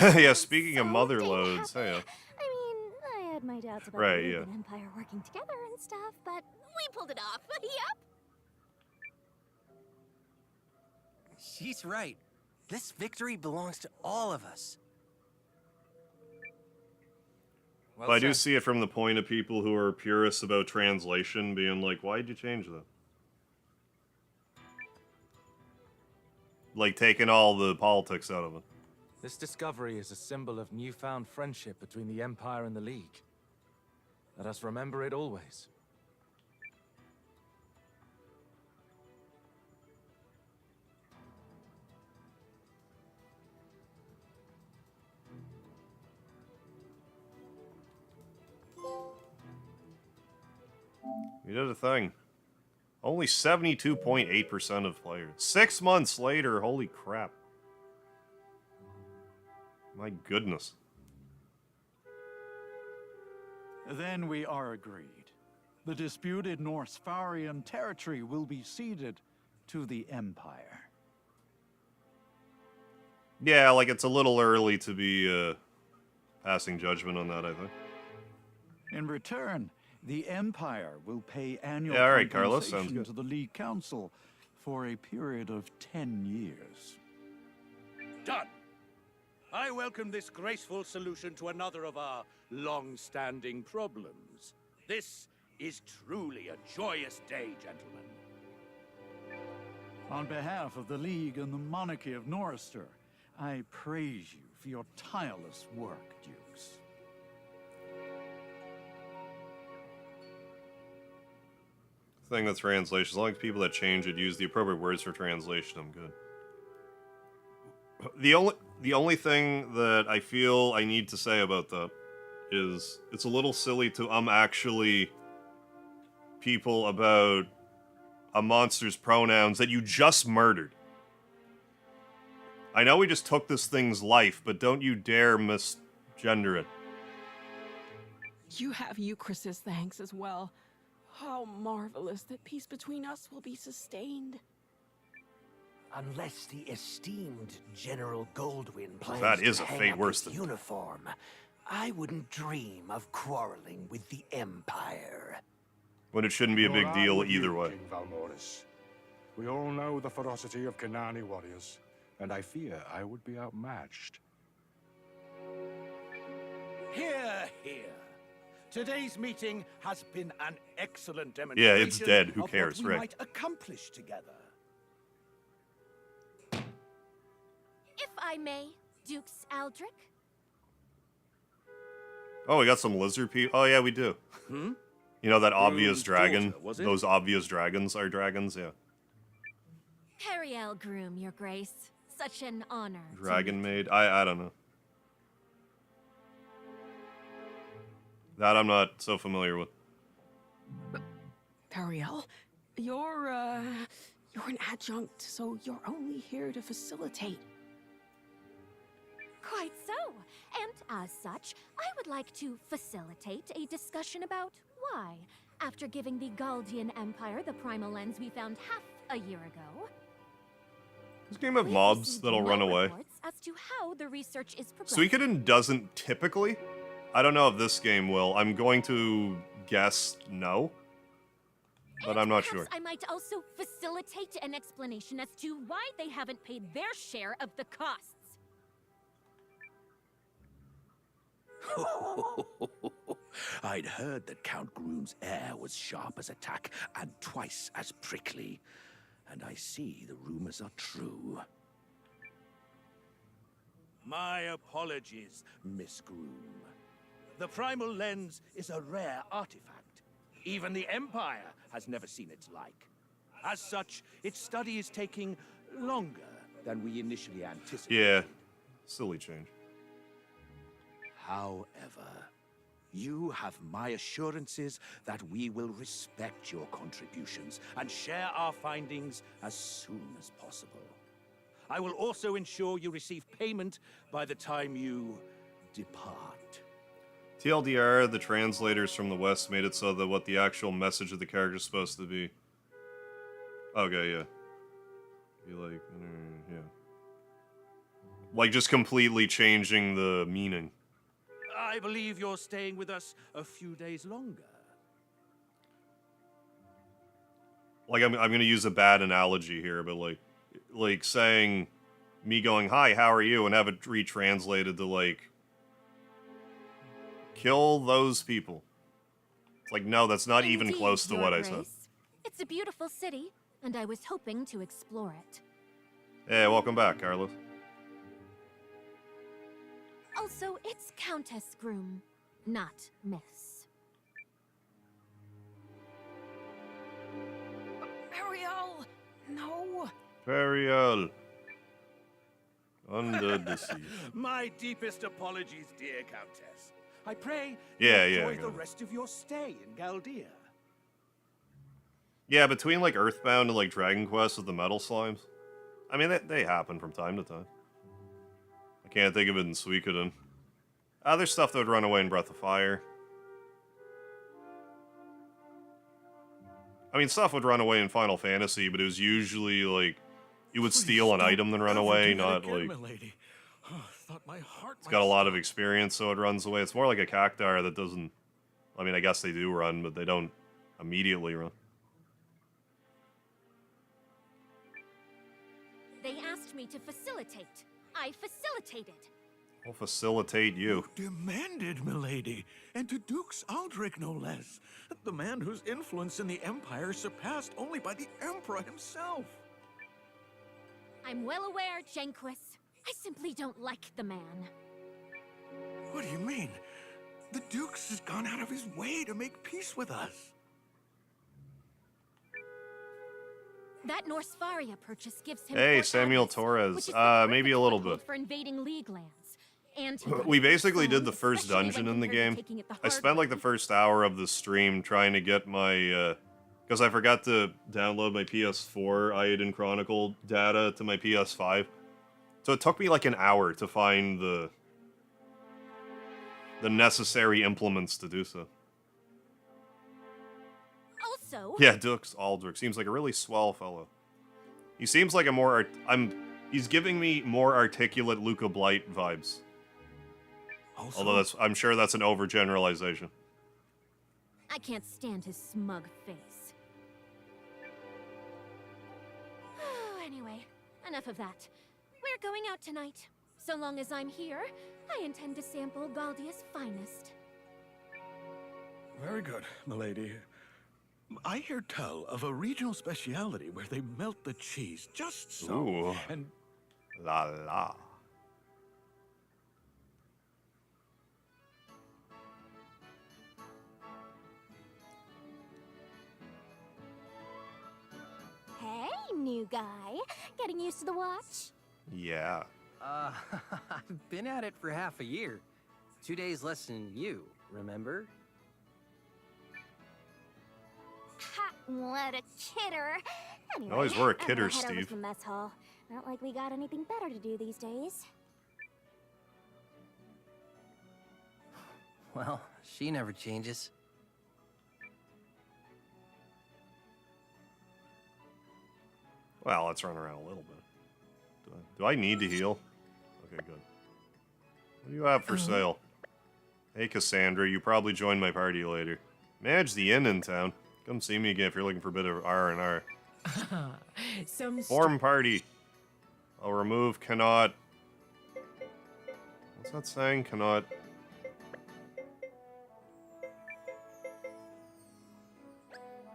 Yeah, speaking of mother didn't loads, happen. hey, I mean, I had my doubts about Right, the League yeah. and Empire working together and stuff, but we pulled it off. Yep. She's right. This victory belongs to all of us. Well but I do said. see it from the point of people who are purists about translation, being like, why'd you change that? Like, taking all the politics out of it. This discovery is a symbol of newfound friendship between the Empire and the League. Let us remember it always. We did a thing. Only 72.8% of players. 6 months later, holy crap. My goodness. Then we are agreed. The disputed Norse-Farian territory will be ceded to the Empire. Yeah, like it's a little early to be passing judgment on that, I think. In return, the Empire will pay annual Yeah, all right, Carlos, sounds compensation good. to the League Council for a period of 10 years. Done. I welcome this graceful solution to another of our long-standing problems. This is truly a joyous day, gentlemen. On behalf of the League and the monarchy of Norrister, I praise you for your tireless work, Dukes. Thing with translation, as long as people that change it use the appropriate words for translation, I'm good. The only thing that I feel I need to say about that is it's a little silly to actually people about a monster's pronouns that you just murdered. I know we just took this thing's life, but don't you dare misgender it. You have Euchrist's thanks as well. How marvelous that peace between us will be sustained. Unless the esteemed General Goldwyn plans That is to a hang fate up worse his than uniform, I wouldn't dream of quarreling with the Empire. When it shouldn't be a big Nor I deal with either you, way. King Valmoris. We all know the ferocity of Kanani warriors, and I fear I would be outmatched. Hear, hear. Today's meeting has been an excellent Yeah, demonstration it's dead. Who of cares, what we right? might accomplish together. If I may, Dukes Aldrich. Oh, we got some lizard people. Oh, yeah, we do. Hmm? You know that obvious Groom's dragon? daughter, was it? Those obvious dragons are dragons, yeah. Periel Groom, Your Grace. Such an honor. to Dragon meet maid? I don't know. That I'm not so familiar with. Periel, you're an adjunct, so you're only here to facilitate. Quite so. And as such, I would like to facilitate a discussion about why, after giving the Galdian Empire the primal lens we found half a year ago, This game have we've mobs received that'll no run away. reports as to how the research is progressing. Suikoden doesn't typically. I don't know if this game will. I'm going to guess no. But I'm not sure. I might also facilitate an explanation as to why they haven't paid their share of the costs. I'd heard that Count Groom's air was sharp as a tack and twice as prickly. And I see the rumors are true. My apologies, Miss Groom. The primal lens is a rare artifact. Even the Empire has never seen its like. As such, its study is taking longer than we initially anticipated. Yeah. Silly change. However, you have my assurances that we will respect your contributions and share our findings as soon as possible. I will also ensure you receive payment by the time you depart. TLDR, the translators from the West made it so that what the actual message of the character is supposed to be. Okay, yeah. Be like, yeah. Like just completely changing the meaning. I believe you're staying with us a few days longer. Like I'm gonna use a bad analogy here, but like saying me going, "Hi, how are you?" and have it retranslated to like kill those people. It's like, no, that's not even Indeed, close to Your what I said. Grace. It's a beautiful city, and I was hoping to explore it. Hey, welcome back, Carlos. Also, it's Countess Groom, not Miss. Periel, no. Periel. Under the sea. My deepest apologies, dear Countess. I pray Yeah, you yeah, I enjoy got the it. rest of your stay in Galdia. Yeah, between like Earthbound and like Dragon Quest with the metal slimes. I mean, they happen from time to time. I can't think of it in Suikoden. There's stuff that would run away in Breath of Fire. I mean, stuff would run away in Final Fantasy, but it was usually like you would steal an item then run away, not like. Milady. Oh, thought my heart It's got a lot of experience, so it runs away. It's more like a cactuar that doesn't. I mean, I guess they do run, but they don't immediately run. They asked me to facilitate. I facilitated. I'll facilitate you. Demanded, milady, and to Dukes Aldrich, no less. The man whose influence in the Empire surpassed only by the Emperor himself. I'm well aware, Janquis. I simply don't like the man. What do you mean? The Dukes has gone out of his way to make peace with us. That Norsfaria purchase gives him Hey, Fort Samuel Agnes, Torres. which is the Maybe a perfect little foothold bit. for invading League lands. And he We could basically did the excel, first especially dungeon when in the compared to game. taking it the I hard spent like way. the first hour of the stream trying to get my, because I forgot to download my PS4 Eiyuden Chronicle data to my PS5. So it took me like an hour to find the necessary implements to do so. Also... Yeah, Dux Aldrich seems like a really swell fellow. He seems like a more... He's giving me more articulate Luca Blight vibes. Although I'm sure that's an overgeneralization. I can't stand his smug face. Anyway, enough of that. We're going out tonight. So long as I'm here, I intend to sample Galdia's finest. Very good, milady. I hear tell of a regional speciality where they melt the cheese just so. Ooh. And la la. Hey, new guy. Getting used to the watch? Yeah. I've been at it for half a year. 2 days less than you, remember? Ha! What a kidder. Anyway, You always were a I'm gonna kidder, head over Steve. to the mess hall. Not like we got anything better to do these days. Well, she never changes. Well, let's run around a little bit. Do I need to heal? Okay, good. What do you have for sale? Hey, Cassandra, you probably join my party later. Manage the inn in town. Come see me again if you're looking for a bit of R&R. Form party. I'll remove cannot... What's that saying? Cannot...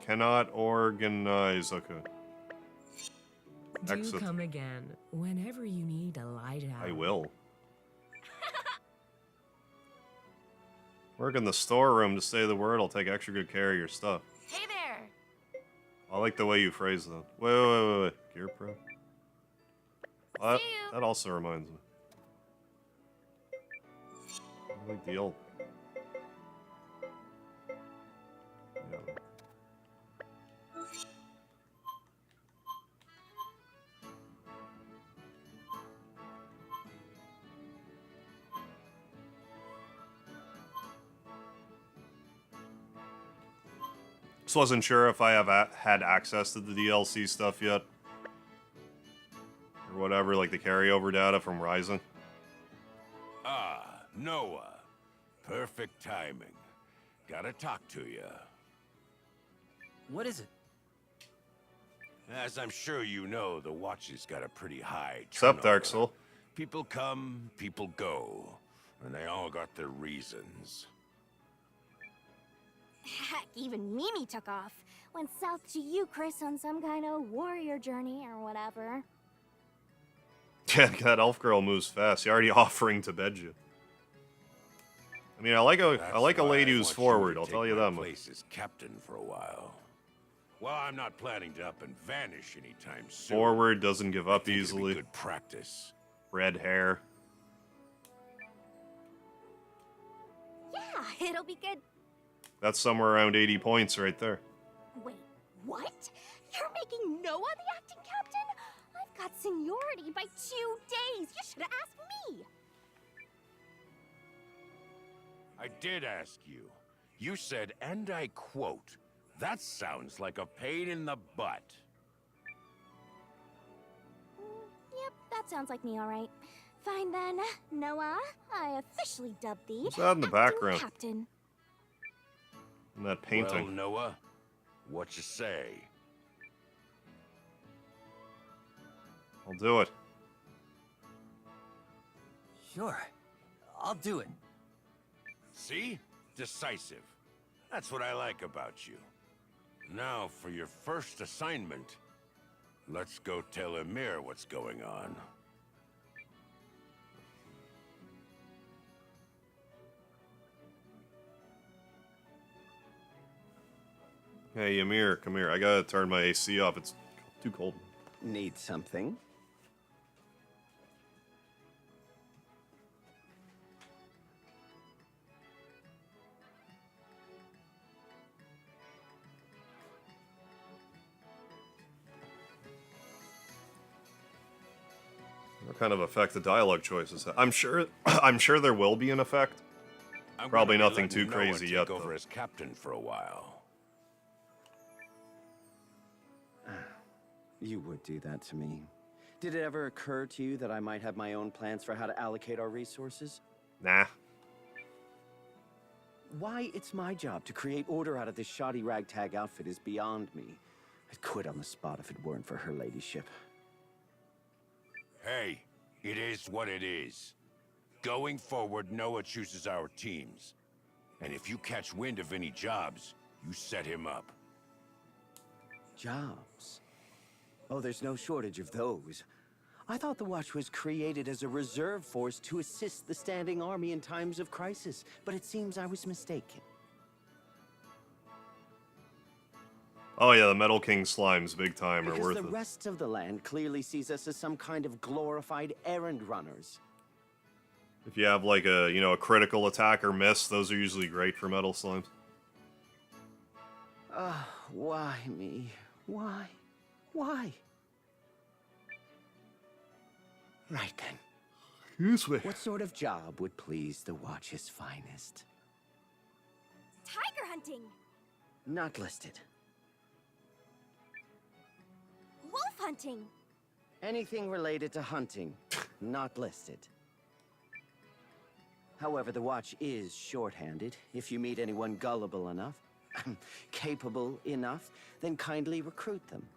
Cannot organize. Okay. Do Exit. come again whenever you need a lie down. I will. Work in the storeroom to say the word. I'll take extra good care of your stuff. Hey there! I like the way you phrase that. Wait. Gear Pro? Well, that also reminds me. I like the old. Yeah. Just wasn't sure if I have had access to the DLC stuff yet. Or whatever, like the carryover data from Rising. Ah, Noah. Perfect timing. Gotta talk to you. What is it? As I'm sure you know, the watch has got a pretty high What's up, turnover. Dark Soul? People come, people go. And they all got their reasons. Heck, even Mimi took off. Went south to you, Chris, on some kind of warrior journey or whatever. Yeah, that elf girl moves fast. She's already offering to bed you. I mean, I like a lady who's forward. I'll tell you that much. Place as captain for a while. Well, I'm not planning to up and vanish anytime soon. Forward, doesn't give up It'd be easily. good practice. Red hair. Yeah, it'll be good. That's somewhere around 80 points right there. Wait, what? You're making Noah the acting captain? I've got seniority by 2 days. You should have asked me. I did ask you. You said, and I quote, "That sounds like a pain in the butt." Yep, that sounds like me, all right. Fine then, Noah. I officially dub thee What's that in the acting background? captain. And that painting. Well, Noah, what you say? I'll do it. Sure. I'll do it. See? Decisive. That's what I like about you. Now, for your first assignment, let's go tell Emir what's going on. Hey, Ymir, come here. I gotta turn my AC off. It's too cold. Need something? What kind of effect the dialogue choices have? I'm sure there will be an effect. I'm Probably gonna be nothing letting too Noah crazy take yet, over though. as captain for a while. You would do that to me. Did it ever occur to you that I might have my own plans for how to allocate our resources? Nah. Why it's my job to create order out of this shoddy ragtag outfit is beyond me. I'd quit on the spot if it weren't for her ladyship. Hey, it is what it is. Going forward, Noah chooses our teams. And if you catch wind of any jobs, you set him up. Jobs? Oh, there's no shortage of those. I thought the Watch was created as a reserve force to assist the standing army in times of crisis, but it seems I was mistaken. Oh yeah, the Metal King slimes, big time, are Because worth the it. rest of the land clearly sees us as some kind of glorified errand runners. If you have like a, you know, a critical attack or miss, those are usually great for metal slimes. Why me? Why? Why? Right then. Excuse me. What sort of job would please the Watch's finest? Tiger hunting! Not listed. Wolf hunting! Anything related to hunting, not listed. However, the Watch is short-handed. If you meet anyone gullible enough, capable enough, then kindly recruit them.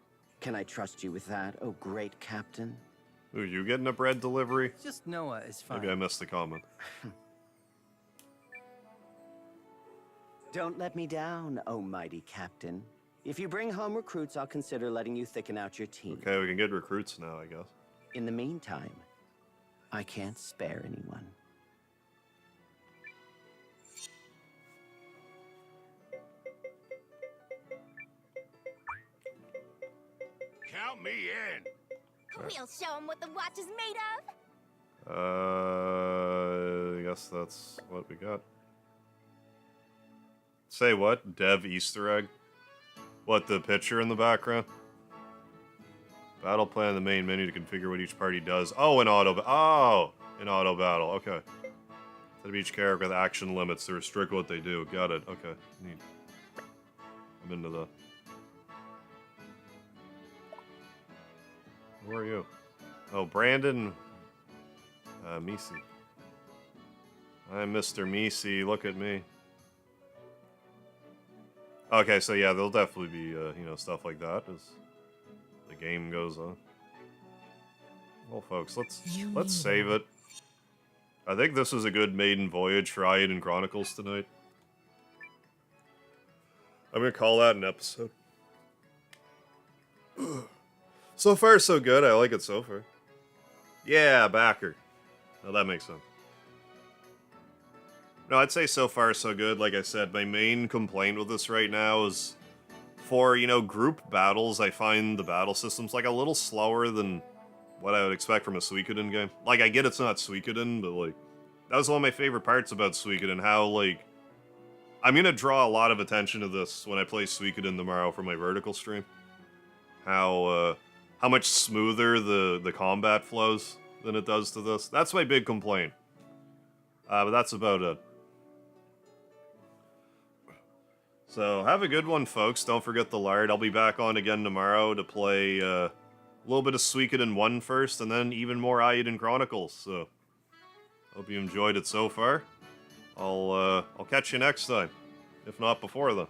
Can I trust you with that, oh great captain? Ooh, you getting a bread delivery? Just Noah is fine. Maybe I missed the comment. Don't let me down, oh mighty captain. If you bring home recruits, I'll consider letting you thicken out your team. Okay, we can get recruits now, I guess. In the meantime, I can't spare anyone. Count me in. We'll show him what the watch is made of. I guess that's what we got. Say what? Dev Easter egg? What, the picture in the background? Battle plan in the main menu to configure what each party does. Oh, in auto battle. Okay. Instead of each character with action limits to restrict what they do. Got it. Okay. Neat. I'm into that. Where are you? Oh, Brandon Misi. I'm Mr. Misi. Look at me. Okay, so yeah, there'll definitely be, you know, stuff like that as the game goes on. Well, folks, let's save it. I think this is a good maiden voyage for Eiyuden Chronicles tonight. I'm gonna call that an episode. So far, so good. I like it so far. Yeah, backer. No, that makes sense. No, I'd say so far, so good. Like I said, my main complaint with this right now is for, you know, group battles, I find the battle systems, like, a little slower than what I would expect from a Suikoden game. Like, I get it's not Suikoden, but, like, that was one of my favorite parts about Suikoden, how, like, I'm gonna draw a lot of attention to this when I play Suikoden tomorrow for my vertical stream. How much smoother the combat flows than it does to this. That's my big complaint. But that's about it. So, have a good one, folks. Don't forget the lard. I'll be back on again tomorrow to play a little bit of Suikoden 1 first, and then even more Eiyuden Chronicles. So, hope you enjoyed it so far. I'll catch you next time, if not before then.